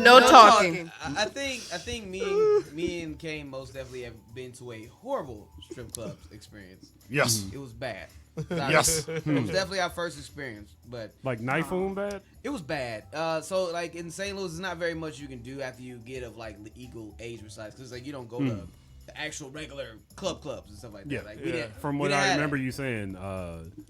no talking. I think me and Kane most definitely have been to a horrible strip club experience. Yes. It was bad. Yes. It was definitely our first experience, but Like knife wound bad? it was bad. So like in St. Louis, there's not very much you can do after you get of like legal age resides, because like you don't go to the actual regular clubs and stuff like that. Yeah. Like we didn't. From we what didn't I have remember that. you saying,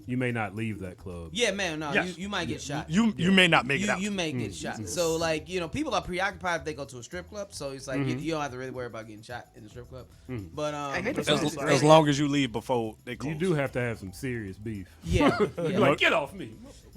you may not leave that club. Yeah, man. No, Yes. you might get shot. You may not make it out. You may get shot. So like people are preoccupied if they go to a strip club. So it's like you don't have to really worry about getting shot in the strip club. But as long as you leave before they close. You do have to have some serious beef. yeah, You're like, get off me.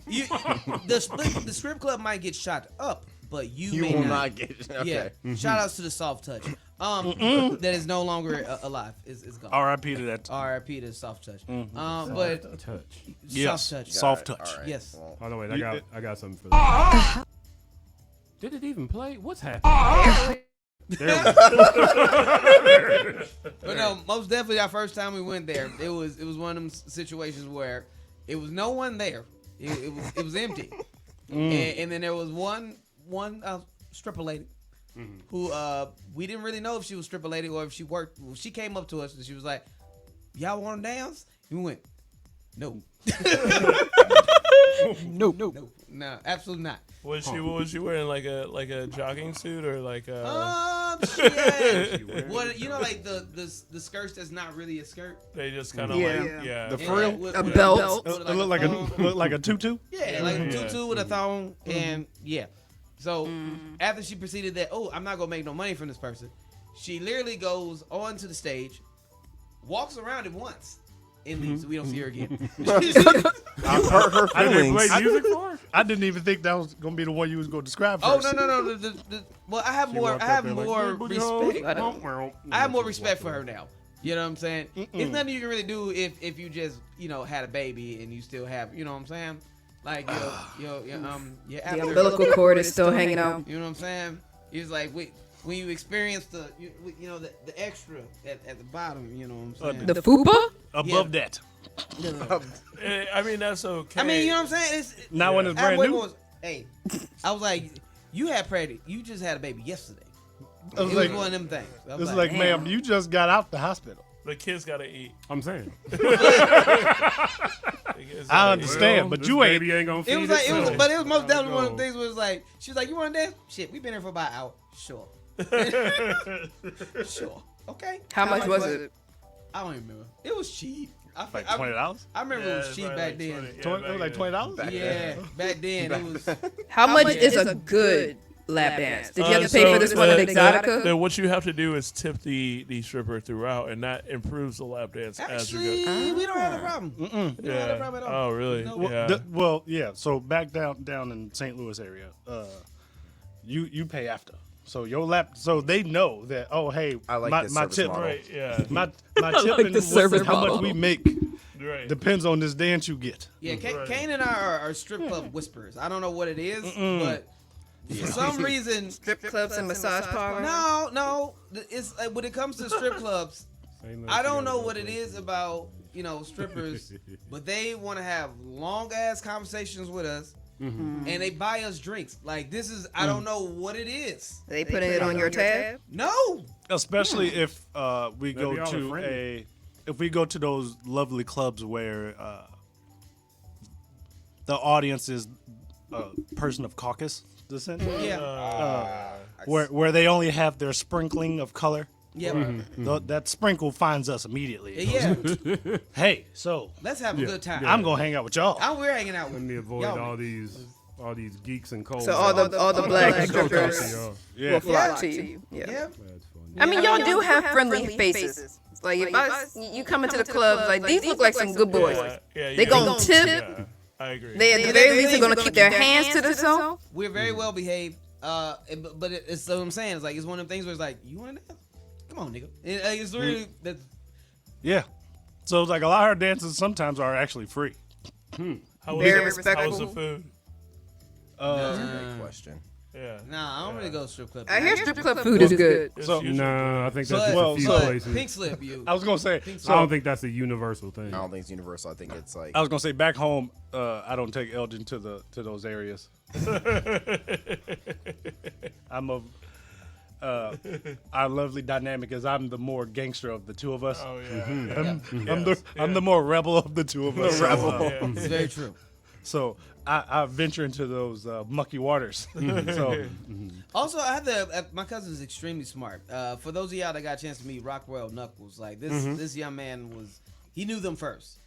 the strip club might get shot up, but you may will not. not get. Okay. Yeah. Shout outs to the soft touch. That is no longer alive. It's gone. R.I.P. to that. R.I.P. to soft touch. But Touch. Yes. soft touch. Soft touch. All right. Yes. Well, Oh no, wait, I got something for that. Did it even play? What's happening? There we go. But no, most definitely our first time we went there, it was one of them situations where it was no one there. It was empty, and then there was one stripper lady who we didn't really know if she was stripper lady or if she worked. Well, she came up to us and she was like, "Y'all want to dance?" And we went, "No." No, absolutely not. Was she wearing like a jogging suit or like a? Shit. What like the skirts that's not really a skirt. They just kind of The And frill. with A belt. It look like a tutu. Yeah, like a tutu with a thong, and yeah. So after she proceeded that, I'm not gonna make no money from this person. She literally goes onto the stage, walks around it once, and leaves. We don't see her again. her I didn't play feelings. music for her? I didn't even think that was gonna be the one you was gonna describe Oh first. no. Well, I have more. walked I up have there like, more "Booty hole." respect. I have more respect for her now. You know what I'm saying? Mm-mm. It's nothing you can really do if you just had a baby and you still have what I'm saying? Like your The after, umbilical cord is still hanging out. you know what I'm saying? It's like when you experience the extra at the bottom. You know what I'm saying? The fupa? Above that. I mean that's okay. I mean, you know what I'm saying? It's Now when it's I brand went new. was- hey, I was like, you just had a baby yesterday. I was It like, was one of them things. I was it's like, ma'am, you just got out the hospital. the kids gotta eat. I'm saying. I understand, Well, but this you ain't. baby ain't gonna feed it was like itself. but it was most definitely one of go. the things where it was like, she was like, you want to dance? Shit, we've been here for about an hour. Sure. Sure. Okay. How much was it? I don't even remember. It was cheap. Like $20. I remember it was cheap back then. It was like $20. Yeah, back then it was. How much is a good lap dance? Did you have to pay for this one at Exotica? Then what you have to do is tip the stripper throughout, and that improves the lap dance as you Actually, go. we don't have a problem. We don't have a problem at all. Oh, really? No. Yeah. Yeah. So back down in St. Louis area, you pay after. So your lap. So they know that. Oh, hey, I like my this my service tip. model. Right. Yeah. My tip and the service how much model. we make Right. depends on this dance you get. Yeah, Right. Kane and I are strip club whisperers. I don't know what it is, but for some reason, Strip clubs and massage parlors? no. It's like when it comes to strip clubs, I don't know what it is about strippers, but they want to have long ass conversations with us, and they buy us drinks. Like this is I don't know what it is. They putting it on your tab? No. Especially if we go Maybe y'all are to friendly. if we go to those lovely clubs where the audience is a person of caucus descent. Yeah. where they only have their sprinkling of color. Yeah. That sprinkle finds us immediately. Yeah. Hey, so Let's have a good time. I'm gonna hang out with y'all. We're hanging out with Let me avoid all these geeks and cold. So all the black strippers will flock to you. Yeah. Yeah. I mean, y'all do have friendly faces. Like if you come into the club, like these look like some good boys. They gonna tip. Yeah, I agree. They at the very least are gonna keep their hands to themselves. We're very well behaved. But it's what I'm saying. It's like it's one of them things where it's like, you want to dance? Come on, nigga. It's really that's. Yeah. So like a lot of our dances sometimes are actually free. Very respectful. How was the food? That's a great question. Yeah. Nah, I don't really go to strip club. I hear strip club food is good. So No, I think that's But, just a few but places. Pink slip, you. I was gonna say. I don't think that's a universal thing. I don't think it's universal. I think it's like I was gonna say back home, I don't take Elgin to those areas. I'm a our lovely dynamic is I'm the more gangster of the two of us. Oh yeah. I'm the more rebel of the two of us. It's very true. So I venture into those mucky waters. So Also, my cousin is extremely smart. For those of y'all that got a chance to meet Rockwell Knuckles, like this young man he knew them first.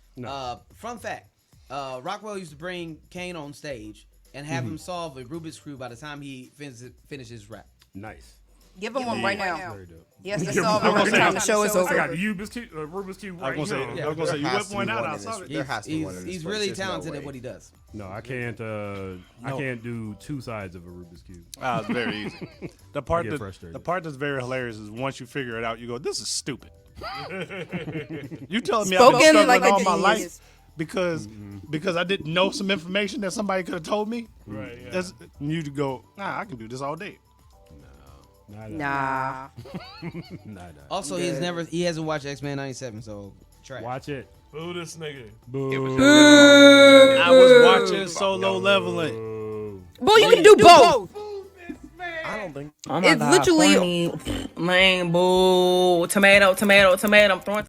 Fun fact, Rockwell used to bring Kane on stage and have him solve a Rubik's Cube by the time he finishes his rap. Nice. Give him one right now. Very dope. Yes, to solve every time the show is I got over. the Rubik's Cube right I was here. gonna say you There whip has to one be out. one I in saw this- it. there has to be one in this He's place. really There's no talented at way. what he does. No, I can't. I can't do two sides of a Rubik's Cube. It's very easy. The part get frustrated. the part that's very hilarious is once you figure it out, you go, "This is stupid." You telling me I've been Spoken struggling like a all my genius. life because I didn't know some information that somebody could have told me. Right. Yeah. That's, you to go, I can do this all day. Nah. Also, he hasn't watched X-Men 97, so trash. Watch it. Boo this nigga. Boo. I was watching Solo Leveling. Boy, you can do both. I don't think Oh my It's God, literally- funny. Man, boo. Tomato. I'm throwing.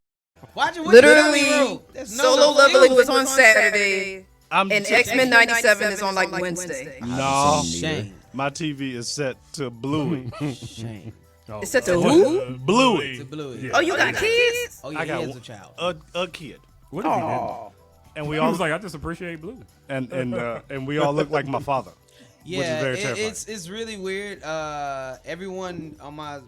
Watch it with Literally, Road. There's no Solo such thing. Leveling was on Saturday, I'm and t- X-Men 97 is on like Wednesday. No, Shame. my TV is set to Bluey. Shame. It's set to who? Bluey. To Bluey. Yeah. Oh, you got kids? Oh, yeah, I got he has a child. a kid, What if he didn't? and we He all was like, I just appreciate blue. and we all look like my father. Yeah, very terrifying. it's really weird. Everyone on my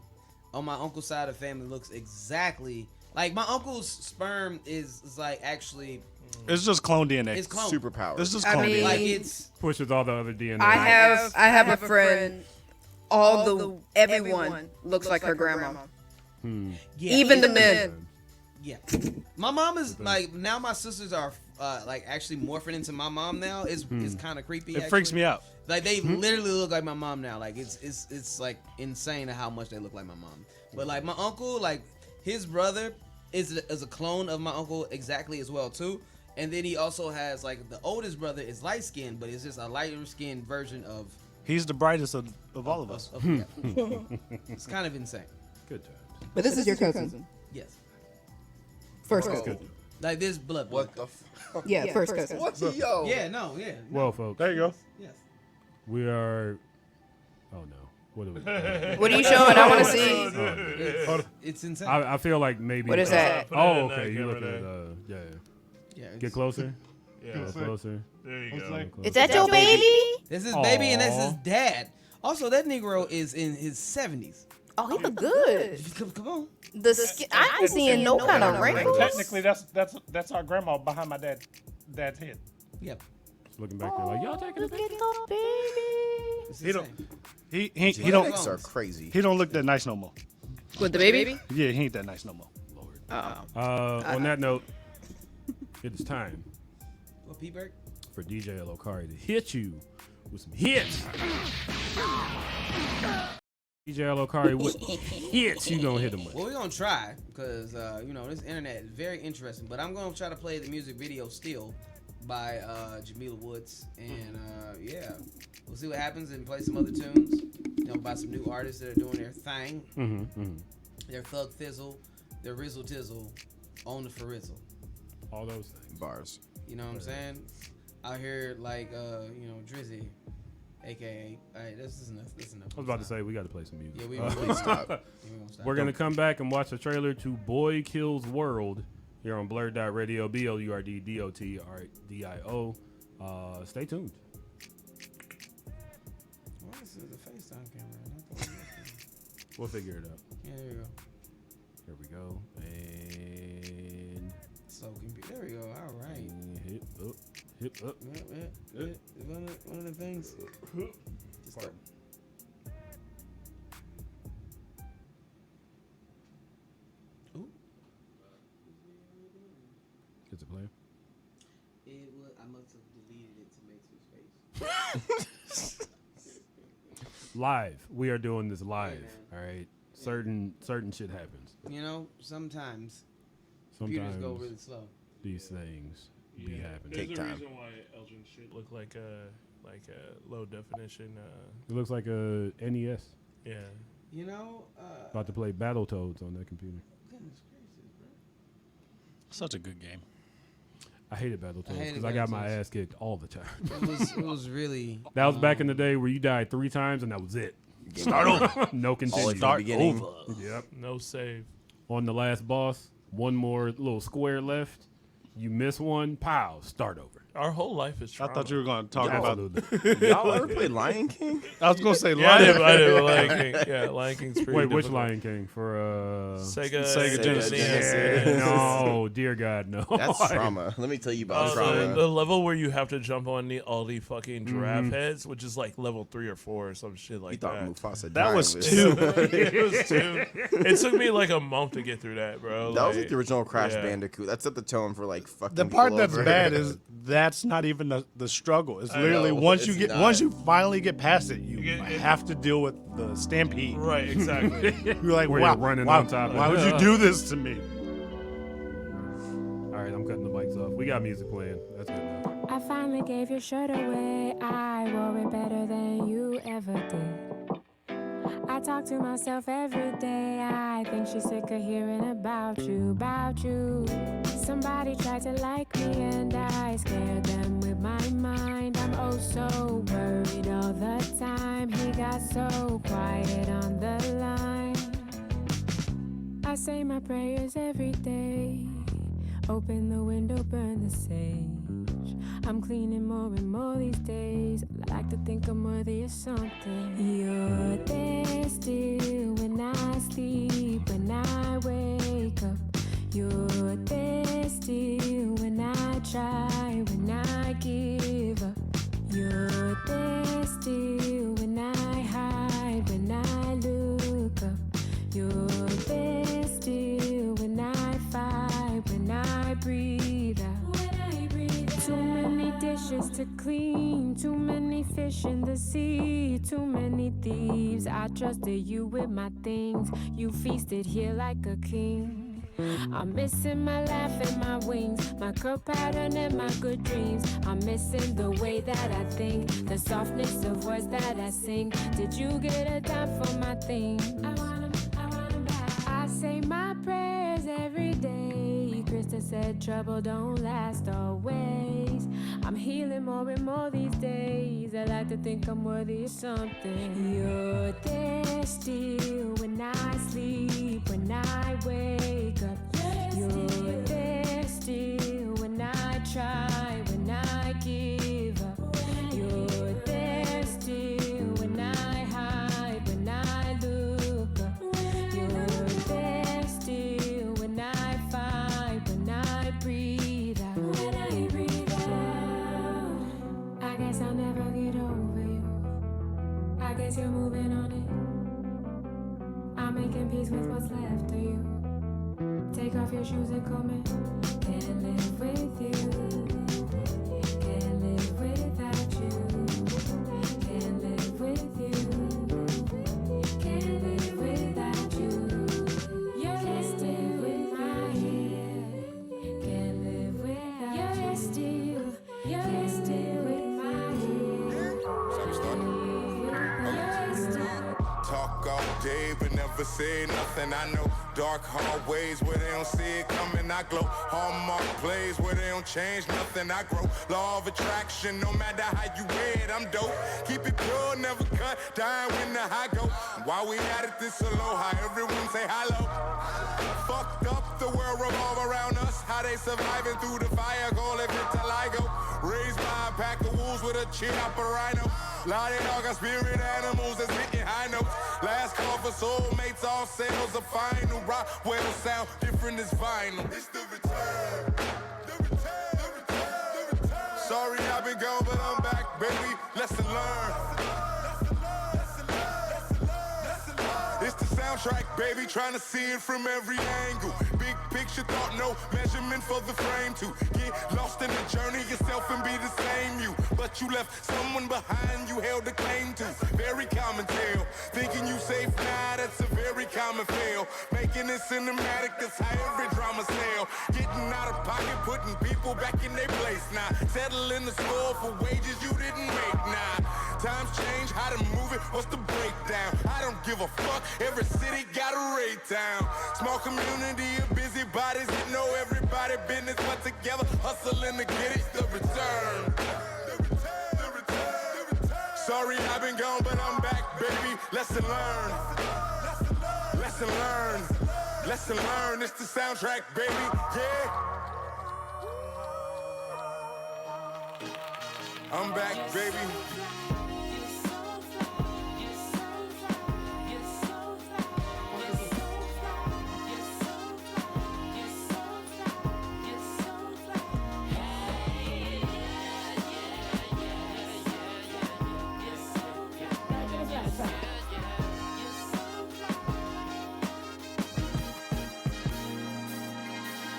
uncle's side of the family looks exactly like my uncle's sperm is like actually It's just clone DNA. it's clone. superpower. It's just I clone mean- DNA. Like it's Pushes all the other DNA. I have a friend. Everyone looks like her grandma. yeah, Even the men. Yeah, my mom is like now. My sisters are like actually morphing into my mom now. It's kind of creepy. It freaks me out. Like they literally look like my mom now. Like it's like insane how much they look like my mom. But like my uncle, like his brother is a clone of my uncle exactly as well too. And then he also has like the oldest brother is light skinned, but it's just a lighter skinned version of He's the brightest of all of us. yeah. It's kind of insane. Good times. But this is your cousin. Yes, First cousin. like this blood. What the fuck? Yeah, first cousin. What's he, yo? Yeah, no, yeah. Well, folks, There you go. Yes. we are. Oh no. What are we? What are you showing? I want to see. It's insane. I feel like maybe. What is that? Put it in Oh, that okay. You camera look at there. yeah. yeah, Get closer. Yeah. Get closer. There you go. Is that your baby? This is baby and that's Aw. his dad. Also, that Negro is in his 70s. Oh, he look good. Come on. The skin, I ain't seeing no kind of wrinkles. Technically, that's our grandma behind my dad's head. Yep. Just looking back there, like y'all taking a Look picture. at the baby. It's He don't. insane. He don't. Genetics are crazy. He don't look that nice no more. With the baby? Yeah, he ain't that nice no more. On that note, it is time What, P-Berg? for DJ Kari to hit you with some hits. DJ Kari, what hits you gonna hit him with? Well, we're going to try because, this internet is very interesting. But I'm going to try to play the music video Still by Jamila Woods. And, we'll see what happens and play some other tunes. By some new artists that are doing their thing. Their Thug Thizzle, their Rizzle Tizzle, on the for Rizzle. All those things. Bars. You know what I'm saying? Out here like Drizzy AKA. All right, this is enough. I was about to say we got to play some music. Yeah, we gonna stop. We're gonna come back and watch the trailer to Boy Kills World here on BlurdDotRadio. BlurdDotRadio. Stay tuned. Well, this is a FaceTime camera. We'll figure it out. Yeah, there you go. Here we go. And So there we go. All right. hip up. Yeah. One of the things. Just start. Ooh. Is it playing? I must have deleted it to make some space. Live. We are doing this live. All right. Certain shit happens. You know, sometimes computers go really slow. These things be happening. There's a reason why Elgin's shit look like a low definition. It looks like a NES. Yeah. You know, About to play Battletoads on that computer. goodness gracious, bro. Such a good game. I hated Battletoads hated because I got my Battletoads. ass kicked all the time. It was really. That was back in the day where you died 3 times and that was it. Start over. No continue. Start beginning. Yep. No save. On the last boss, one more little square left. You miss one, pow, start over. Our whole life is I trauma. thought you were going to talk about. Absolutely. Y'all ever played Lion King? I was going to say Yeah, I Lion. did. Lion King. Yeah, Lion King's pretty Wait, which difficult. Lion King? For Sega Genesis. Yeah, no, dear God, no. That's trauma. Let me tell you about trauma. The level where you have to jump on all the fucking giraffe heads, which is like level 3 or 4 or some shit You like thought that. Mufasa That died was with- 2. It was 2. It took me like a month to get through that, bro. That was like the original Crash yeah. Bandicoot. That set the tone for like fucking. The part people that's over. bad is that's not even the struggle. It's I literally know, once you it's get not. once you finally get past it, you get- have to deal with the stampede. Right, exactly. You're like, Where wow, you're running why, on top of why it. would you do this to me? All right, I'm cutting the mics off. We got music playing. That's good now. I finally gave your shirt away. I wore it better than you ever did. I talk to myself every day. I think she's sick of hearing about you, about you. Somebody tried to like me and I scared them with my mind. I'm oh so worried all the time. He got so quiet on the line. I say my prayers every day. Open the window, burn the sage. I'm cleaning more and more these days. I like to think I'm worthy of something. You're there still when I sleep, when I wake up. You're there still when I try, when I give up. You're there still when I hide, when I look up. You're there still when I fight, when I breathe out. Too many dishes to clean, too many fish in the sea, too many thieves. I trusted you with my things, you feasted here like a king. I'm missing my laugh and my wings, my curl pattern and my good dreams. I'm missing the way that I think, the softness of words that I sing. Did you get a dime for my thing? I want 'em back. I say my prayers every day. Krista said trouble don't last always. I'm healing more and more these days. I like to think I'm worthy of something. You're there still when I sleep, when I wake up. You're there still when I try, when I give up. You're there still when I hide, when I look up. You're there still when I fight, when I breathe out. When I breathe out. I guess I'll never get over you. I guess you're moving on it. I'm making peace with what's left of you. Take off your shoes and come in. Can't live with you. Can't live without you. Can't live with you. Can't live without you. You're still with my head. Can't live without you. You're still with my head. Talk all day way, but never say nothing. I know dark hallways where they don't see it coming. I glow. Hallmark plays where they don't change nothing. I grow. Law of attraction, no matter how you wear it, I'm dope. Keep it pure, never cut. Dying when the high go. While we at it this so low, how everyone say hello. Fucked up, the world revolve around us. How they surviving through the fire, call it vitiligo. Raised by a pack of wolves with a chin up a rhino. Lot of y'all got spirit animals that's hitting high notes. Last call for soulmates, all sales are final. Rockwell sound different as vinyl. It's the return. Sorry I've been gone, but I'm back, baby. Lesson learned. It's the soundtrack, baby, trying to see it from every angle. Big picture thought, no measurement for the frame to get lost in the journey yourself and be the same you. But you left someone behind you held a claim to. Very common tale. Thinking you safe now, that's a very common fail. Making it cinematic, that's how every drama sell. Getting out of pocket, putting people back in their place now. Settling the score for wages you didn't make now. Times change, how to move it, what's the breakdown? I don't give a fuck, every city got a rate town. Small community of busybodies that know everybody business, but together hustling to get it, the return. Sorry I've been gone, but I'm back, baby. Lesson learned. Lesson learned. Lesson learned. It's the soundtrack, baby. Yeah. I'm back, baby.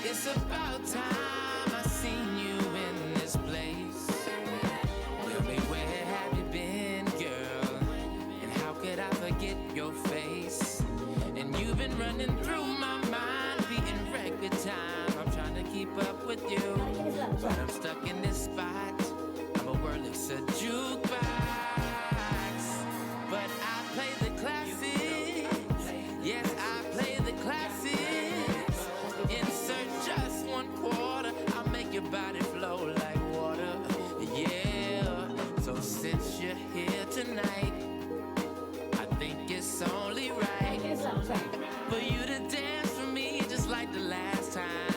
It's about time I seen you in this place. Tell me, where have you been, girl? And how could I forget your face? And you've been running through my mind, beating record time. I'm trying to keep up with you, but I'm stuck in this spot. I'm a wordless jukebox, but I play the classics. Yes, I play the classics. Insert just 1/4, I'll make your body flow like water. Yeah, so since you're here tonight, I think it's only right for you to dance for me just like the last time.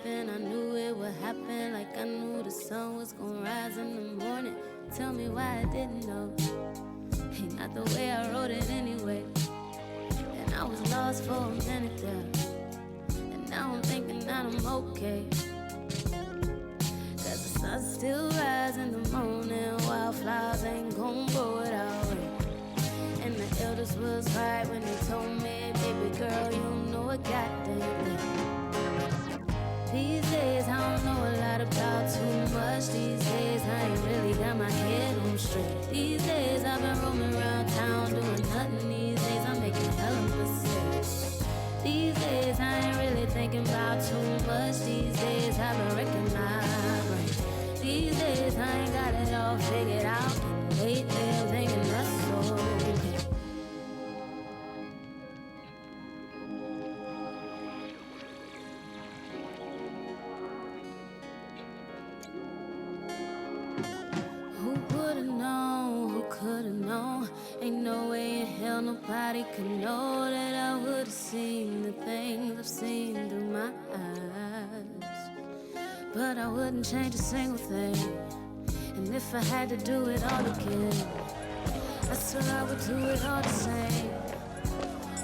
I knew it would happen, like I knew the sun was gonna rise in the morning. Tell me why I didn't know. Ain't not the way I wrote it anyway. And I was lost for a minute there, and now I'm thinking that I'm okay. Cause the sun's still rising in the morning, wildflowers ain't gon' grow without rain. And the elders was right when they told me, baby girl, you know a goddamn thing. These days I don't know a lot about too much. These days I ain't really got my head on straight. These days I've been roaming around town doing nothing. These days I'm making hella mistakes. These days I ain't really thinking about too much. These days I've been wrecking my brain. These days I ain't got it all figured out. And lately I'm thinking that's so okay. Who would've known, who could've known? Ain't no way in hell nobody could know that I would've seen the things I've seen through my eyes. But I wouldn't change a single thing. And if I had to do it all again, I swear I would do it all the same.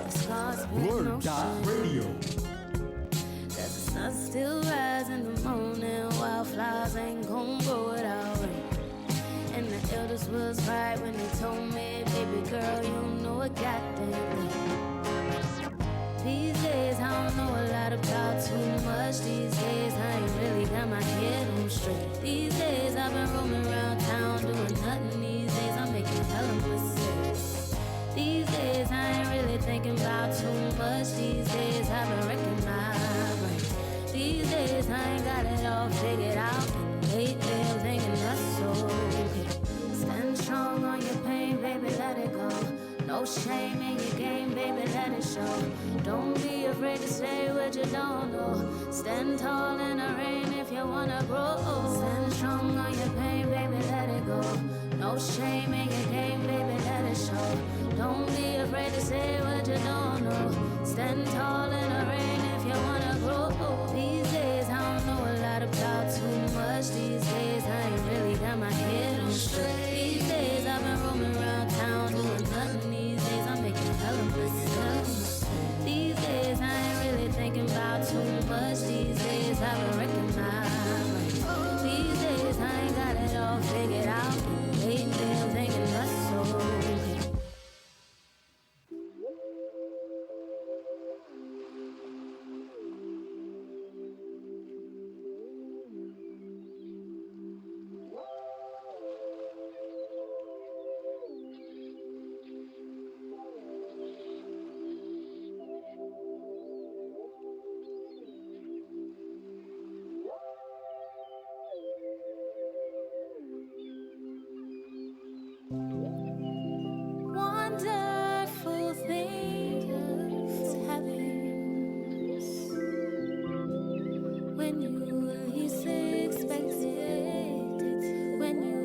The scars with no shame. Cause the sun still rises in the morning. Wildflowers ain't gon' grow without rain. And the elders was right when they told me, baby girl, you don't know a goddamn thing. These days I don't know a lot about too much. These days I ain't really got my head on straight. These days I've been roaming around town doing nothing. These days I'm making hella mistakes. These days I ain't really thinking about too much. These days I've been wrecking my brain. These days I ain't got it all figured out. And lately I'm thinking that's so okay. Stand strong on your pain, baby, let it go. No shame in your game, baby, let it show. Don't be afraid to say what you don't know. Stand tall in the rain if you wanna grow. Stand strong on your pain, baby, let it go. No shame in your game, baby, let it show. Don't be afraid to say what you don't know. Stand tall in the rain if you wanna grow. These days I don't know a lot about too much. These days I ain't really got my head on straight. These days I've been roaming around town doing nothing. These days I'm making hella mistakes. These days I ain't really thinking about too much. These days I've been wrecking my brain. These days I ain't got it all figured out. Lately I'm thinking that's so okay. Wonderful things happen when you least expect it. When you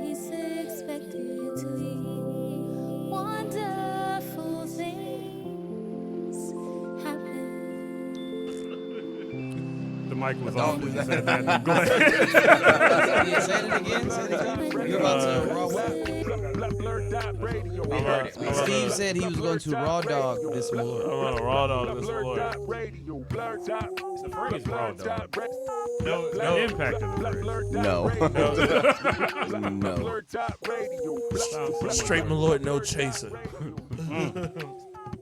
least expect it to be. Wonderful things happen. The mic was off when you said that. Go ahead. Yeah, say it again. You're about to raw Steve said he was going to raw dog this morning. I'm gonna raw dog this morning. It's the phrase raw dog. No impact of the phrase. No. Straight Malort, no chaser.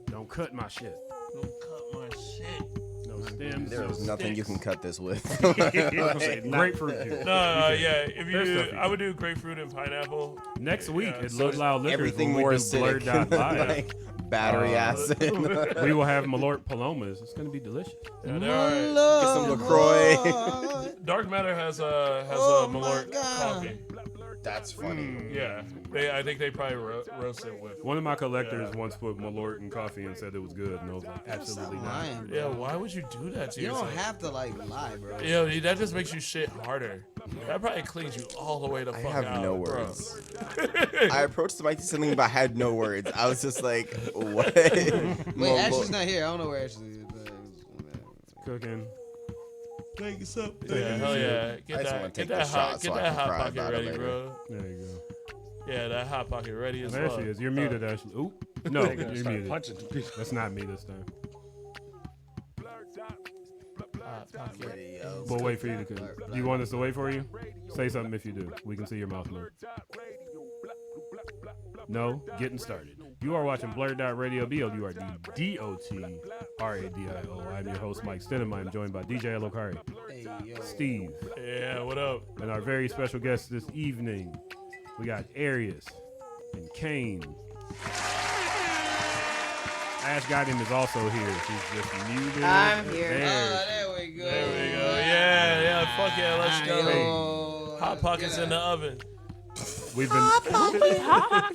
Don't cut my shit. Don't cut my shit. No stems. There's nothing you can cut this with. Grapefruit juice. No, yeah. If you, I would do grapefruit and pineapple. Next week Yeah, at so Loud Loud Liquors, Everything when we more do acidic. BlurdDotRadio, Like battery acid. we will have Malort Palomas. It's going to be delicious. Yeah, they are. Get some LaCroix. Dark Matter has a Malort coffee. That's funny. Yeah, I think they probably roast it with. One of my collectors once put Malort in coffee and said it was good, and I was like, absolutely not. Lying, bro. Yeah, why would you do that to You yourself? don't have to like lie, bro. Yeah, that just makes you shit harder. That probably cleans you all the way the I fuck have out, no bro. words. I approached the mic to something, but I had no words. I was just like, what? Wait, Ashley's not here. I don't know where Ashley is. Cooking. Take us up. Yeah, hell yeah. I just wanna take the shot so I can hot cry pocket about it ready, later. bro. There you go. Yeah, that hot pocket ready as There well. she is. You're muted, Ashley. Oop. No, you're muted. That's not me this time. Hot pocket. We'll wait for you to cook. Do you want us to wait for you? Say something if you do. We can see your mouth move. No, getting started. You are watching BlurdDotRadio, BLURDDOTRADIO. I'm your host, Mike Stenham. I'm joined by DJ Hello Kari, Steve. Yeah, what up? And our very special guest this evening, we got Aireus and Kane. Ash Goddamn is also here. She's just muted. I'm here. There we go. There we go. Yeah, fuck yeah, let's go. Yo. Hot Pockets in the oven. We've been Hot Pockets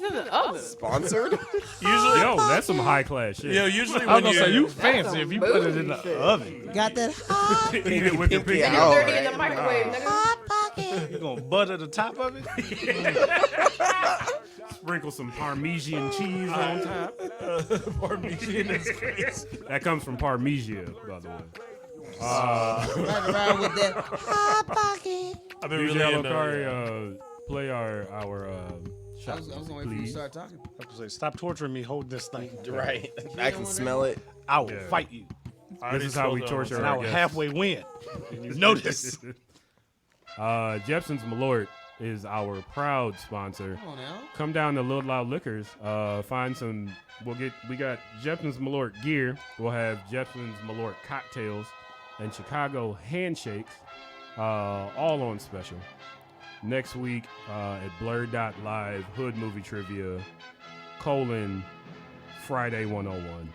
in the oven. Sponsored? Usually, yo, that's some high class shit. yeah, usually I was when gonna say, you you fancy if you put it in the oven. Got that hot. Eat it with your pinky. out. Dirty in the microwave, nigga. You gonna butter the top of it? Sprinkle some Parmesan cheese on top. Parmesan is crazy. That comes from Parmesia, by the way. Right around with that hot pocket. I've been DJ really Hello into Kari, play our I shot. was gonna wait for you to start talking. I was like, stop torturing me. Hold this thing. Right. I can smell it. I will Yeah. fight you, This is how we torture and I our will guests. halfway win. And you know this. Jepson's Malort is our proud sponsor. Come on now. Come down to Little Loud Liquors. Find some. We got Jepson's Malort gear. We'll have Jepson's Malort cocktails and Chicago handshakes, all on special. Next week at Blurred.Live Hood Movie Trivia, Friday 101.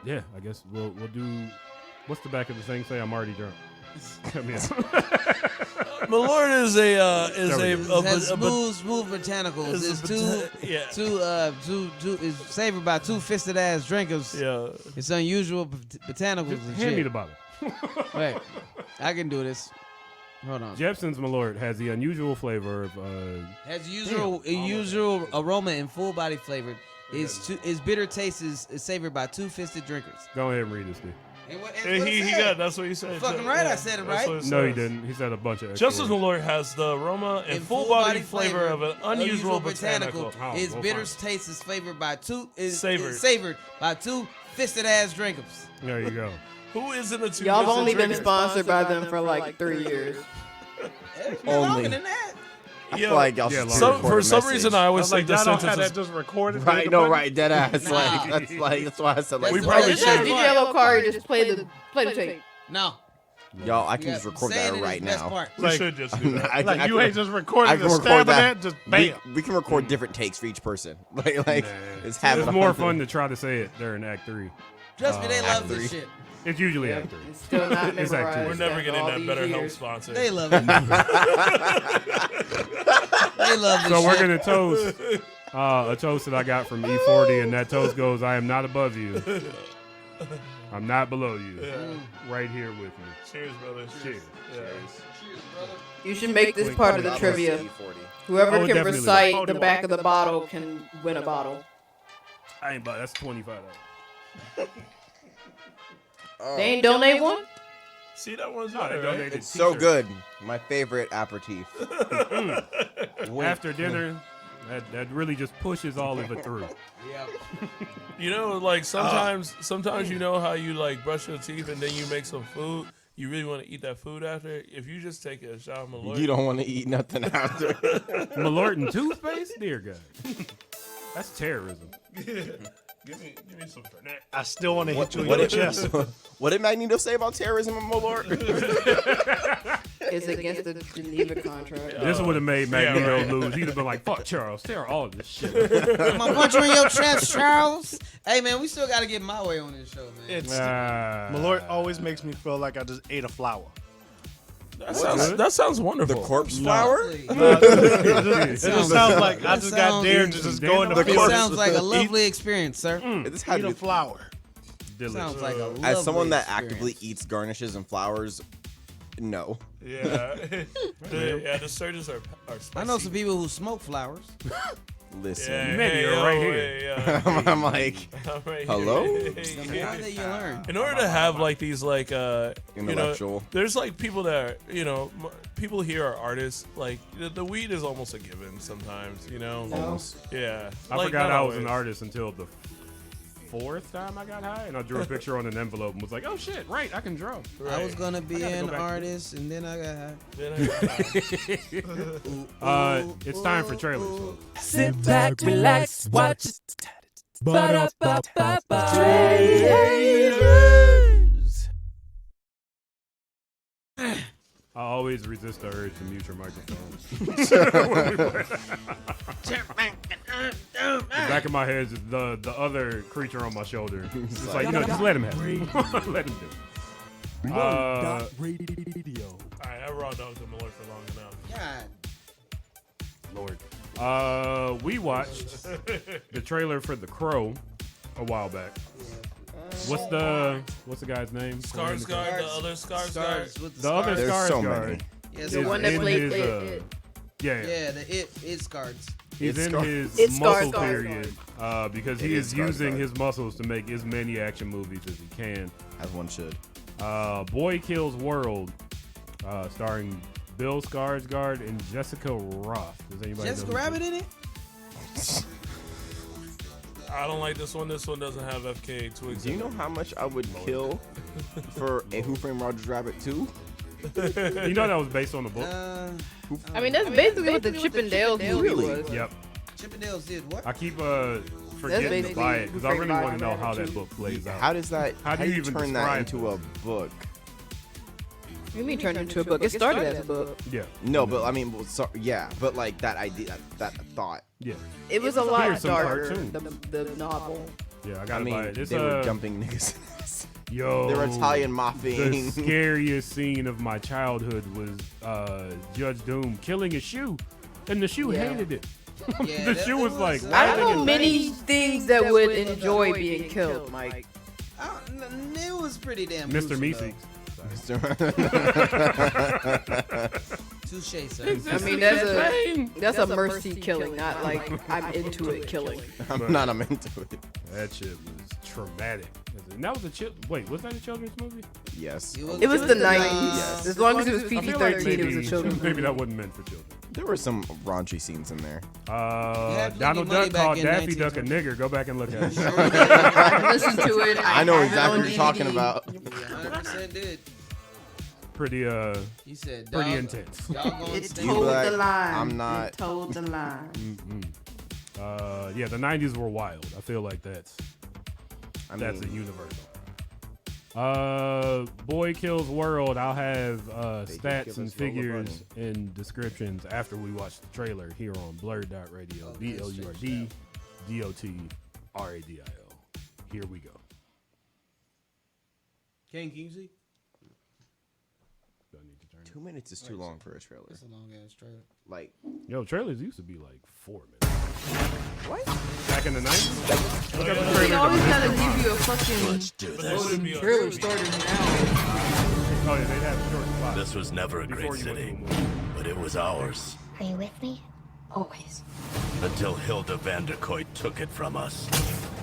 Yeah, I guess we'll do. What's the back of the thing say? I'm already drunk. Come here. Malort is a Smooth botanicals. It's It's yeah. is savored by two fisted ass drinkers. Yeah. It's unusual botanicals. Just and hand shit. me the bottle. Wait, I can do this. Hold on. Jepson's Malort has the unusual flavor of Has usual aroma and full body flavor. Its bitter taste is savored by two fisted drinkers. Go ahead and read this, Steve. He got. That's what he said. Fucking right, I said it That's right. what No, he says. didn't. He said a bunch of extra Justice words. Malort has the aroma and full body flavor of an unusual botanical. Oh, Its well, bitter fine. taste is flavored by two Savored. savored by two fisted ass drinkers. There you go. Who is in the two? Y'all have fisted only been drinkers? sponsored by them for like 3 years. Longer than that. I feel like y'all should For some reason, I I always was like, think the y'all don't have sentence that just recorded. Right, in the no, button? right, dead ass. That's why I said like. We probably Just should. have DJ Hello Kari just play the tape. No. Y'all, I can just record Saying that it right is best now. part. We should just do that. Like, you ain't just I recording can the record stab of that. that, just bam. We can record different takes for each person. Like it's It's more fun to try to say it during Act 3. Trust me, they love this three. shit. It's usually Act 3. It's still not It's like memorized. We're never getting all that these better help years. sponsor. They love it. They love this So we're shit. gonna toast a toast that I got from E40, and that toast goes: "I am not above you. I'm not below you. Right here with you." Cheers, brother. Cheers. You should make this part of the trivia. E40. Whoever Oh, can definitely. recite the back of the bottle can win a bottle. I ain't. That's $25. They ain't donate one? See, that one's No, they better, donated right? It's so t-shirts. good. My favorite aperitif. After dinner, that really just pushes all of it through. You know, like sometimes you know how you like brush your teeth and then you make some food. You really want to eat that food after. If you just take a shot of Malort, You don't want to eat nothing after. Malort and toothpaste, dear God, that's terrorism. give me some Fernet. I still want to hit you in What your did chest. what did Magneto say about terrorism and Malort? It's against the Geneva contract. This would have made Magneto right. lose. He'd have been like, "Fuck Charles, tear all of this shit." I'm gonna punch you in your chest, Charles. Hey man, we still gotta get my way on this show, man. It's Ah. Malort always makes me feel like I just ate a flower. That sounds wonderful. The corpse flower? It just sounds like I just got sounds dared to just go in the That field. sounds like a lovely experience, sir. This had Eat to a be, flower. Delicious. Sounds like a lovely as someone that experience. actively eats garnishes and flowers, no. Yeah, the surges are spicy. I know some people who smoke flowers. Listen. Yeah, Maybe you're right here. yeah. I'm like, I'm right hello? here. The more that you learn. In order to have like these like Intellectual. there's like people that are, people here are artists. Like the weed is almost a given sometimes. Almost. Yeah. I Like, forgot not I was an always. artist until the 4th time I got high, and I drew a picture on an envelope and was like, "Oh shit, right, I can draw." I was gonna be an artist, and then I got high. It's time for trailers. Folks. Sit back, relax, watch it. I always resist the urge to mute your microphone. The back of my head is the other creature on my shoulder. It's like, just let him have it. Let him do it. Radio. All right, I raw dogged him away for long enough. Lord. We watched the trailer for The Crow a while back. What's the guy's name? Skarsgård, the other Skarsgård. The other Skarsgård. Yeah, the one that played it. Yeah, the It Scards. He's in his muscle period because he is using his muscles to make as many action movies as he can. As one should. Boy Kills World, starring Bill Skarsgård and Jessica Roth. Does anybody Jessica know Rabbit in it? I don't like this one. This one doesn't have FK Twigs. Do you know how much I would kill for a Who Framed Roger Rabbit 2? You know that was based on the book? I mean, that's basically what the Chippendales movie was. Yep. Chippendales did what? I keep forgetting to buy it because I really want to know how that book plays out. How does that? How do you even turn that describe into a book? What do you mean turned into a book? It started as a book. Yeah. No, but I mean, but like that idea, that thought. Yeah. It was a lot Here's some darker, cartoon. the novel. Yeah, I gotta buy it. It's they were jumping niggas. Yo, they were Italian mopping. The scariest scene of my childhood was Judge Doom killing a shoe, and the shoe hated it. The shoe was like, I don't know many things that would enjoy being killed, Mike. It was pretty damn Mr. Meeseeks. Touche, sir. I mean, that's a mercy killing, not like I'm into it killing. I'm into it. That shit was traumatic. And that was wait, was that a children's movie? Yes. It was the 90s. Yes. As long as it was PG-13, it was a children's movie. Maybe that wasn't meant for children. There were some raunchy scenes in there. Donald Duck called Daffy Duck a nigger. Go back and look at it. I listened to it. I know exactly what you're talking about. 100% did. Pretty he said, pretty intense. It told the line. I'm not. It told the line. Yeah, the 90s were wild. I feel like that's a universal. Boy Kills World. I'll have stats and figures and descriptions after we watch the trailer here on BlurdDotRadio. BlurdDotRadio. Here we go. Kane, can you see? 2 minutes is too long for a trailer. It's a long ass trailer. Like, trailers used to be like 4 minutes. What? Back in the 90s? Look at the They trailer. always gotta give you a fucking trailer starting now. Oh yeah, they'd have short spots. This was never a great city, but it was ours. Are you with me? Always. Until Hilda Vanderkoy took it from us.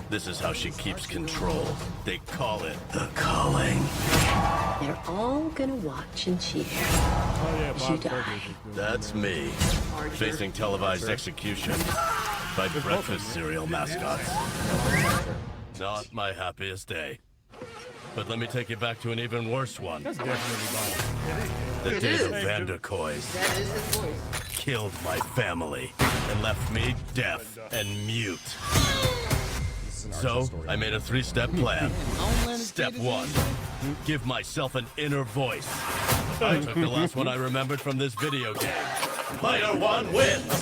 This is how she keeps control. They call it the calling. They're all gonna watch and cheer. Oh yeah, She died. That's me, facing televised execution by breakfast cereal mascots. Not my happiest day. But let me take you back to an even worse one. That's definitely The day the Vanderkoys killed my family and left me deaf and mute. So, I made a 3-step plan. Step 1, give myself an inner voice. I took the last one I remembered from this video game. Player 1 wins.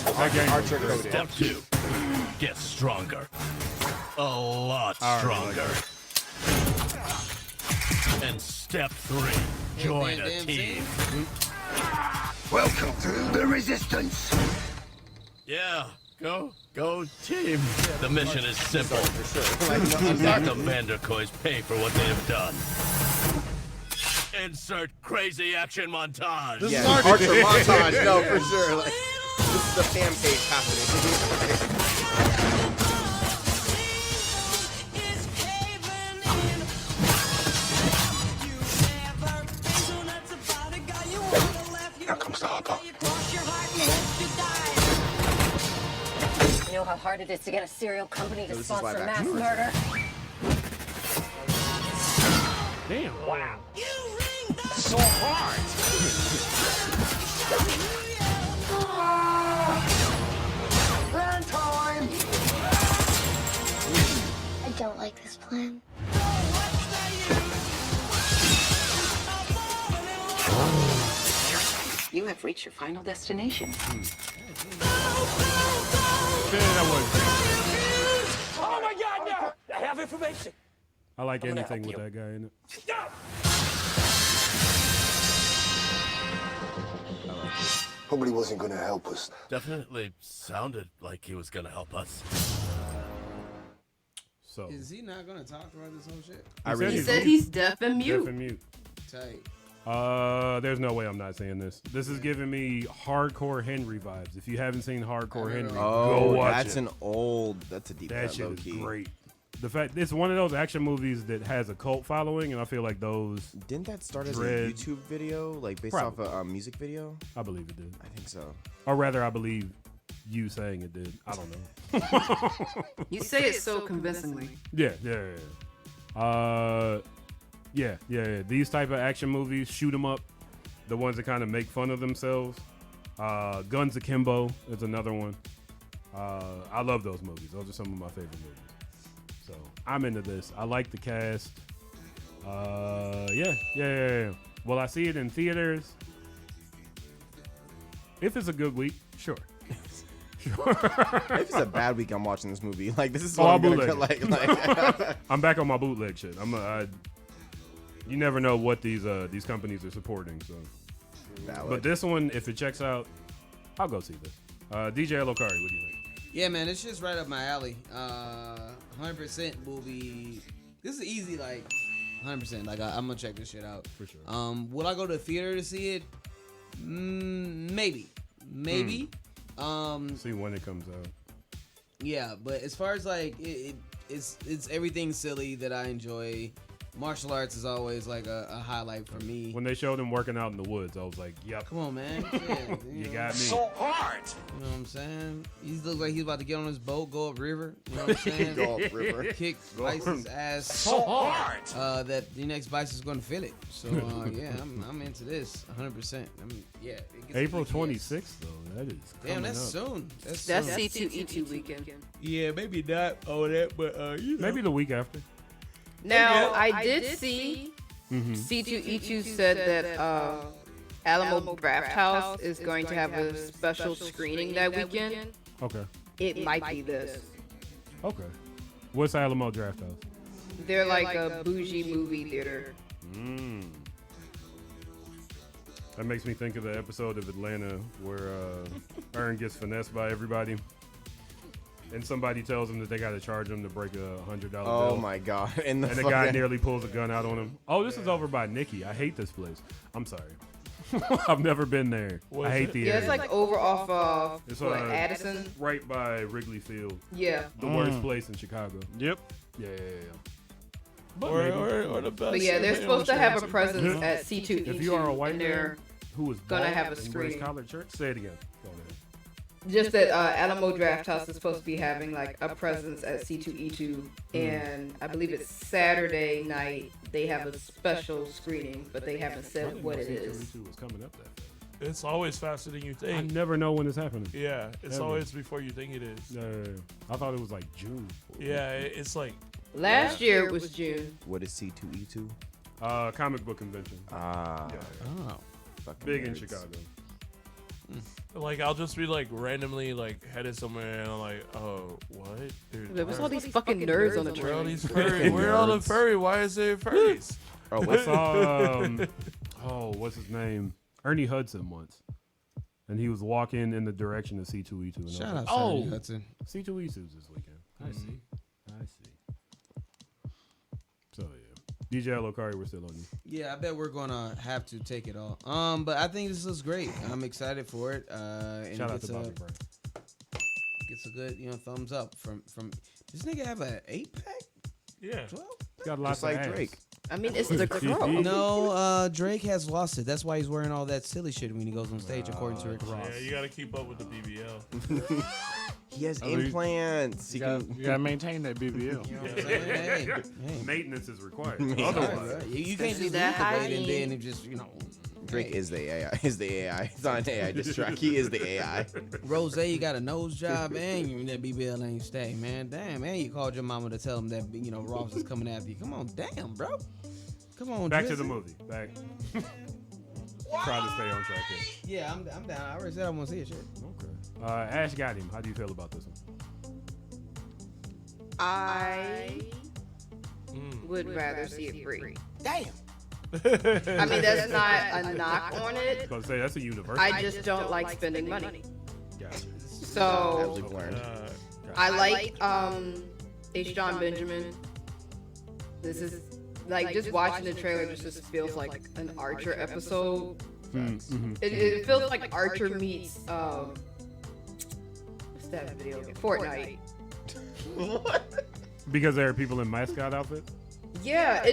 Step 2, get stronger. A lot stronger. And step 3, join a team. Welcome to the Resistance. Yeah, go team. The mission is simple. Let the Vanderkoys pay for what they have done. Insert crazy action montage. Yeah, Archer montage. No, for sure. Like, this is the fan page happening. Here comes the hopper. You know how hard it is to get a serial company to This is sponsor live mass action. murder? Damn. Wow. So hard. Plan time. I don't like this plan. You have reached your final destination. Oh my God, no! I have information. I like anything with that guy in it. Probably wasn't gonna help us. Definitely sounded like he was gonna help us. So Is he not gonna talk throughout this whole shit? He said he's deaf and deaf mute. and mute. Tight. There's no way I'm not saying this. This is giving me Hardcore Henry vibes. If you haven't seen Hardcore Henry, go watch that's it. that's a deep That cut, shit low is key. great. The fact it's one of those action movies that has a cult following, and I feel like those. Didn't that start as a Dread- YouTube video, like based Probably. off a music video? I believe it did. I think so. Or rather, I believe you saying it did. I don't know. You say it so convincingly. Yeah. Yeah. These type of action movies, shoot 'em up, the ones that kind of make fun of themselves. Guns Akimbo is another one. I love those movies. Those are some of my favorite movies. So I'm into this. I like the cast. Yeah. Will I see it in theaters? If it's a good week, sure. If it's a bad week, I'm watching this movie. Like this is Oh, what I'll I'm gonna bootleg it. like. I'm back on my bootleg shit. You never know what these companies are supporting. So, but this one, if it checks out, I'll go see this. DJ Kari, what do you think? Yeah, man, it's just right up my alley. 100% movie. This is easy, like 100%. Like I'm gonna check this shit out for sure. Will I go to the theater to see it? Maybe. See when it comes out. Yeah, but as far as like it's everything silly that I enjoy. Martial arts is always like a highlight for me. When they showed him working out in the woods, I was like, "Yep, Come on, man. you got me." So hard. You know what I'm saying? He looks like he's about to get on his boat, go up river. You know what I'm saying? Go up river. Kick Bison's ass So hard. that the next Bison's going to feel it. So yeah, I'm into this 100%. Yeah. it gets April a big yes. 26th though. That is Damn, coming that's up. soon. That's C2E2 weekend. Yeah, maybe not all that, but you know. Maybe the week after. Now, I did see C2E2 said that Alamo Draft House is going to have a special screening that weekend. Okay. It might be this. Okay. What's Alamo Draft House? They're like a bougie movie theater. That makes me think of the episode of Atlanta where Ern gets finessed by everybody. And somebody tells him that they got to charge him to break a $100 bill. Oh my god! And the guy nearly pulls a gun out on him. Oh, this is over by Nikki. I hate this place. I'm sorry. I've never been there. I hate the area. it's like over off It's Addison. right by Wrigley Field. Yeah. The worst place in Chicago. Yep. Yeah. Or the best. But yeah, they're supposed to have a presence at C2E2. If you are a white and man they're who was gonna bald have a and wears screening. collared shirts, say it again. Go ahead. Just that Alamo Draft House is supposed to be having like a presence at C2E2, and I believe it's Saturday night. They have a special screening, but they haven't said what it is. C2E2 was coming up that fast. It's always faster than you I think. never know when it's happening. Yeah, it's Ever. always before you think it is. Yeah. I thought it was like June. Yeah, it's like Last year it was June. What is C2E2? Comic book convention. Ah. Oh. Fucking Big in nerds. Chicago. like I'll just be like randomly like headed somewhere and I'm like, oh, what? There was all these fucking nerds on the Where are all train. these furry? Where are all the furry? Why is there furries? Oh, I saw, what's his name? Ernie Hudson once. And he was walking in the direction of C2E2. And Shout I was out like, Ernie Hudson. C2E2's this weekend. I see. So, yeah. DJ Kari, we're still on you. Yeah, I bet we're gonna have to take it all. But I think this looks great. I'm excited for it. And Shout it out gets to Bobby Brown. Gets a good, thumbs up from. This nigga have an 8-pack? Yeah. 12? Got lots Just like of ass. Drake. I mean, it's the crow. No, Drake has lost it. That's why he's wearing all that silly shit when he goes on stage, according to Rick Ross. Yeah, you got to keep up with the BBL. He has I mean, implants. You gotta maintain that BBL. You know what I'm saying? Hey. Maintenance is required. Yeah. Otherwise, You can't just that lose the weight and hygiene. then it just, you know. Drake is the AI. Is the AI. It's not an AI diss track. He is the AI. Rose, you got a nose job and that BBL ain't stay, man. Damn, man, you called your mama to tell him that, you know, Ross is coming after you. Come on, damn, bro. Come on, back to Drizzy. the movie. Back. Try to stay on track here. Yeah, I'm down. I already said I want to see it. Shit. Okay. Ash got him. How do you feel about this one? I would rather see it free. Damn. I mean, that's not a knock on I it. was gonna say that's a universal. I just don't like spending money. Gotcha. So I've learned. I like H. John Benjamin. This is like just watching the trailer just feels like an Archer episode. It feels like Archer meets what's that video game? Fortnite. What? Because there are people in mascot outfits. Yeah,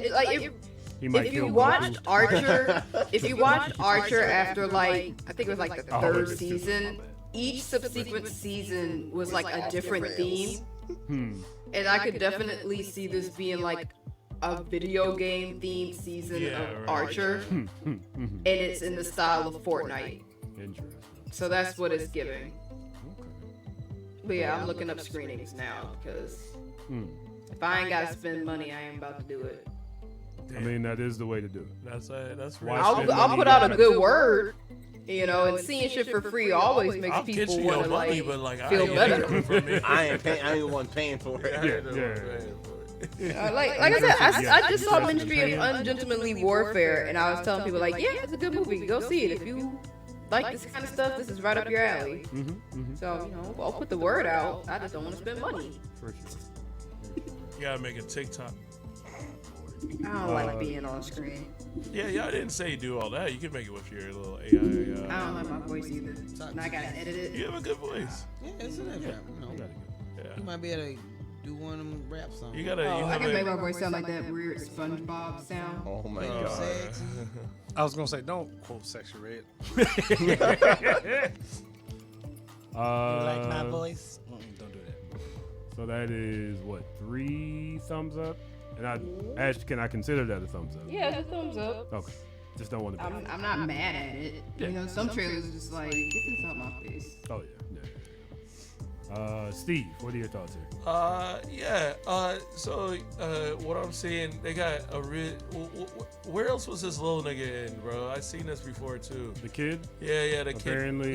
He might if you kill watched Goku. Archer, if you watched Archer after like I think it was like the Oh, third it's season, each subsequent season was like a different theme, Hmm. and I could definitely see this being like a video game themed season of Archer, and it's in the style of Fortnite. Interesting. So that's what it's giving. But yeah, I'm looking up screenings now because if I ain't gotta spend money, I ain't about to do it. I mean, that is the way to do it. That's Why real. spend I'll money put out a when- good word, you know, and seeing shit for free always makes I'll people get you your want to money, like but like feel I ain't better. coming from me. I ain't the one paying for it. Like I said, I just saw Ministry of Ungentlemanly Warfare, and I was telling people like, yeah, it's a good movie. Go see it if you like this kind of stuff. This is right up your alley. So you know, I'll put the word out. I just don't want to spend money. For sure. You gotta make a TikTok. I don't like being on screen. Yeah, y'all didn't say do all that. You can make it with your little AI. I don't like my voice either. And I gotta edit it. You have a good voice. Yeah, it's an you know. You might be able to do one of them rap songs. You gotta. Oh, I can make my voice sound like that weird SpongeBob sound. Oh my Oh, god. I was gonna say, don't quote Sexy Red. You like my voice? Don't do that. So that is what, 3 thumbs up? And Ash, can I consider that a thumbs up? Yeah, it's a thumbs up. Okay. Just don't want to. I'm not mad at it. You know, some trailers are just like, get this out my face. Oh yeah. Steve, what are your thoughts here? So what I'm seeing, they got a real. Where else was this little nigga in, bro? I seen this before too. The kid? Yeah, the kid. Apparently,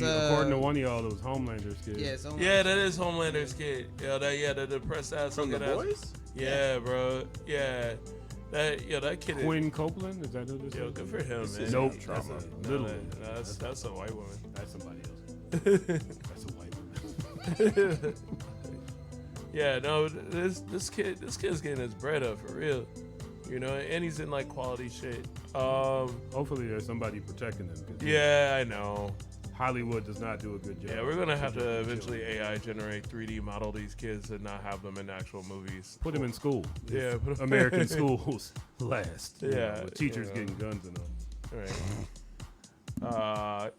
according to one of y'all, those Homelander's kid. Yeah, that is Homelander's kid. Yeah, the depressed ass From The looking ass. Boys? Yeah, bro. Yeah. That kid. Quinn Copeland? Is that who this Yo, is? good for him, man. Nope. That's That's a a little. That's a white woman. That's somebody else. That's a white woman. Yeah, no, this kid's getting his bread up for real, you know, and he's in like quality shit. Hopefully, there's somebody protecting him. Yeah, I know. Hollywood does not do a good job. Yeah, we're gonna have to eventually AI generate 3D model these kids and not have them in actual movies. Put them in school. Yeah, put 'em- American schools last. you know, Yeah, with teachers you know. getting guns in them. Right.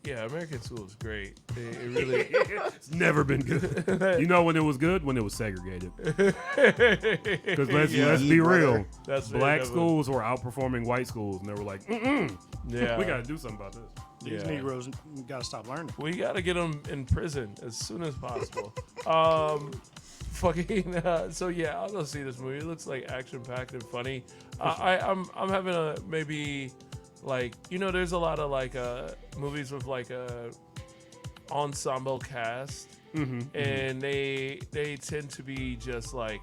Yeah, American School is great. It really. It's never been good. You know when it was good? When it was segregated. Because let's be real. That's Black right, schools were outperforming white schools, and they were like, Yeah. we got to do something about this. These Negroes gotta stop learning. We gotta get them in prison as soon as possible. Fucking. So yeah, I'll go see this movie. It looks like action packed and funny. I'm having a maybe. Like, you know, there's a lot of like movies with like a ensemble cast, and they tend to be just like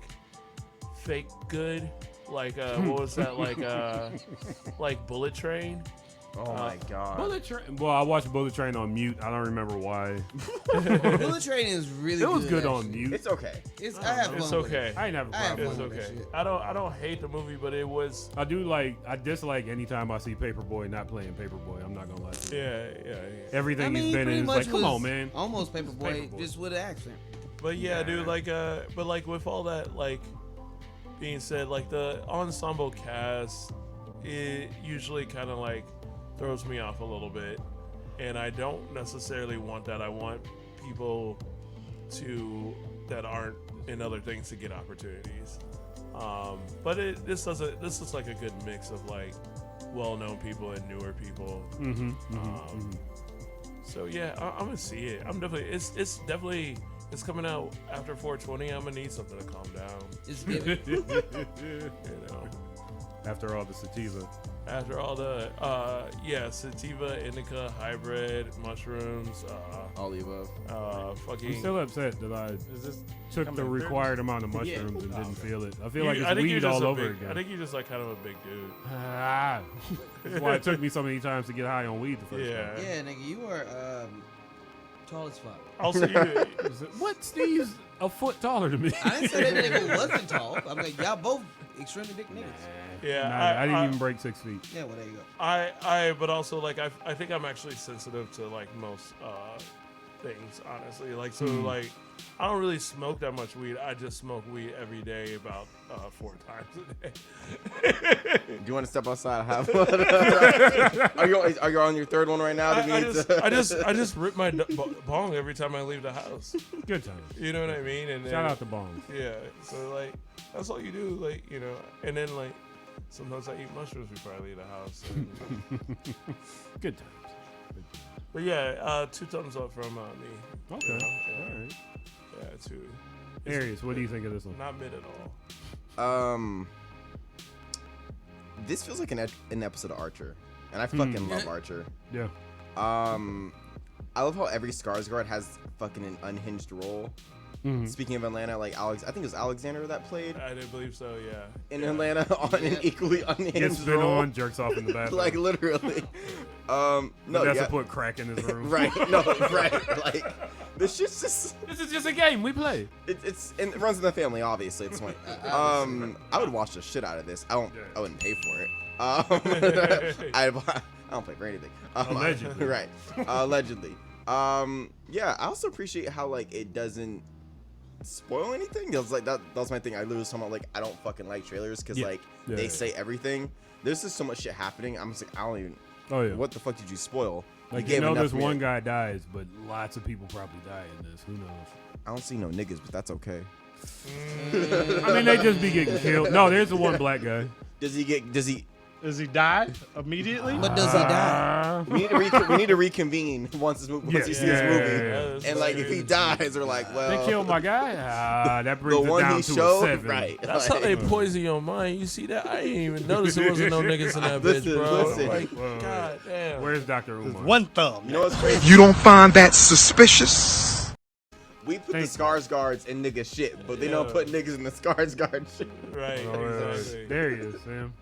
fake good. Like what was that? Like Bullet Train. Oh my god. Bullet Train. Well, I watched Bullet Train on mute. I don't remember why. Bullet Train is really It was good on actually. mute. It's okay. I have fun It's with okay. it. I ain't have a problem. It's fun with that okay. shit. I don't hate the movie, but it was. I dislike anytime I see Paperboy not playing Paperboy. I'm not gonna lie to you. Yeah. Everything I mean, he's been pretty in is much like, come was on, man. Almost Paperboy, Paperboy. just with an accent. But yeah, dude, like but like with all that like being said, like the ensemble cast, it usually kind of like throws me off a little bit, and I don't necessarily want that. I want people that aren't in other things to get opportunities. But this looks like a good mix of like well-known people and newer people. So yeah, I'm gonna see it. I'm definitely. It's coming out after 420. I'm gonna need something to calm down. After all the sativa. After all the sativa, indica, hybrid, mushrooms, all the above. I'm still upset that I took the required amount of mushrooms and didn't feel it. I feel like it's weed all over again. I think you're just like kind of a big dude. That's why it took me so many times to get high on weed the first time. Yeah, nigga, you are tall as fuck. Also, what? Steve's a foot taller than me. I didn't say that nigga wasn't tall. I'm like, y'all both extremely big niggas. Yeah, I didn't even break 6 feet. Yeah, well, there you go. But also like I think I'm actually sensitive to like most things, honestly. Like so, like I don't really smoke that much weed. I just smoke weed every day, about 4 times a day. Do you want to step outside? Have one? Are you on your third one right now? I just rip my bong every time I leave the house. Good time. You know what I mean? And shout out to bongs. Yeah. So like that's all you do, like and then like. Sometimes I eat mushrooms before I leave the house. Good times. But yeah, 2 thumbs up from me. Okay. All right. Yeah, 2. Aireus, what do you think of this one? Not mid at all. This feels like an episode of Archer, and I fucking love Archer. Yeah. I love how every Skarsgård has fucking an unhinged role. Speaking of Atlanta, like I think it was Alexander that played. I didn't believe so. Yeah. In Atlanta, on an equally unhinged Gets spit role. on, jerks off in the bathroom. Like literally. No, that's to put crack in his room. Right. No. Right. Like this shit's just. This is just a game we play. It runs in the family, obviously. It's like, I would watch the shit out of this. I wouldn't pay for it. I don't pay for anything. Allegedly. Right. Allegedly. Yeah. I also appreciate how like it doesn't spoil anything. It was like that was my thing. I literally was talking about like I don't fucking like trailers because they say everything. There's just so much shit happening. I'm just like I don't even. Oh yeah. What the fuck did you spoil? Like you know, this one guy dies, but lots of people probably die in this. Who knows? I don't see no niggas, but that's okay. I mean, they just be getting killed. No, there's the one black guy. Does he die immediately? But does he die? We need to reconvene once you see this movie. And like if he dies, we're like, well, they killed my guy. That brings the it one down he to showed, a 7. right? That's how they poison your mind. You see that? I didn't even notice there wasn't no niggas in that bitch, bro. Like, god damn. Where's Dr. Umar? One thumb. You know what's crazy? You don't find that suspicious? We put the Skarsgårds in nigga shit, but they don't put niggas in the Skarsgård shit. Right. Exactly. There he is, Sam.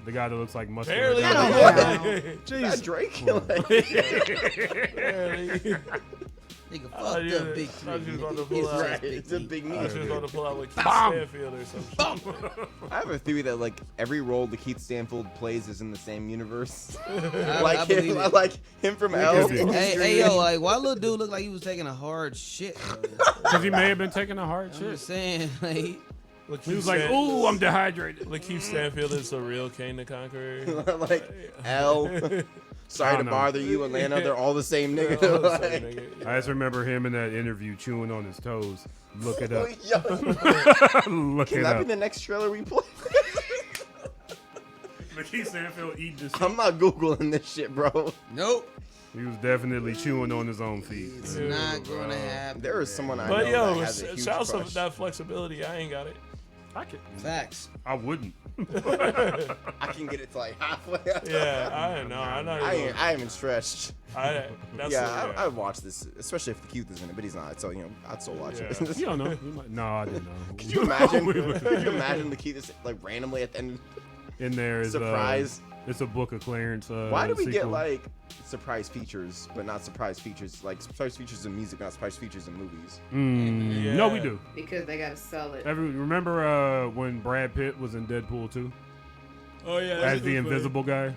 The guy that looks like mustard. Barely. Jeez, Drake. Nigga fucked up big three. It's a big I was meat. going to pull out like Keith Stanfield or something. I have a theory that like every role that Keith Stanfield plays is in the same universe. I like believe it. like him from L. Hey, yo, like why little dude look like he was taking a hard shit? Because he may have been taking a hard I'm shit. just saying, like. He was like, "Ooh, I'm dehydrated." Lakeith Stanfield is a real Kane the Conqueror. Like L. Sorry to bother you, Atlanta. They're all the same nigga. I just remember him in that interview chewing on his toes. Look it up. Look Can it that up. be the next trailer we play? Lakeith Stanfield eating this. I'm not Googling this shit, bro. Nope. He was definitely chewing on his own feet. It's not gonna happen. There is someone I But know yo, that has a huge shouts crush. of that flexibility. I ain't got it. I could. Facts. I wouldn't. I can get it to like halfway. Yeah, I don't know. I'm not even. I haven't stretched. That's I watch this, especially if the Keith is in it, but he's not. So I'd still watch it. You don't know. No, I didn't know. Could you imagine? Could you imagine the Keith is like randomly at the end? In there is surprise. It's a Book of Clarence. Why do we get sequel. like surprise features, but not surprise features? Like surprise features in music, not surprise features in movies. No, we do. Because they gotta sell it. Remember when Brad Pitt was in Deadpool 2? Oh yeah, as the invisible guy,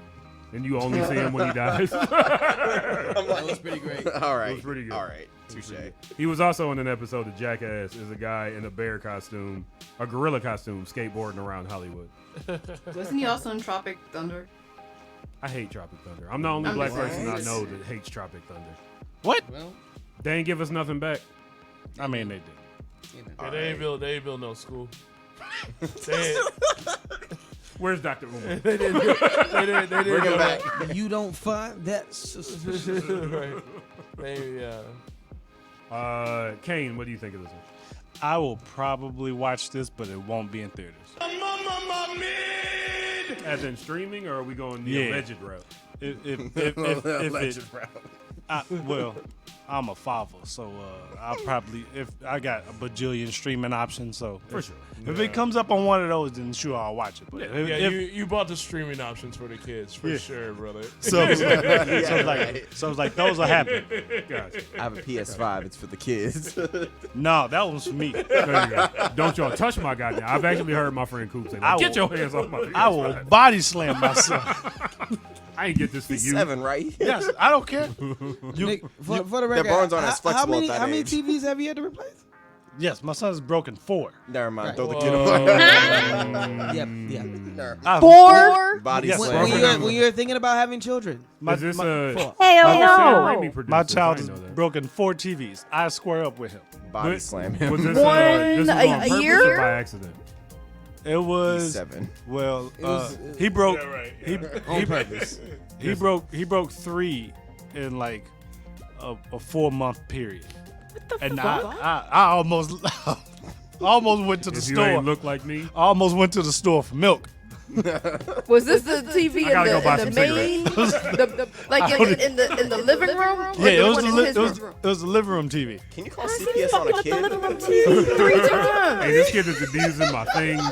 and you only see him when he dies. That was pretty great. All right, it was pretty good. All right, touche. He was also in an episode of Jackass as a guy in a bear costume, a gorilla costume, skateboarding around Hollywood. Wasn't he also in Tropic Thunder? I hate Tropic Thunder. I'm the only black person I know that hates Tropic Thunder. What? Well, They ain't give us nothing back. I mean, they did. Yeah, they ain't build no school. Where's Dr. Umar? They didn't. Bring him back. You don't find that suspicious. Right. Kane, what do you think of this one? I will probably watch this, but it won't be in theaters. As in streaming, or are we going the alleged route? If well, I'm a father, so I'll probably, if I got a bajillion streaming options, so For sure. If it comes up on one of those, then sure I'll watch it. But you bought the streaming options for the kids for sure, brother. So it's like those are happening. Gotcha. I have a PS5. It's for the kids. No, that one's for me. There you go. Don't y'all touch my goddamn. I've actually heard my friend Coop say, like, "Get your hands off my." I will body slam myself. I ain't get this for you. 7, right? Yes, I don't care. Nick, for the record, their bones aren't as flexible how many at that age. TVs have you had to replace? Yes, my son's broken 4. Never mind. Right. Throw the kid away. Yep. 4? Body Yes, slam. When you're thinking about having children. Is this a Hell Raimi no. produced My this, child I is know that. broken 4 TVs. I square up with him. Body slam him. Was this, One this was on a purpose year? or by accident? It was He's 7. well. was- He broke. Yeah, right. He purpose. He broke 3 in like a 4-month period. And I almost went to the If you store. ain't look like me, I almost went to the store for milk. Was this the TV I gotta go buy in some the main, in the living room? Or Yeah, it the was one the in li- his it was room? it was the living room TV. Can you call CPS on a The kid? living room TV 3 times. hey, this kid is abusing my things.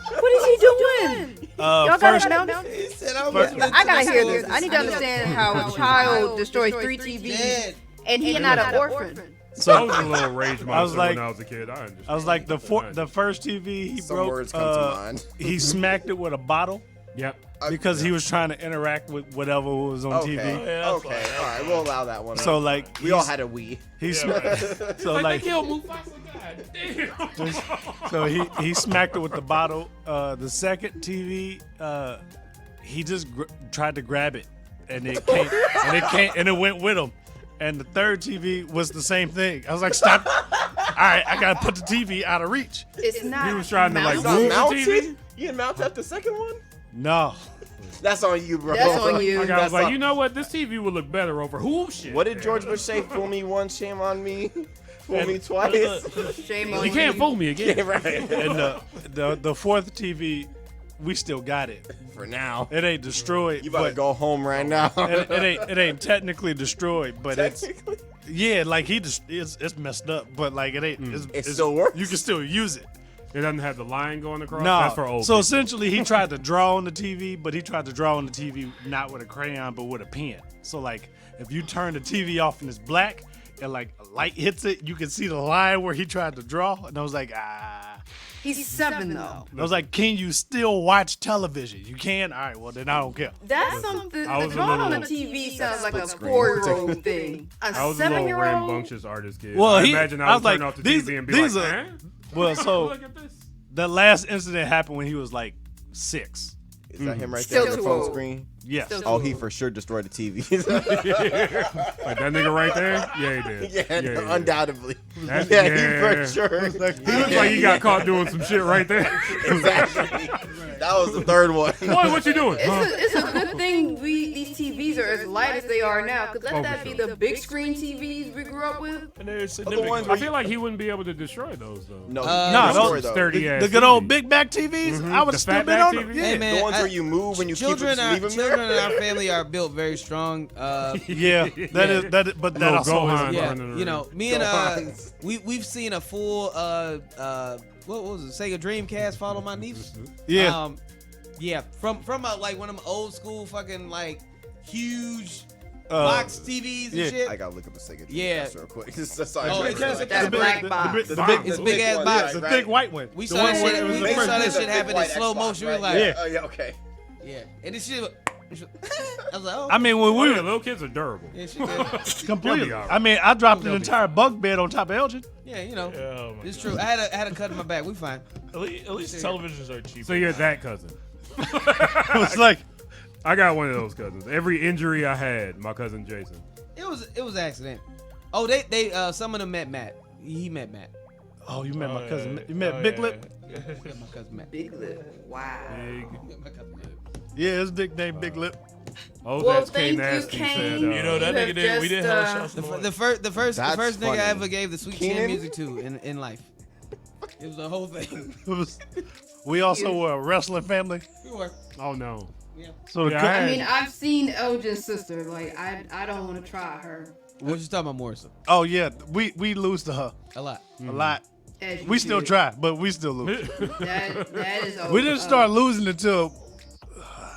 What is he doing? Y'all got First, it now? He said, I'm I gotta hear this. I need to understand how a child destroys 3 TVs and he's not an orphan. I was a little rage monster I was like- when I was a kid. I understand. I was like the first TV he Some broke. words come to mind. He smacked it with a bottle Yep. because he was trying to interact with whatever was on Okay. TV. Okay. All right. We'll allow that one. So like we all had a Wii. he so Like, like they killed Mufasa. God damn. so he smacked it with the bottle. The second TV, he just tried to grab it, and it went with him. And the third TV was the same thing. I was like, stop! All right, I gotta put the TV out of reach. It's not. He was trying to like It's move not the TV. mounted? You didn't mount that the second one? No, That's on you, bro. That's on you. Like, I was That's like, on- you know what? This TV would look better over who shit. What did George Bush say? Fool me once, shame on me. Fool me twice. Shame on You can't fool me again. Yeah, right. and the fourth TV, we still got it. For now. It ain't destroyed. You better but go home right now. it ain't technically destroyed, but Technically. it's like it's messed up, but like it ain't. It still works? You can still use it. It doesn't have the line going across. No, That's for old so people. essentially he tried to draw on the TV, but he tried to draw on the TV not with a crayon, but with a pen. So like if you turn the TV off and it's black, and like a light hits it, you can see the line where he tried to draw. And I was like, He's 7 though. I was like, can you still watch television? You can? All right, well then I don't care. That's something. I The was a drawing on the little- TV sounds like a 4-year-old thing. A I was a little 7-year-old. rambunctious artist kid. Well, I he- imagine I I was would turn like, off the these- TV and be these like, are- eh? Well, so Look at this. the last incident happened when he was like 6. Is that him right Still there on the too phone old. screen? Yes. Still Oh, too he old. for sure destroyed the TV. Like that nigga right there? Yeah, he did. Yeah, he did. undoubtedly. That- yeah, yeah. he for sure. He looks like he got caught doing some shit right there. Exactly. That was the third one. Boy, what you doing? Huh? It's a good thing these TVs are as light as they are now, because let that be the big screen TVs we grew up with. And they're the ones I feel like he wouldn't be able to destroy those though. No, No, those those sturdy ass the good old TVs. big back TVs. I would The still fat been back on them. TV? Yeah. Hey, man, the ones where you move when you keep children them, leave them children in there. our family are built very strong. Yeah, that is, but that Little also Gohan is. Yeah, running you know, me and Gohans. we've seen a full what was it, Sega Dreamcast follow my niece. Yeah. Yeah, from like one of them old school fucking like huge box TVs and yeah. shit. I gotta look up a Sega Yeah. real quick. Sorry, Oh, Dreamcast. it's That black box. The big, It's the big big ass one, box. the right. thick white one. We The saw one that where shit. it was We the They first- saw that did the shit big happen in white slow Xbox, motion. We right? were like, Yeah. Oh yeah, okay. yeah, and this shit. I was like, oh. I mean, when Oh, we yeah, little kids are durable. Yeah, she did. completely. all right. I mean, I dropped an entire bug bed on top of Elgin. Yeah, you know, Oh my it's true. I had a cut in my back. We fine. At least televisions are cheap. So you're that cousin. It was like, I got one of those cousins. Every injury I had, my cousin Jason. It was an accident. Oh, they some of them met Matt. He met Matt. Oh, you met my cousin. You met Big Lip? Met my cousin Matt. Big Lip. Wow. Met my cousin Matt. Yeah, his big name Big Lip. Oh, Well, that's thank Kane you, Nasty Kane. said. You know that nigga did. We didn't have a show. The first That's nigga funny. I ever gave the Sweet Keenan? Chin music to in life. It was a whole thing. We also were a wrestling family. We were. Oh no. Yeah. So the I mean, I've seen Elgin's sister. Like, I don't want to try her. What you talking about, Morrison? Oh yeah, we lose to her A lot. a lot. As you We still should. try, but we still lose. That is We didn't start losing until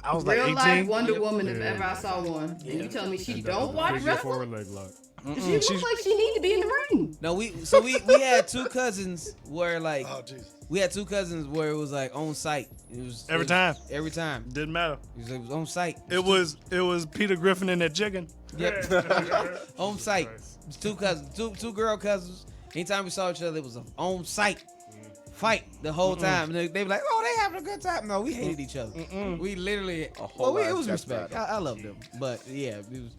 I was like real 18. life Wonder Woman if ever I saw one. And you tell me she don't watch Figure wrestling? forward leg lock. She looks like she need to be in the ring. No, we had two cousins where like we had two cousins where it was like on site. It was Every time. Every time. Didn't matter. It was on site. It was Peter Griffin and that chicken. Yep. On site. It was two cousins, two girl cousins. Anytime we saw each other, it was an on site fight the whole time. And they be like, "Oh, they having a good time." No, we hated each other. We literally. It was respect. I loved them, but yeah, it was.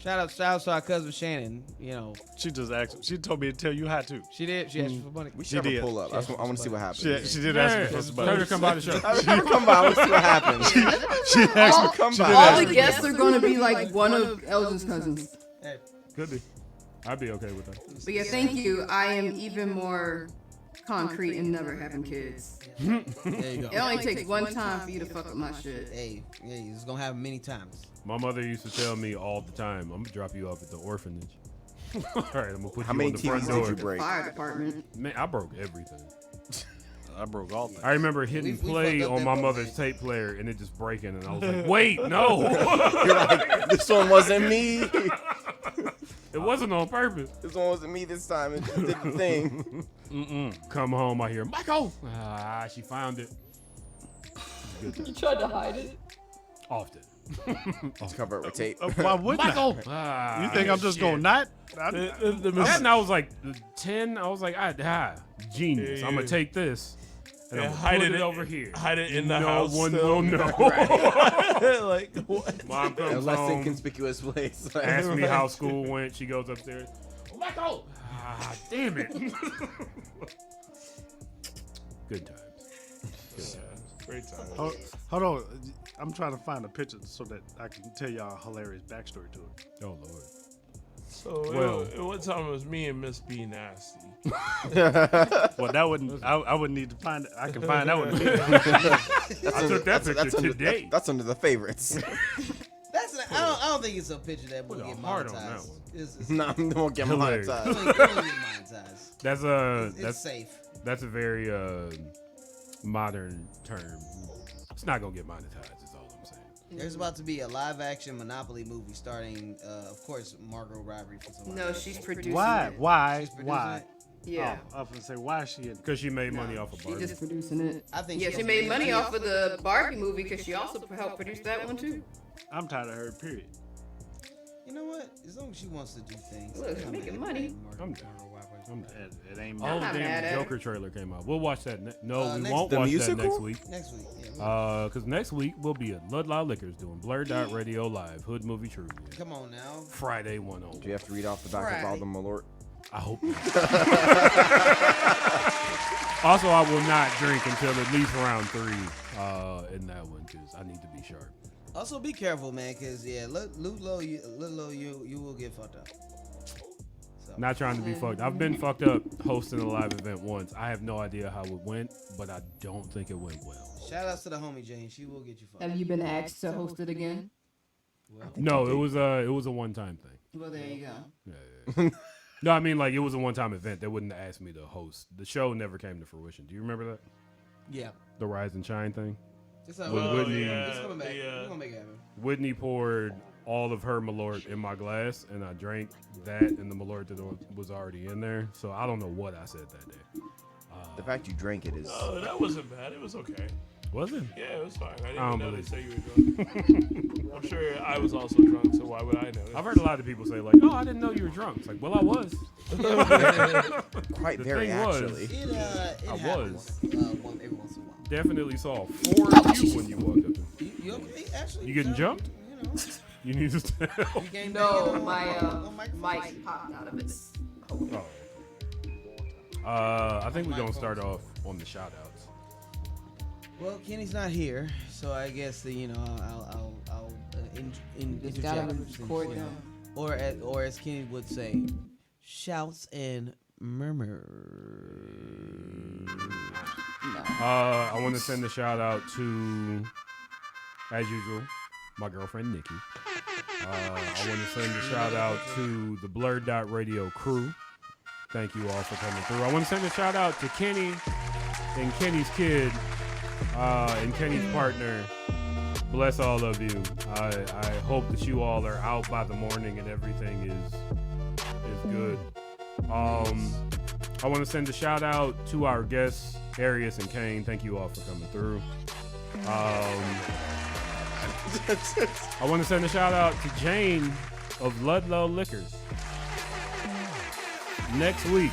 Shout out to our cousin Shannon. You know, She just asked. She told me to tell you how to. she did. She asked me for money. We should have did. a pull up. I want to see what happens. She did ask me for some Tell her money. to come by the show. Come by. I want to see what happens. She asked me. Come She by. did All ask the me. guests are going to be like one of Elgin's cousins. Could be. I'd be okay with that. But yeah, thank you. I am even more concrete in never having kids. There you go. It only takes one time for you to fuck up my shit. Hey, yeah, it's gonna happen many times. My mother used to tell me all the time, "I'm gonna drop you off at the orphanage." All right, I'm gonna put How you many on the front TVs door. did you break? Fire department. Man, I broke everything. I broke all things. I remember hitting We play fucked up on that my boat, mother's man. tape player and it just breaking, and I was like, "Wait, no, You're like, this one wasn't me. it wasn't on purpose." This one wasn't me this time. It just did the thing. Come home, I hear Michael. She found it. You tried to hide it. Often. Cover it with tape. Why wouldn't Michael. I? You think I'm just going not? And I was like 10. I was like, genius. Yeah, I'm yeah. gonna take this and Yeah, I'm hide gonna put it it over here. Hide it in the No house. one still. will know. Like what? Mom A comes less home, inconspicuous place. asks me how school went. She goes upstairs. Michael. Damn it. Good times. Good times. Great time. Hold on. I'm trying to find a picture so that I can tell y'all a hilarious backstory to it. Oh Lord. So Well- at one time it was me and Miss B Nasty. Well, that wouldn't. I wouldn't need to find it. I can find that one. I took that picture today. That's under the favorites. I don't think it's a picture that will Put a get heart on that monetized. one. It's No, it won't get Hilarious. monetized. it won't get monetized. That's It's safe. That's a very modern term. It's not gonna get monetized. Is all I'm saying. There's about to be a live-action Monopoly movie starring, of course, Margot Robbie. For some No, she's producing Why? it. Why? She's producing Why? it? Yeah. Oh, I was gonna say why is she in? Because she made money off of She's Barbie. just producing it. I think Yeah, she she has made to money be- off of the Barbie movie because she also helped produce that one too. I'm tired of her. Period. You know what? As long as she wants to do things. Look, she's I'm making not money. I'm mad. It ain't. Oh, I'm not damn! mad The at Joker trailer came out. We'll watch that. No, we next- won't The watch that musical? next week. Next week. Yeah, Because next week we'll be at Ludlow Liquors doing BlurdDotRadio live Hood Movie Trivia. come on now. Friday 1 Do you have to read off the back of all the Malort? I hope not. Also, I will not drink until at least round 3 in that one because I need to be sharp. Also, be careful, man, because Ludlow, you will get fucked up. So. Not trying to be fucked. I've been fucked up hosting a live event once. I have no idea how it went, but I don't think it went well. Shout outs to the homie Jane. She will get you fucked. Have you been asked to host it again? No, it was a one-time thing. Well, there you go. Yeah. No, I mean like it was a one-time event. They wouldn't have asked me to host. The show never came to fruition. Do you remember that? Yeah. The Rise and Shine thing. It's When Whitney, It's coming back. We're gonna make it happen. Whitney poured all of her Malort in my glass, and I drank that and the Malort that was already in there. So I don't know what I said that day. The fact you drank it is. Oh, that wasn't bad. It was okay. Was it? Yeah, it was fine. I I didn't don't even know they believe said you were drunk. I'm sure I was also drunk, so why would I know? I've heard a lot of people say like, "Oh, I didn't know you were drunk." It's like, well, I was. Quite The very, thing was, actually. It I happens, was. every once in a while. Definitely saw 4 of you when you walked up. You okay? Actually, You getting jumped? You know. You need to tell. You came No, back in my on microphone. mic popped out of it. Oh. I think we're gonna start off on the shout outs. Well, Kenny's not here, so I guess that, I'll Just gotta interject, record them. or as Kenny would say, shouts and murmurs. I want to send a shout out to, as usual, my girlfriend Nikki. I want to send a shout out to the BlurdDotRadio crew. Thank you all for coming through. I want to send a shout out to Kenny and Kenny's kid and Kenny's partner. Bless all of you. I hope that you all are out by the morning and everything is good. I want to send a shout out to our guests, Aireus and Kane. Thank you all for coming through. I want to send a shout out to Jane of Ludlow Liquors. Next week,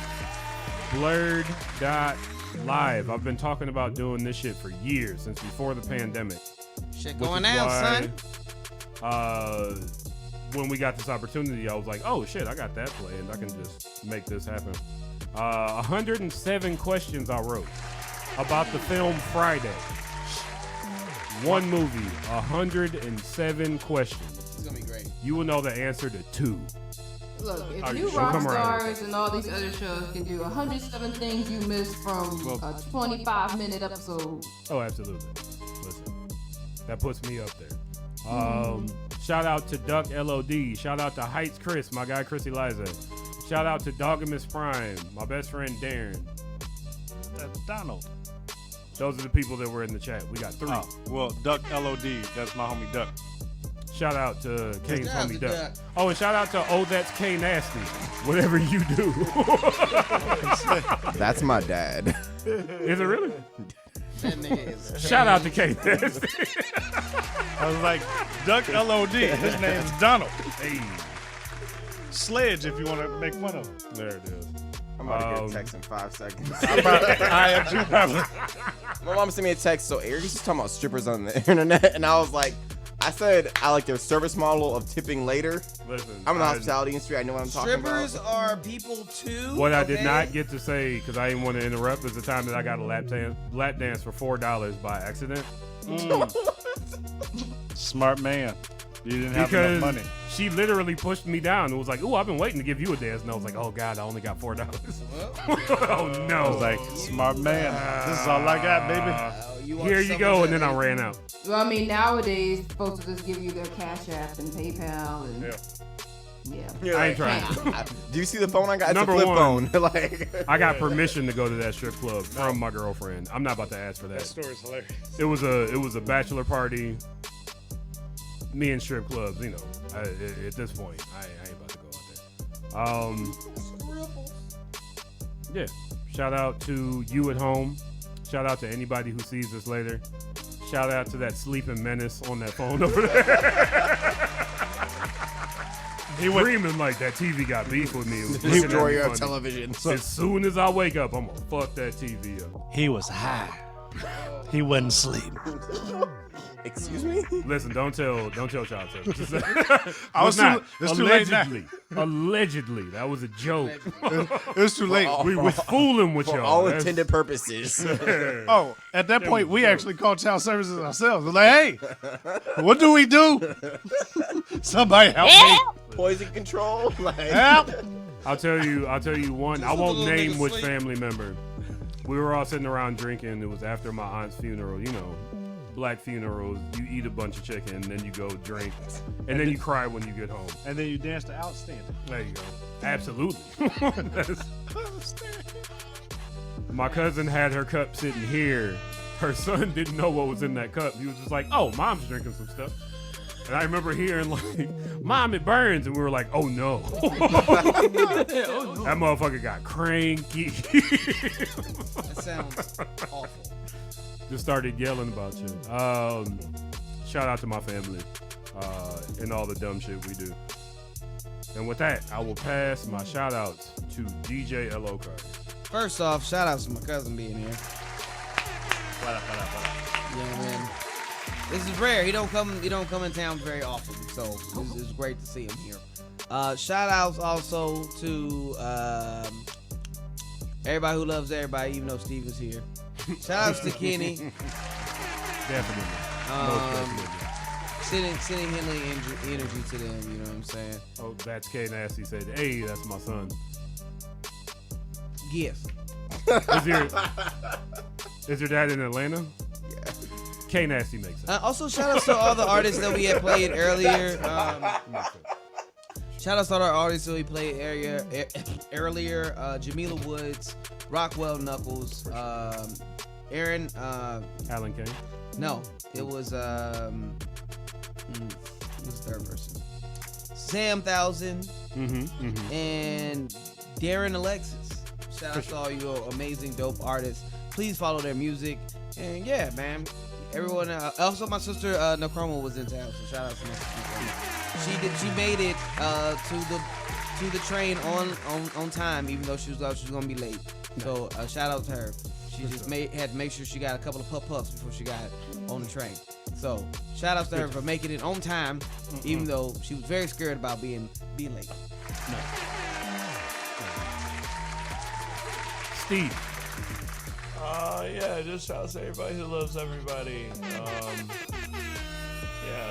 BlurdDotLive. I've been talking about doing this shit for years, since before the pandemic. Shit going down, son. When we got this opportunity, I was like, oh shit, I got that planned. I can just make this happen. 107 questions I wrote about the film Friday. One movie, 107 questions. It's gonna be great. You will know the answer to 2. Look, if New Rockstars and all these other shows can do 107 things you missed from a 25-minute episode. Oh, absolutely. Listen, that puts me up there. Shout out to Duck LOD. Shout out to Heights Chris, my guy Chris Eliza. Shout out to Dogamus Prime, my best friend Darren. That's Donald. Those are the people that were in the chat. We got 3. Oh, well, Duck LOD. That's my homie Duck. Shout out to Kane's homie Duck. Oh, and shout out to That's K Nasty. Whatever you do. That's my dad. Is it really? That nigga is. Shout out to K Nasty. I was like, Duck LOD. His name's Donald. Hey. Sledge, if you want to make fun of him. There it is. I'm about to get a text in 5 seconds. I am too, probably. My mom sent me a text. So Aireus is talking about strippers on the internet, and I was like, I said I like their service model of tipping later. Listen, I'm in the hospitality industry. I know what I'm talking about. Strippers are people too. What I did not get to say, because I didn't want to interrupt, is the time that I got a lap dance for $4 by accident. Smart man. You didn't have enough money. She literally pushed me down and was like, "Ooh, I've been waiting to give you a dance." And I was like, "Oh God, I only got $4." Oh no! I was like, "Smart man, this is all I got, baby." Here you go, and then I ran out. Well, I mean, nowadays, folks will just give you their Cash App and PayPal. And You're I ain't trying. Do you see the phone I got? It's Number a flip one, phone. Like, I got permission to go to that strip club from my girlfriend. I'm not about to ask for that. That story's hilarious. It was a bachelor party. Me and strip clubs, you know. At this point, I ain't about to go out there. Yeah. Shout out to you at home. Shout out to anybody who sees this later. Shout out to that sleeping menace on that phone over there. He was screaming like that TV got beef with me. Destroyer of television. So as soon as I wake up, I'm gonna fuck that TV up. He was high. He wasn't sleeping. Excuse me? Listen, don't tell child services. I was not. It's too late now. Allegedly, that was a joke. It was too late. We was fooling with For y'all. all That's- intended purposes. Oh, at that point, we actually called child services ourselves. We're like, hey, what do we do? Somebody help me. Poison control. Like, Help. I'll tell you one. I won't name which family member. We were all sitting around drinking. It was after my aunt's funeral. You know, black funerals. You eat a bunch of chicken, and then you go drink, and then you cry when you get home. And then you dance to Outstanding. There you go. Absolutely. My cousin had her cup sitting here. Her son didn't know what was in that cup. He was just like, "Oh, mom's drinking some stuff." And I remember hearing like, "Mom, it burns," and we were like, "Oh no!" That motherfucker got cranky. That sounds awful. Just started yelling about shit. Shout out to my family and all the dumb shit we do. And with that, I will pass my shout outs to DJ L.O. Kari. First off, shout outs to my cousin being here. Yeah, man. This is rare. He don't come in town very often, so it's great to see him here. Shout outs also to Everybody who loves everybody, even though Steve is here. Shout outs to Kenny. Definitely. Sending healing energy to them, you know what I'm saying? Oh, that's K Nasty said, hey, that's my son. Gift. Is your dad in Atlanta? Yeah. K Nasty makes it. Also, shout outs to all the artists that we had played earlier. Shout outs to all the artists that we played earlier. Jamila Woods, Rockwell Knuckles, Aaron. Alan Kane? No, it was who's the third person? Sam Thousand and Darren Alexis. Shout out to all you amazing, dope artists. Please follow their music. And yeah, man. Everyone. Also, my sister Nakroma was in town, so shout out to my sister. She made it to the train on time, even though she was gonna be late. So shout out to her. She just had to make sure she got a couple of puffs before she got on the train. So shout out to her for making it on time, even though she was very scared about being late. No. Steve. Yeah, just shout out to everybody who loves everybody. Yeah,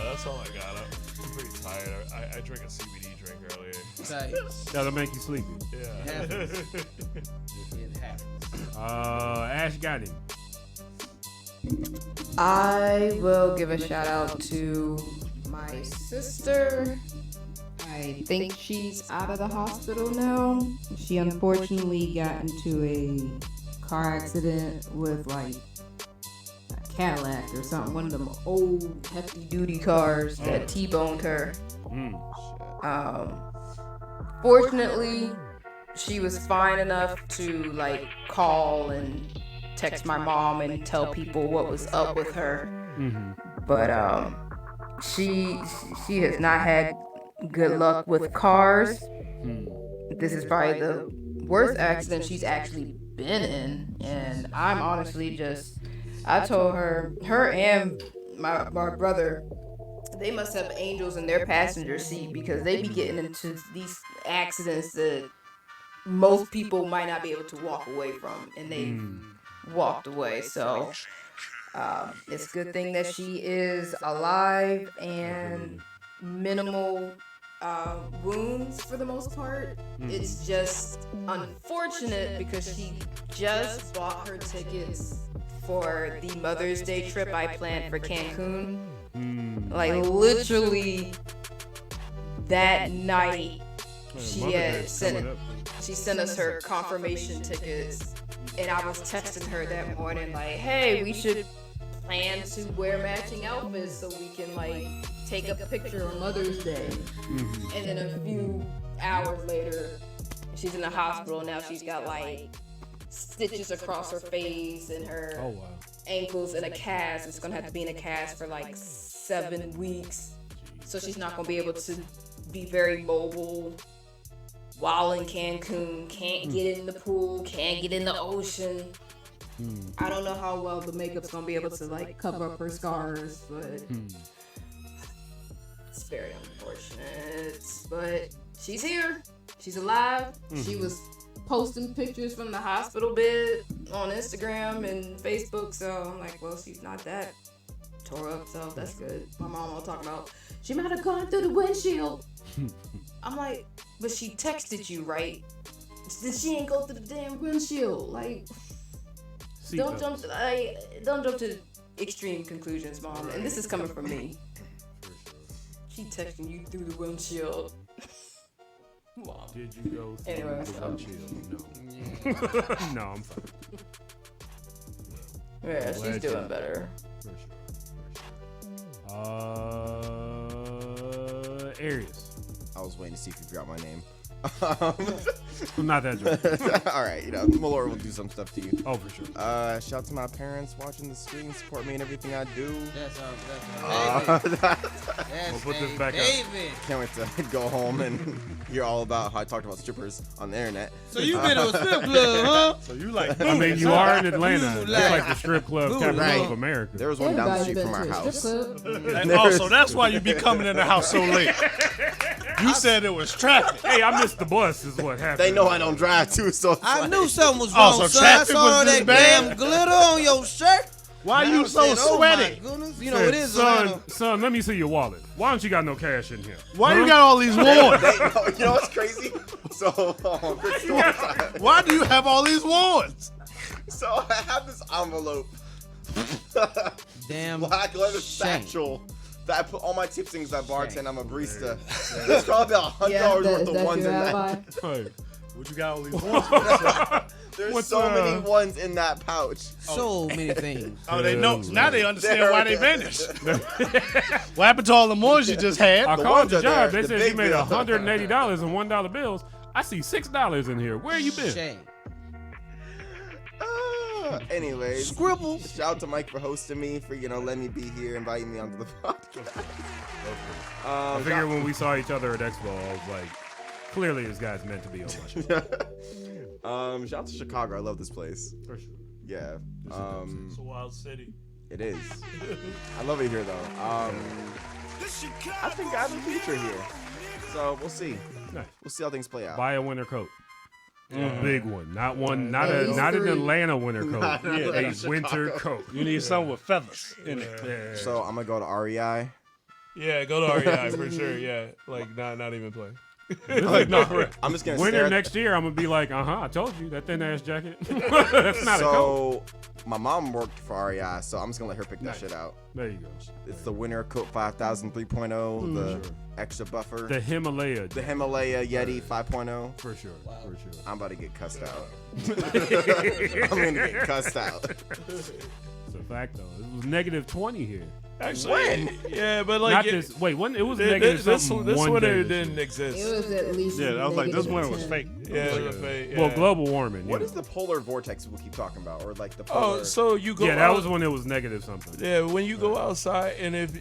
that's all I got. I'm pretty tired. I drank a CBD drink earlier. That'll make you sleepy. Yeah. It happens. Ash got him. I will give a shout out to my sister. I think she's out of the hospital now. She unfortunately got into a car accident with like a Cadillac or something, one of them old hefty duty cars that T-boned her. Fortunately, she was fine enough to like call and text my mom and tell people what was up with her. But she has not had good luck with cars. This is probably the worst accident she's actually been in, and I'm honestly I told her and my brother, they must have angels in their passenger seat because they be getting into these accidents that most people might not be able to walk away from, and they walked away. So it's a good thing that she is alive and minimal wounds for the most part. It's just unfortunate because she just bought her tickets for the Mother's Day trip I planned for Cancun. Like literally that night, she sent us her confirmation tickets, and I was texting her that morning like, hey, we should plan to wear matching outfits so we can like take a picture on Mother's Day. And then a few hours later, she's in the hospital. Now she's got like stitches across her face and her ankles in a cast. It's gonna have to be in a cast for like 7 weeks. So she's not gonna be able to be very mobile while in Cancun. Can't get in the pool, can't get in the ocean. I don't know how well the makeup's gonna be able to like cover up her scars, but it's very unfortunate. But she's here, she's alive. She was posting pictures from the hospital bed on Instagram and Facebook, so I'm like, well, she's not that tore up, so that's good. My mom will talk about she might have gone through the windshield. I'm like, but she texted you, right? She ain't go through the damn windshield. Like, don't jump to extreme conclusions, Mom. And this is coming from me. She texting you through the windshield. Mom. Did you go through the windshield? No. No, I'm fine. Yeah, she's doing better. Aireus. I was waiting to see if you forgot my name. I'm not that drunk. All right, Malora will do some stuff to you. Oh, for sure. Shout out to my parents watching the stream, support me in everything I do. That's We'll put this back up. Can't wait to go home and hear all about how I talked about strippers on the internet. So you been to a strip club, huh? So you like? I mean, you are in Atlanta. It's like the strip club capital of America. There was one down the street from our house. And also, that's why you be coming in the house so late. You said it was traffic. Hey, I missed the bus. Is what happened. They know I don't drive too, so it's I like- knew something was wrong, so son. I traffic saw was all this that bad? damn glitter on your shirt. Why And you I so said, sweaty? Oh my goodness. You know it is. Atlanta. Son, let me see your wallet. Why don't you got no cash in here? Why you got all these warrants? You know what's crazy? So, quick story time. Why do you have all these warrants? So I have this envelope, Damn. black leather shame. satchel that I put all my tip things. I bartend. I'm a barista. There's probably about $100 worth of ones in that. Hey, What you got all these warrants? There's What's, so many ones in that pouch. So many things. Oh, they know. Now they understand There why it they is. vanished. What happened to all the ones you just had? I The called ones the are job. there, They the said you big made bills. $180 in $1 bills. I see $6 in here. Where you been? Shame. Anyways, Scribble. shout out to Mike for hosting me, for letting me be here, inviting me onto the podcast. I figured when we saw each other at Expo, I was like, clearly this guy's meant to be on my show. Shout out to Chicago. I love this place. For sure. Yeah. It's a wild city. It is. I love it here though. I think I have a future here. So we'll see. Nice. We'll see how things play out. Buy a winter coat. A big one, not one, not Yeah, an Atlanta winter coat. Not an a Atlanta, winter Chicago. coat. You need something with feathers in it. Yeah. So I'm gonna go to REI. Yeah, go to REI for sure. Yeah, like not even playing. Like, no, for real. I'm just gonna Winter stare at next year, I'm gonna be like, I told you that thin ass jacket. That's not a coat. So my mom worked for REI, so I'm just gonna let her pick that Nice. shit out. There you go. It's the Winter Coat 5000 3.0, the Sure. extra buffer, The Himalaya. the Himalaya Yeti 5.0. For sure. For sure. I'm about to get cussed out. I'm gonna get cussed out. It's a fact though. It was negative 20 here. Actually, When? yeah, but like Not this. Wait, when it was negative this something one winter day this didn't year. exist. It was at least. Yeah, I was like, this winter was -10. fake. Yeah, it was fake, Well, yeah. global warming. What yeah. is the polar vortex people keep talking about, or like the polar? Oh, so you go. Yeah, that out- was when it was negative something. Yeah, when you go outside and if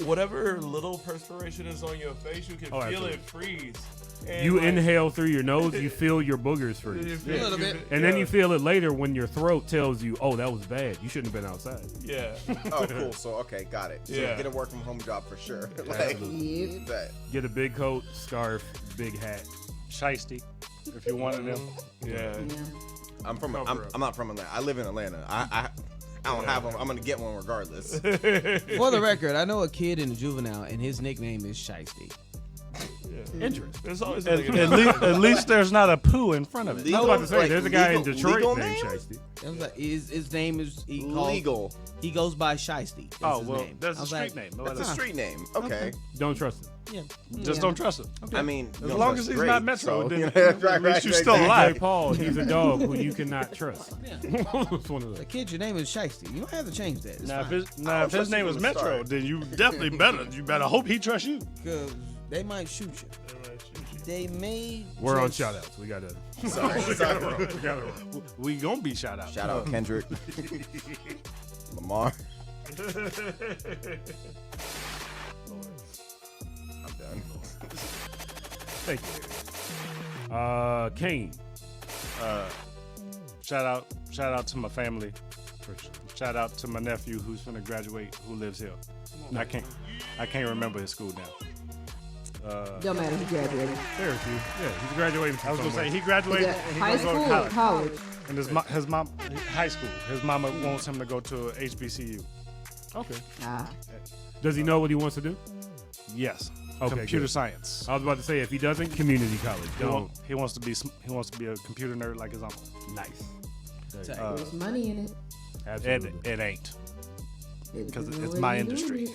whatever little perspiration is on your face, you can Oh, feel absolutely. it freeze. And You like, inhale through your nose, you feel your boogers freeze. you feel- A little you bit. feel- And then yeah. you feel it later when your throat tells you, oh, that was bad. You shouldn't have been outside. Yeah. Oh, cool. So okay, got it. So Yeah. get a work from home job for sure. like, Absolutely. bet. Get a big coat, scarf, big hat. Shiesty, if you're one of them. Yeah. I'm from. Cover up. I'm not from Atlanta. I live in Atlanta. I don't have one. I'm gonna get one regardless. For the record, I know a kid in the juvenile, and his nickname is Shiesty. Interesting. There's always a At, nigga- at least there's not a poo in front of it. I was about to say, Like, there's a guy in legal- Detroit legal named name? Shiesty. It was like, his name is Legal. He goes by Shiesty. That's Oh, his well, name. that's I a was street like, name. That's a street name. Okay. Don't trust him. Yeah. Just don't trust him. I mean, As long as he's not Metro, then right, at least you're still Hey, alive. Paul, he's a dog who you cannot trust. It's one of those. The kid, your name is Shiesty. You don't have to change that. It's Now, fine. if his name was Metro, then you definitely better. You better hope he trusts you. Because they might shoot you. They may. We're on just- shout outs. We gotta. Sorry. We gotta roll. We gonna be shout out. Shout out Kendrick. Lamar. I'm done. Thank you. Kane. Shout out to my family. Shout out to my nephew who's gonna graduate, who lives here. I can't remember his school now. Don't matter. He graduated. Syracuse. Yeah, he's graduating from I was gonna somewhere. say he graduated. Is that He high gonna go to school or college? And his mom, high school. His mama wants him to go to HBCU. Okay. Ah. Does he know what he wants to do? Yes. Okay, Computer good. science. I was about to say, if he doesn't, community college. Don't. He wants to be a computer nerd like his uncle. Nice. There's money in it. Absolutely. It ain't, because Depends on it's what my you do industry.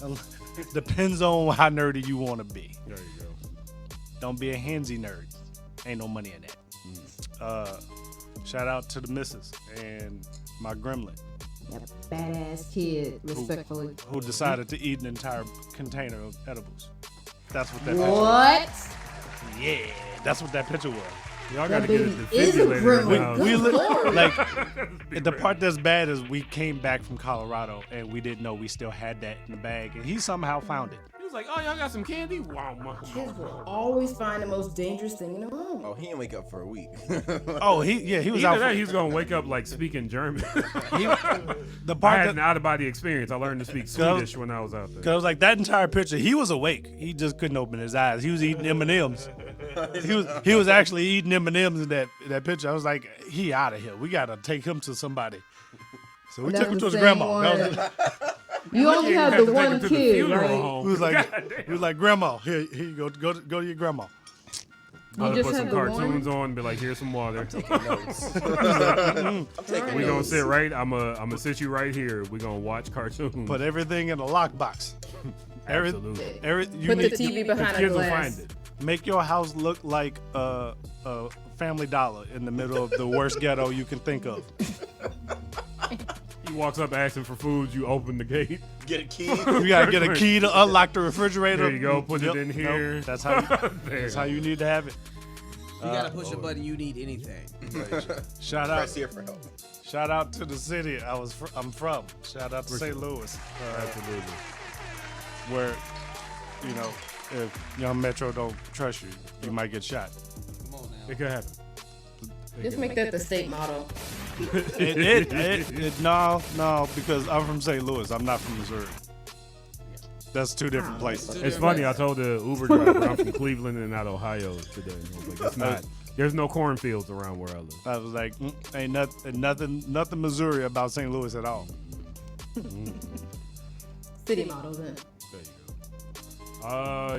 with it. Depends on how nerdy you want to be. There you go. Don't be a handsy nerd. Ain't no money in that. Shout out to the missus and my gremlin That badass kid, respectfully. who decided to eat an entire container of edibles. That's what that What? picture. Yeah, that's what that picture was. Y'all That gotta get a baby is a defibrillator gremlin. around. Good Lord. Like the part that's bad is we came back from Colorado and we didn't know we still had that in the bag, and he somehow found it. was like, oh, y'all got some candy? Wow, Kids will always find the most dangerous thing in the room. Oh, he didn't wake up for a week. He was Either out. that, he was gonna wake up like speaking German. The I part had that an out of body experience. I learned to speak Swedish when I was out there. Cause I was like that entire picture, he was awake. He just couldn't open his eyes. He was eating M&Ms. He was actually eating M&Ms in that picture. I was like, he out of here. We gotta take him to somebody. So we took him to his grandma. That was You only have the one kid, right? He was like, Grandma, here you go to your grandma. I'll just put some have the cartoons on and be like, here's some water. Notes. I'm taking We're gonna notes. sit right. I'm gonna sit you right here. We're gonna watch cartoons. Put everything in a lockbox. Absolutely. Put the TV behind a Kids will glass. find it. Make your house look like a Family Dollar in the middle of the worst ghetto you can think of. He walks up asking for food. You open the gate. Get a key. You gotta get a key to unlock the refrigerator. There you go. Put it in Nope, here. that's how you need to have it. You gotta push a button. You need anything. Shout out. Press here for help. Shout out to the city I'm from. Shout out to St. Louis. Absolutely. Where, if Young Metro don't trust you, you might get shot. It could happen. Just make that the state motto. No, because I'm from St. Louis. I'm not from Missouri. That's two different places. It's funny. I told the Uber driver I'm from Cleveland and not Ohio today. I was like, it's not. There's no cornfields around where I live. I was like, ain't nothing Missouri about St. Louis at all. City motto then.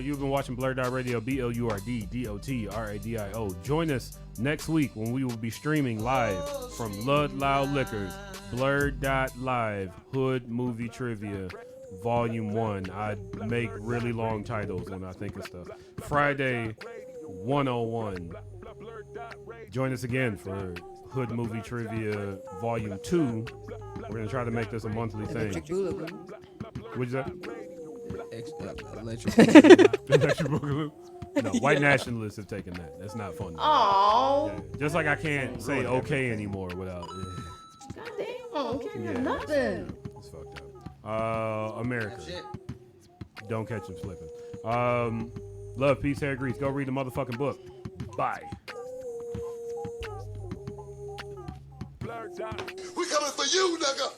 You've been watching BlurdDotRadio, BlurdDotRadio. Join us next week when we will be streaming live from Lud Loud Liquors, Blurred.Live, Hood Movie Trivia, Volume 1. I make really long titles when I think of stuff. Friday, 101. Join us again for Hood Movie Trivia, Volume 2. We're going to try to make this a monthly thing. What'd you say? Electric Boogaloo. No, white nationalists have taken that. That's not funny. Oh. Yeah. Just like I can't say okay anymore without. Goddamn, nothing. It's fucked up. America. Don't catch him slipping. Love, peace, hair grease. Go read the motherfucking book. Bye. We coming for you, nigga.